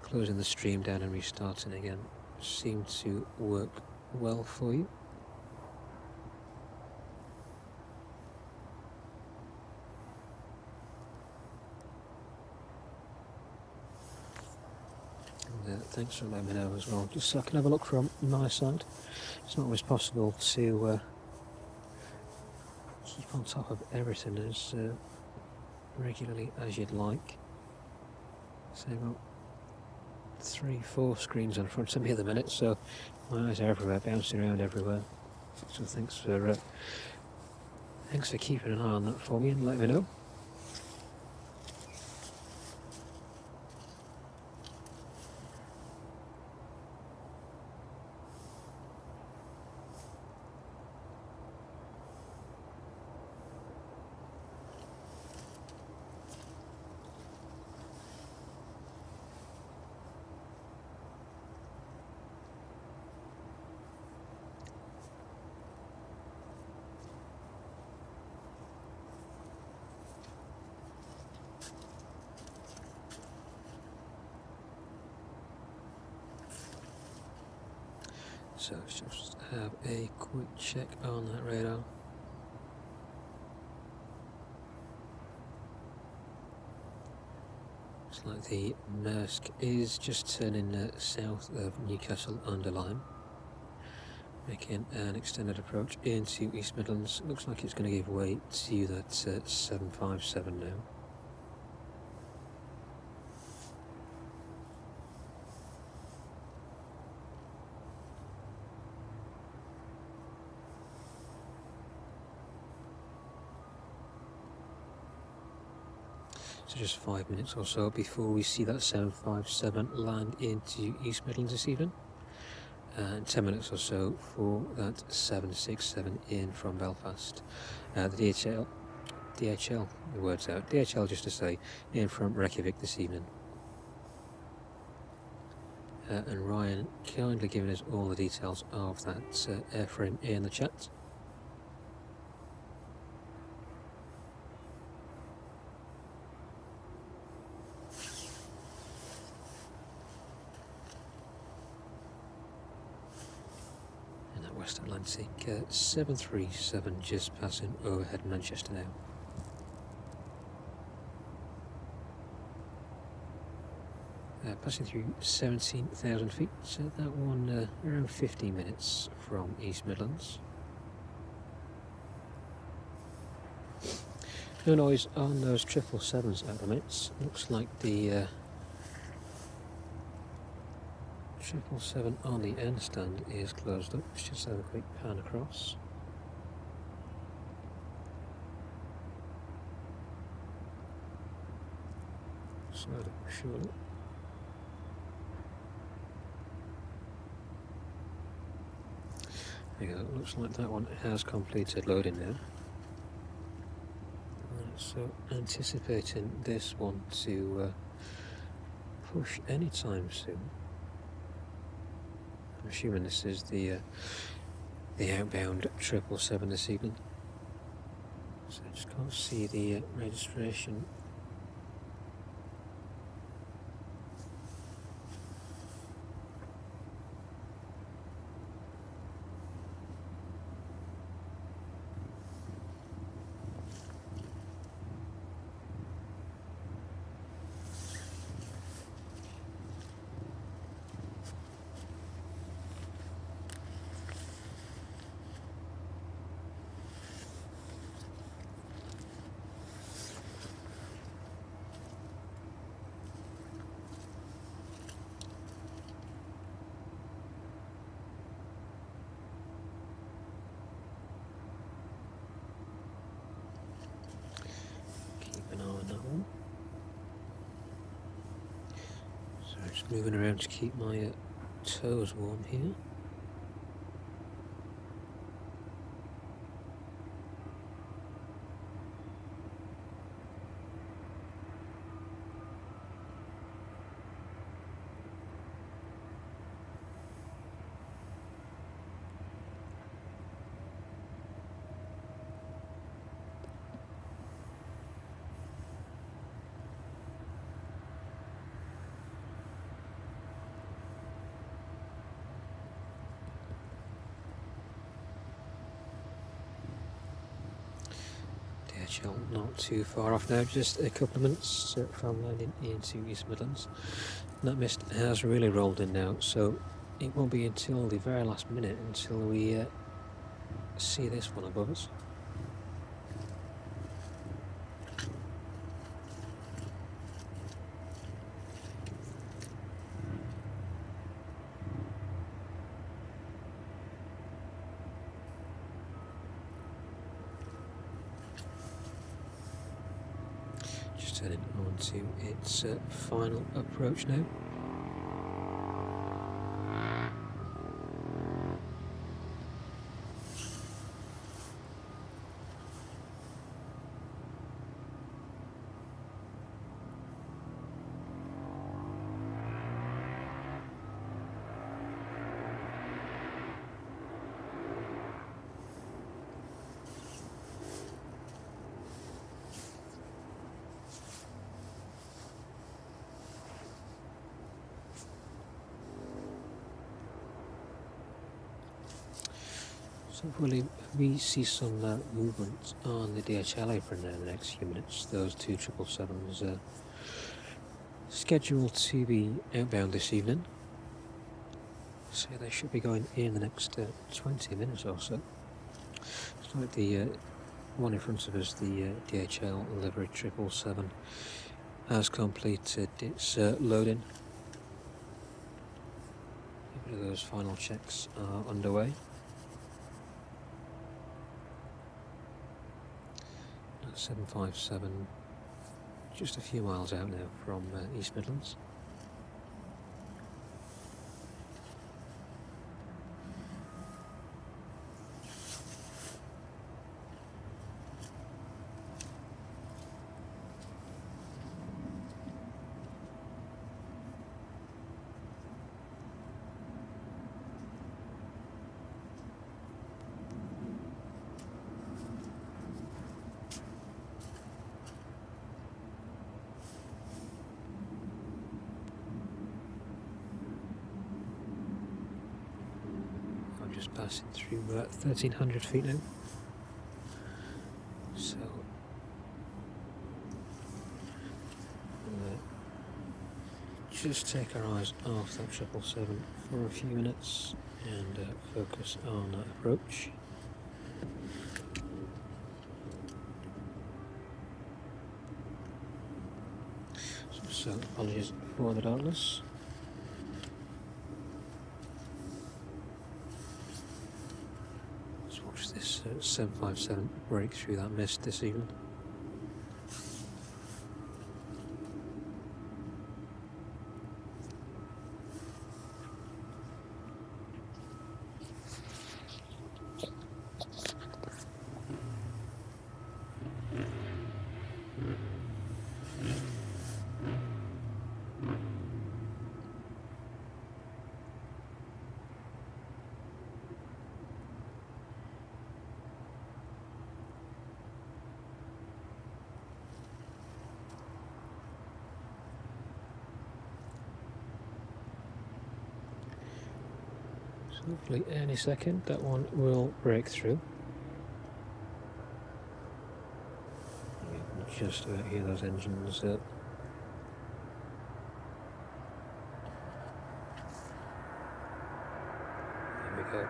closing the stream down and restarting again seemed to work well for you. And, thanks for letting me know as well, just so I can have a look from my side. It's not always possible to keep on top of everything as regularly as you'd like. So I've got 3-4 screens in front of me at the minute, so my eyes are everywhere, bouncing around everywhere. So thanks for keeping an eye on that for me and letting me know. So let's just have a quick check on that radar. Looks like the Maersk is just turning south of Newcastle under Lyme, making an extended approach into East Midlands. Looks like it's going to give way to that 757 now. So just 5 minutes or so before we see that 757 land into East Midlands this evening, and 10 minutes or so for that 767 in from Belfast. The DHL, the word's out, DHL just to say, in from Reykjavik this evening. And Ryan kindly giving us all the details of that airframe in the chat. West Atlantic 737 just passing overhead Manchester now. Passing through 17,000 feet, so that one around 15 minutes from East Midlands. No noise on those 777s at the minute. Looks like the 777 on the end stand is closed up. Let's just have a quick pan across. Slowly but surely. There you go. Looks like that one has completed loading now. So anticipating this one to push anytime soon. I'm assuming this is the outbound 777 this evening. So I just can't see the registration. Just moving around to keep my toes warm here. Not too far off now, just a couple of minutes from landing into East Midlands. That mist has really rolled in now, so it won't be until the very last minute until we see this one above us. Heading on to its final approach now. So hopefully we see some movement on the DHL apron in the next few minutes. Those two 777s scheduled to be outbound this evening. So they should be going in the next 20 minutes or so. It's like the one in front of us, the DHL livery 777, has completed its loading. Those final checks are underway. 757, just a few miles out now from East Midlands. Just passing through 1,300 feet now. So just take our eyes off that 777 for a few minutes and focus on that approach. So apologies for the darkness. Let's watch this 757 break through that mist this evening. Hopefully any second that one will break through. You can just about hear those engines there we go.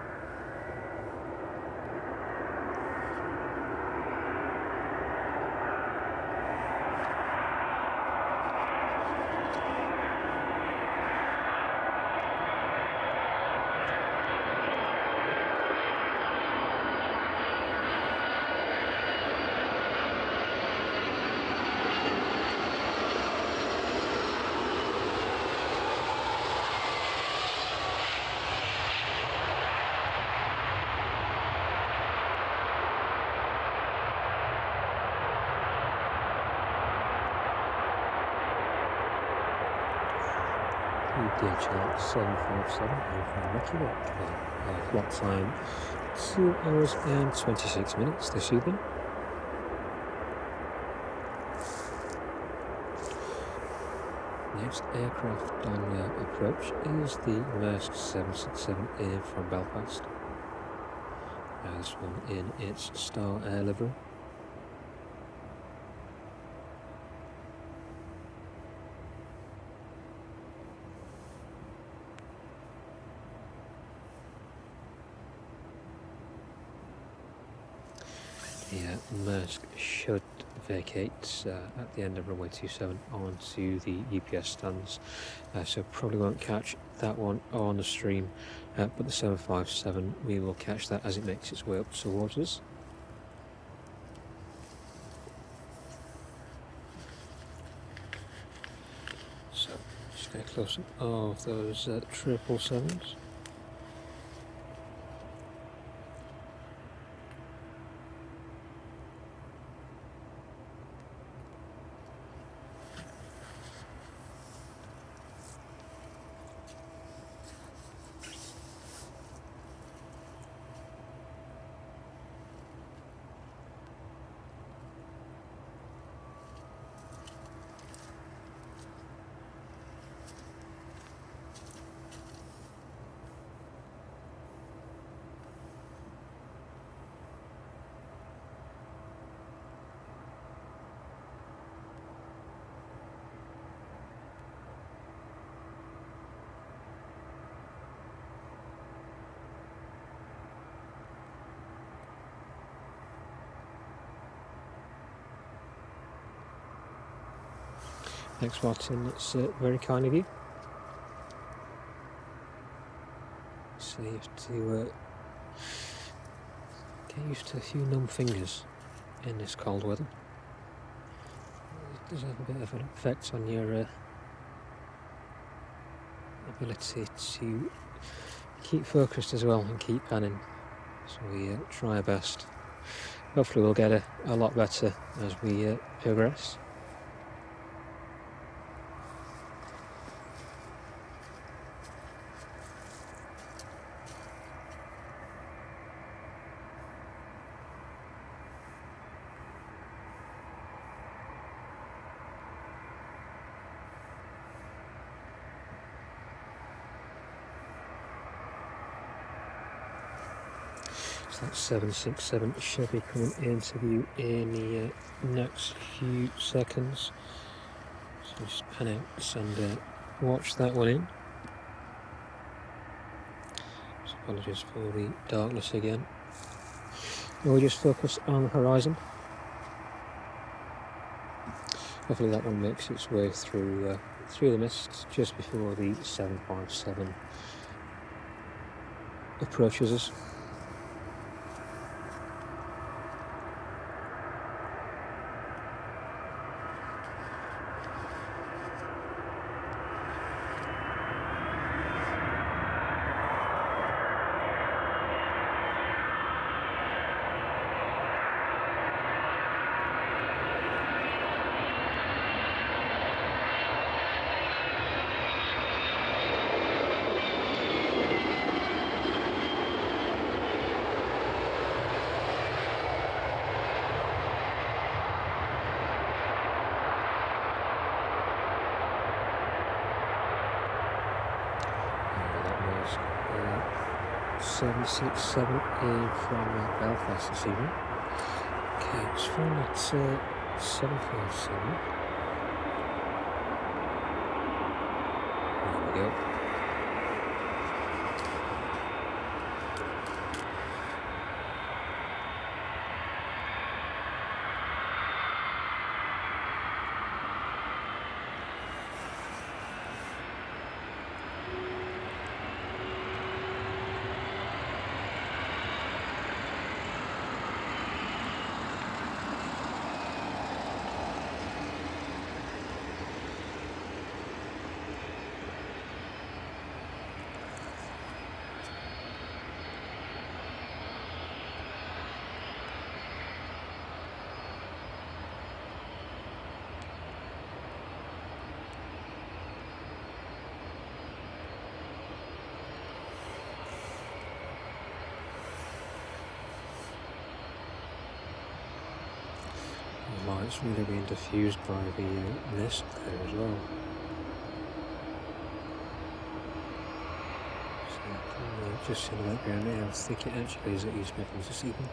DHL 757 over Mickey flight time 2 hours and 26 minutes this evening. Next aircraft on approach is the Maersk 767 from Belfast. This one in its Star Air livery. Maersk should vacate at the end of runway 27 onto the UPS stands, so probably won't catch that one on the stream, but the 757 we will catch that as it makes its way up towards us. So just get a close up of those 777s. Thanks Martin, that's very kind of you. So you have to get used to a few numb fingers in this cold weather. It does have a bit of an effect on your ability to keep focused as well and keep panning. So we try our best. Hopefully we'll get a lot better as we progress. That 767 should be coming into view in the next few seconds. So just pan out and watch that one in. So apologies for the darkness again. We'll just focus on the horizon. Hopefully that one makes its way through through the mist just before the 757 approaches us. That was 767 in from Belfast this evening. Okay, it's fine at 757. There we go. The light's really being diffused by the mist there as well. So you can just see in the background there how thick it actually is at East Midlands this evening.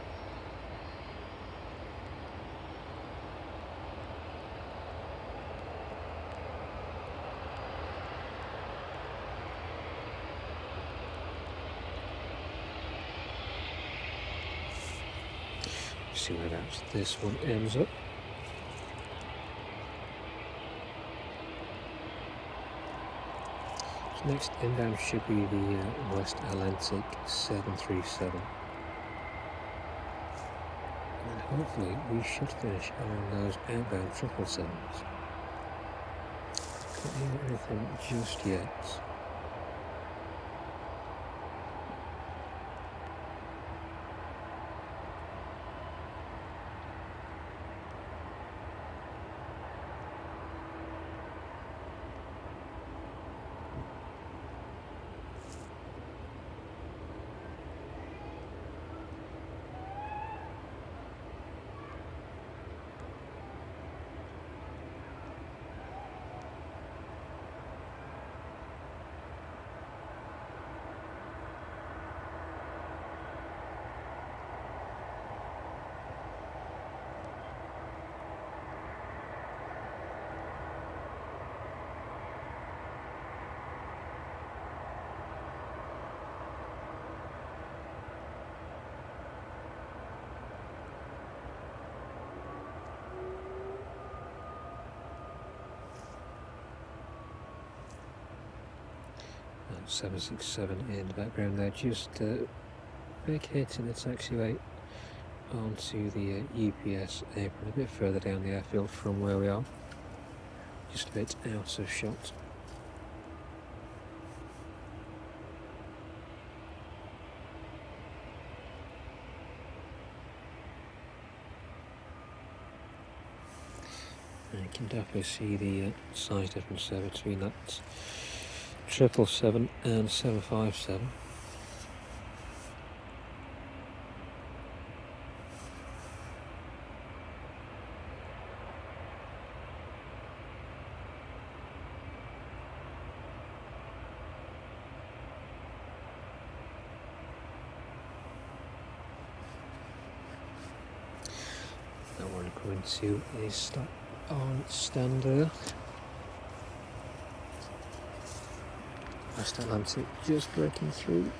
See whereabouts this one ends up. So next inbound should be the West Atlantic 737, and hopefully we should finish on those outbound 777s. Can't hear anything just yet. And 767 in the background there, just vacating the taxiway onto the UPS apron, a bit further down the airfield from where we are, just a bit out of shot. And you can definitely see the size difference there between that 777 and 757. That one going to a stop on stand there. West Atlantic just breaking through.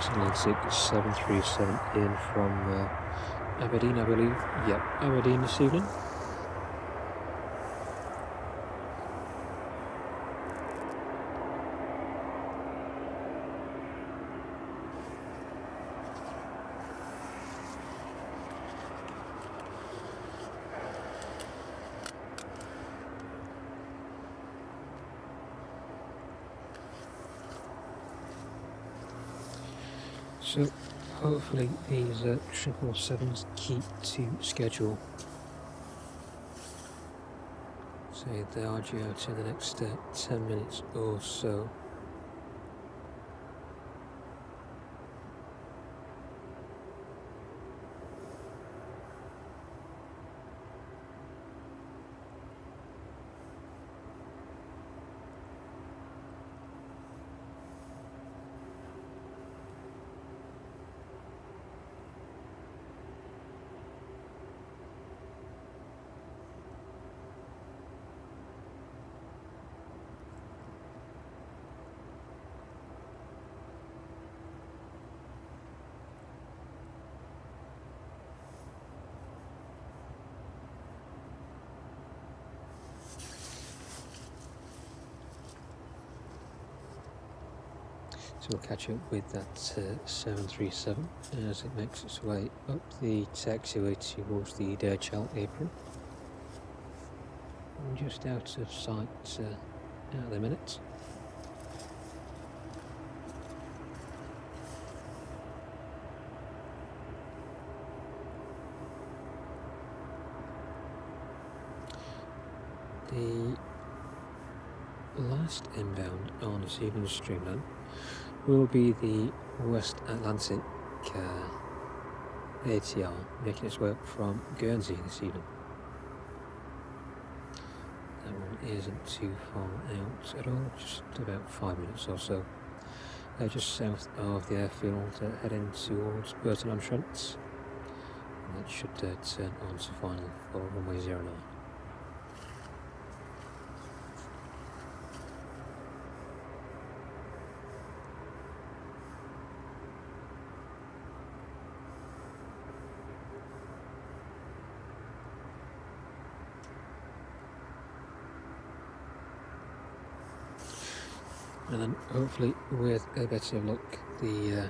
West Atlantic 737 in from Aberdeen, I believe. Yep, Aberdeen this evening. So hopefully these 777s keep to schedule. So they are due out in the next 10 minutes or so. So we'll catch up with that 737 as it makes its way up the taxiway towards the DHL apron. And just out of sight at the minute. The last inbound on this evening's streamline will be the West Atlantic ATR making its way up from Guernsey this evening. That one isn't too far out at all, just about 5 minutes or so. Just south of the airfield, heading towards Burton-on-Trent. And that should turn on to final for runway 09. And then hopefully with a bit of luck the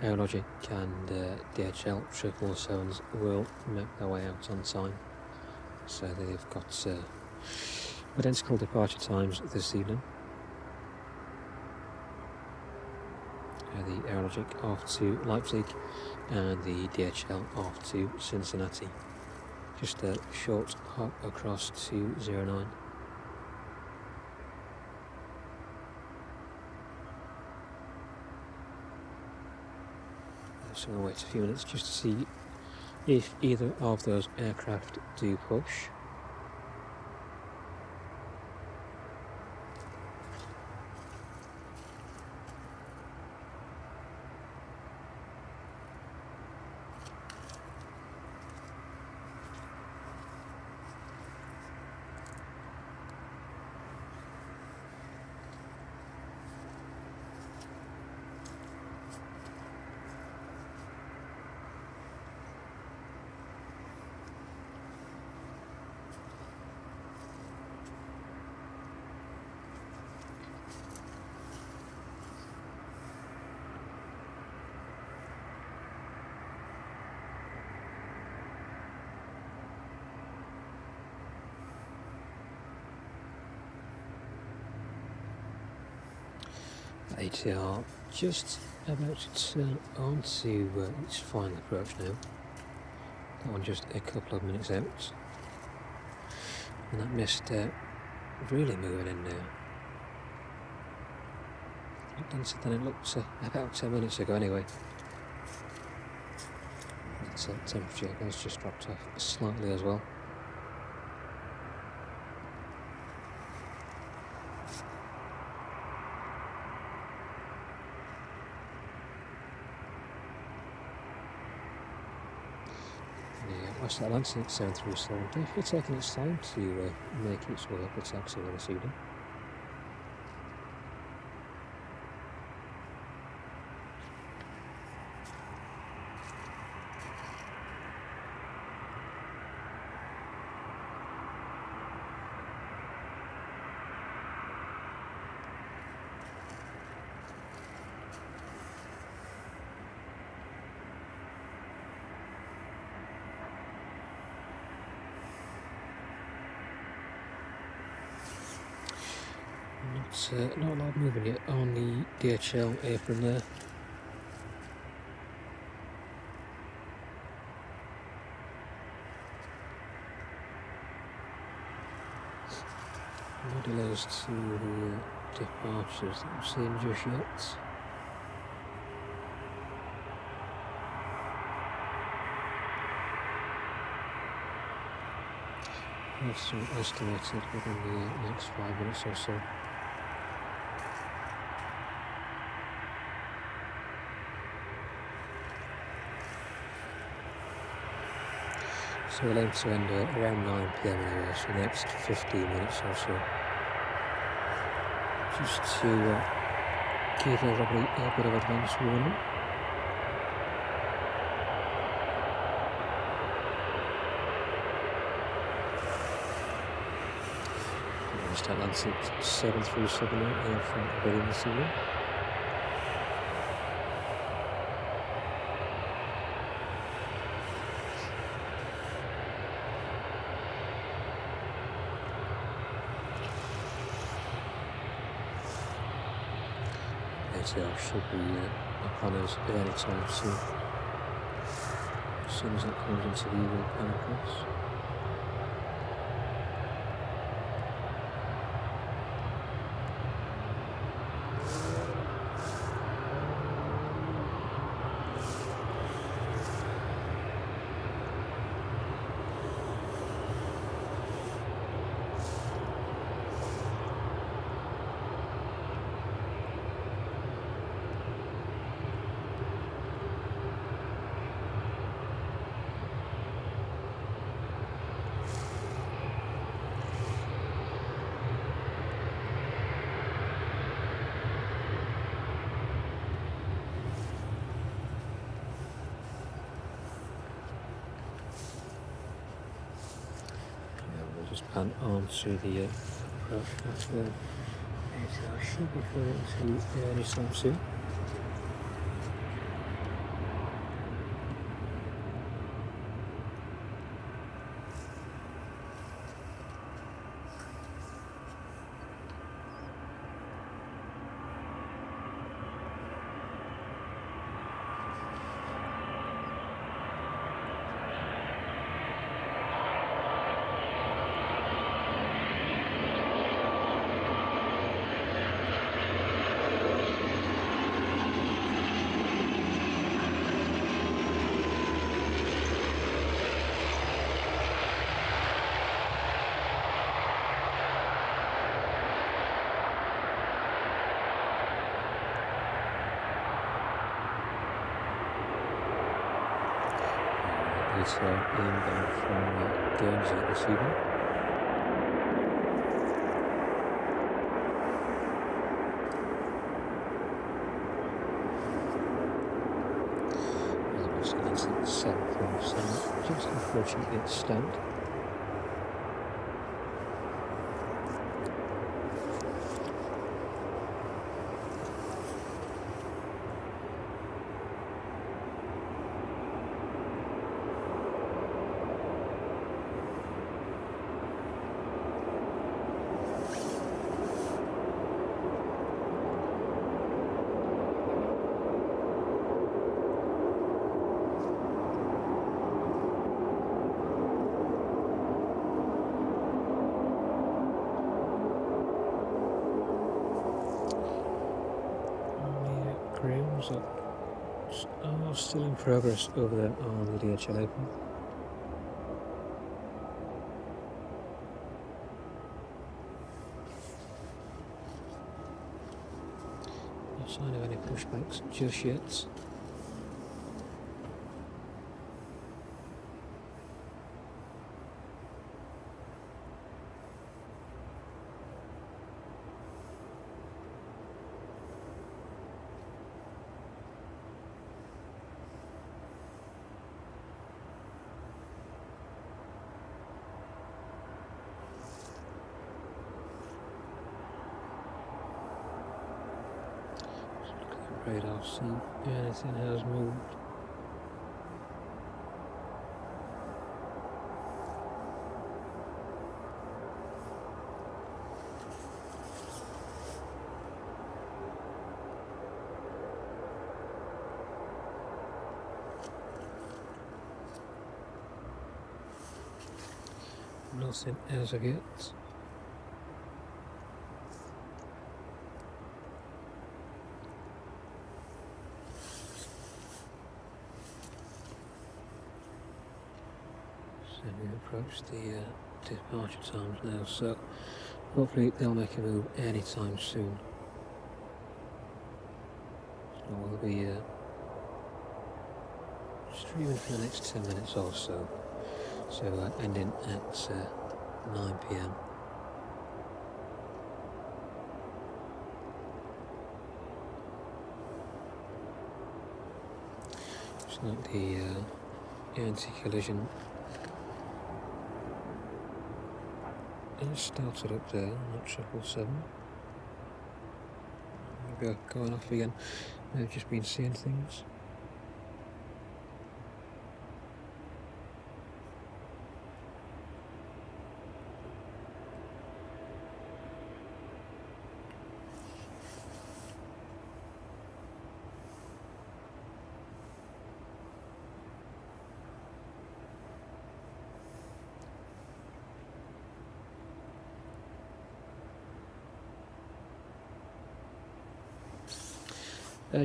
Aerologic and DHL 777s will make their way out on time. So they've got identical departure times this evening. The Aerologic off to Leipzig and the DHL off to Cincinnati. Just a short hop across to 09. So I'll wait a few minutes just to see if either of those aircraft do push. ATR just about to turn on to its final approach now. That one just a couple of minutes out. And that mist really moving in now. Looked denser than it looked about 10 minutes ago anyway. The temperature has just dropped off slightly as well. West Atlantic 737 definitely taking its time to make its way up the taxiway this evening. Not a lot of movement yet on the DHL apron there. No delays to the departures that I'm seeing just yet. That's some estimated within the next 5 minutes or so. So we'll aim to end around 9 PM anyway, so the next 15 minutes or so. Just to give everybody a bit of advance warning. West Atlantic 7378 here from Boeing this evening. METAR should be upon us at any time soon. As soon as that comes into the plan across. Just pan on to the approach. That's where METAR should be going to anytime soon. It's inbound from Guernsey this evening. Airbus Atlantic 747, just unfortunately it's stalled. Grounds are still in progress over there on the DHL apron. No sign of any pushbacks just yet. Radar, see if anything has moved. nothing as of yet. So we approach the departure times now, so hopefully they'll make a move anytime soon. So we'll be streaming for the next 10 minutes or so, ending at 9 PM. It's like the anti-collision started up there on that 777. Maybe I'm going off again. I've just been seeing things.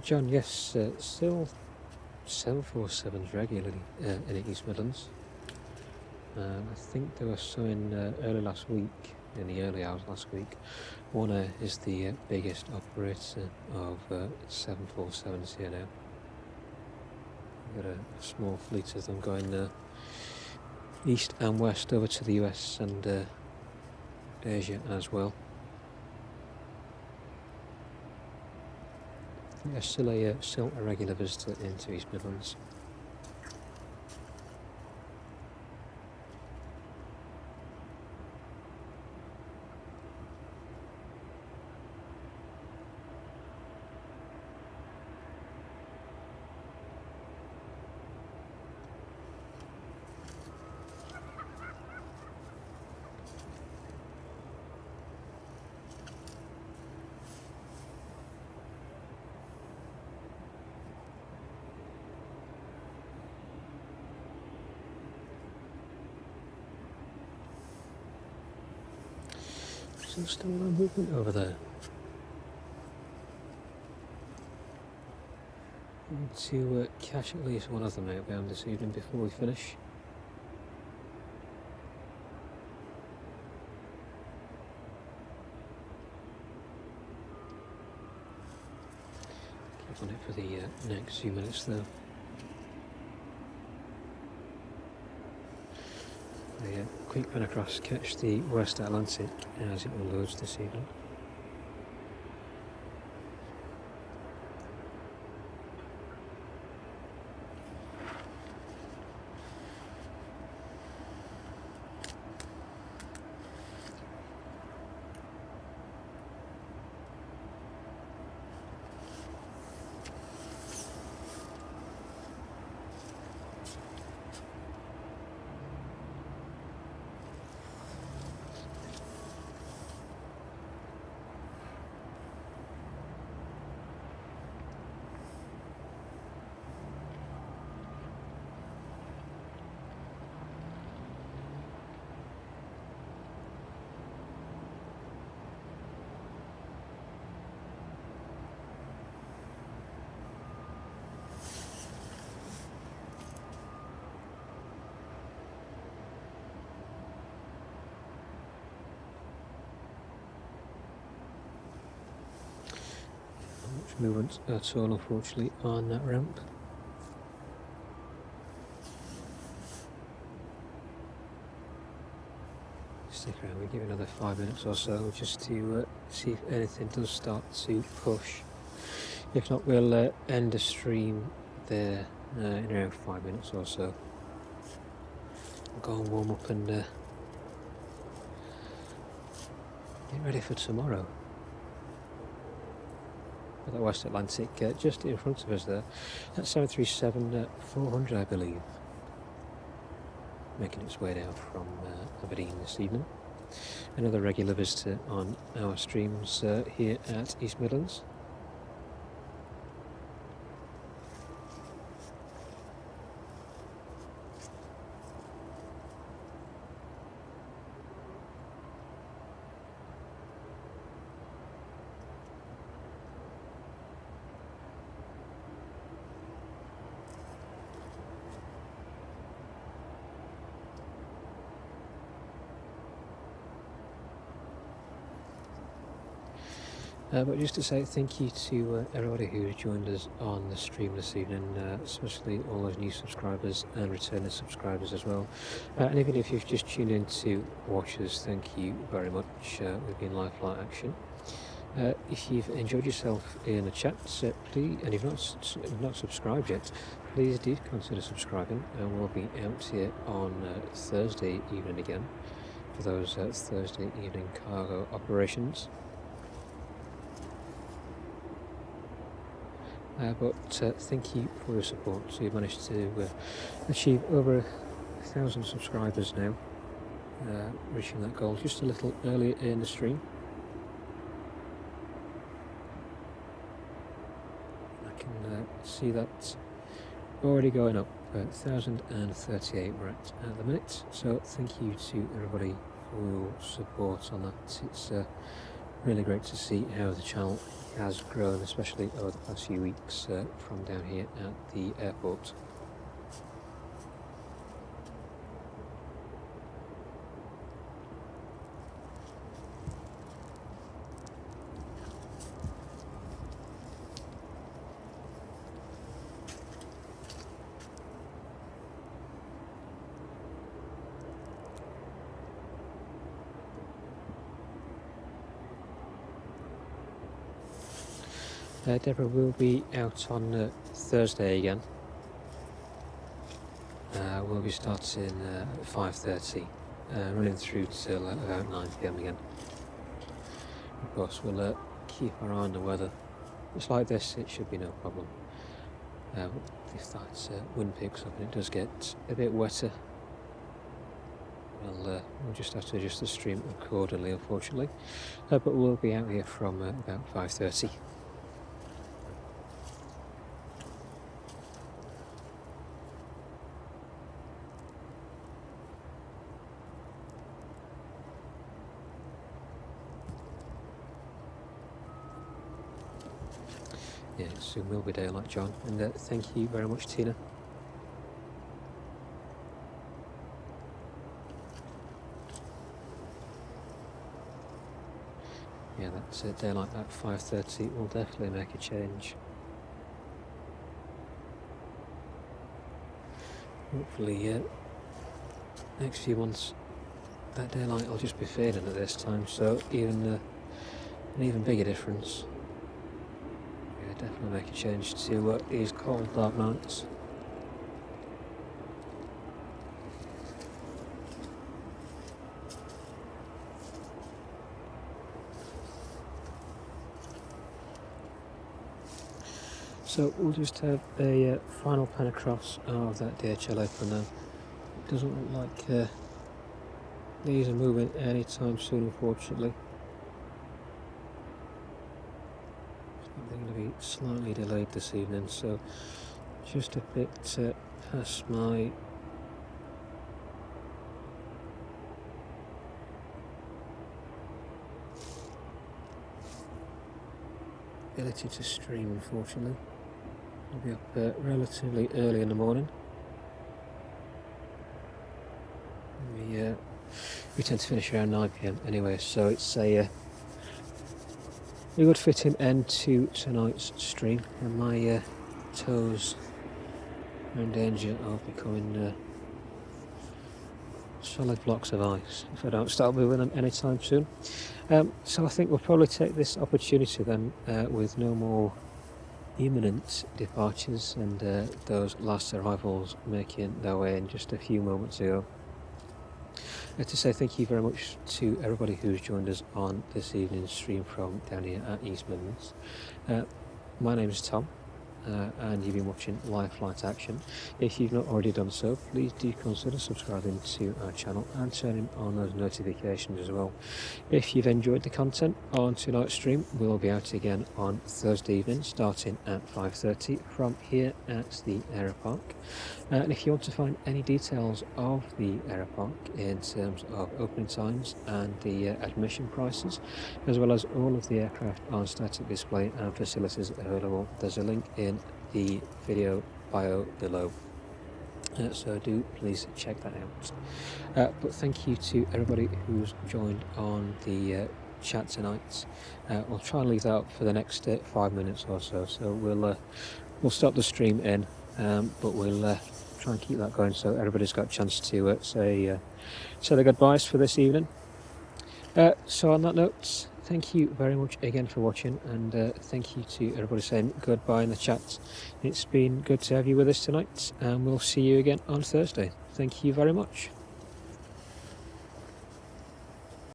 John, yes, still 747s regularly in East Midlands. I think there was some in early last week, in the early hours last week. Warner is the biggest operator of 747s here now. We've got a small fleet of them going east and west over to the US and Asia as well. Yeah, still a regular visitor into East Midlands. Still no movement over there. Need to catch at least one of them outbound this evening before we finish. Keep on it for the next few minutes though. A quick run across, catch the West Atlantic as it unloads this evening. Movement at all, unfortunately, on that ramp. Stick around, we give it another 5 minutes or so just to see if anything does start to push. If not, we'll end the stream there in around 5 minutes or so. I'll go and warm up and get ready for tomorrow. The West Atlantic just in front of us there, at 737-400 I believe, making its way down from Aberdeen this evening. Another regular visitor on our streams here at East Midlands. But just to say thank you to everybody who's joined us on the stream this evening, especially all those new subscribers and returning subscribers as well. And even if you've just tuned in to watch us, thank you very much. We've been live flight action. If you've enjoyed yourself in the chat, please, and you've not subscribed yet, please do consider subscribing, and we'll be out here on Thursday evening again for those Thursday evening cargo operations. But thank you for your support. So you've managed to achieve over 1,000 subscribers now, reaching that goal just a little earlier in the stream. I can see that already going up. 1,038 we're at the minute. So thank you to everybody for your support on that. It's really great to see how the channel has grown, especially over the past few weeks from down here at the airport. Deborah will be out on Thursday again. We'll be starting at 5:30, running through till about 9 PM again. Of course, we'll keep our eye on the weather. It's like this, it should be no problem. If that wind picks up and it does get a bit wetter, we'll just have to adjust the stream accordingly, unfortunately. But we'll be out here from about 5:30. Yeah, it soon will be daylight, John, and thank you very much, Tina. Yeah, that's daylight at 5:30 will definitely make a change. Hopefully, next few months, that daylight will just be fading at this time, so even an even bigger difference. Definitely make a change to these cold dark nights. So we'll just have a final pan across of that DHL apron now. It doesn't look like these are moving anytime soon, unfortunately. They're going to be slightly delayed this evening, so just a bit past my ability to stream, unfortunately. I'll be up relatively early in the morning. We tend to finish around 9 PM anyway, so it's a good fitting end to tonight's stream, and my toes are in danger of becoming solid blocks of ice if I don't start moving them anytime soon. So I think we'll probably take this opportunity then, with no more imminent departures and those last arrivals making their way in just a few moments ago, to say thank you very much to everybody who's joined us on this evening's stream from down here at East Midlands. My name is Tom, and you've been watching live flight action. If you've not already done so, please do consider subscribing to our channel and turning on those notifications as well. If you've enjoyed the content on tonight's stream, we'll be out again on Thursday evening starting at 5:30 from here at the aeropark. And if you want to find any details of the aeropark in terms of opening times and the admission prices, as well as all of the aircraft on static display and facilities available, there's a link in the video bio below. So do please check that out. But thank you to everybody who's joined on the chat tonight. We'll try and leave that up for the next 5 minutes or so. So we'll stop the stream in, but we'll try and keep that going so everybody's got a chance to say their goodbyes for this evening. So on that note, thank you very much again for watching, and thank you to everybody saying goodbye in the chat. It's been good to have you with us tonight, and we'll see you again on Thursday. Thank you very much.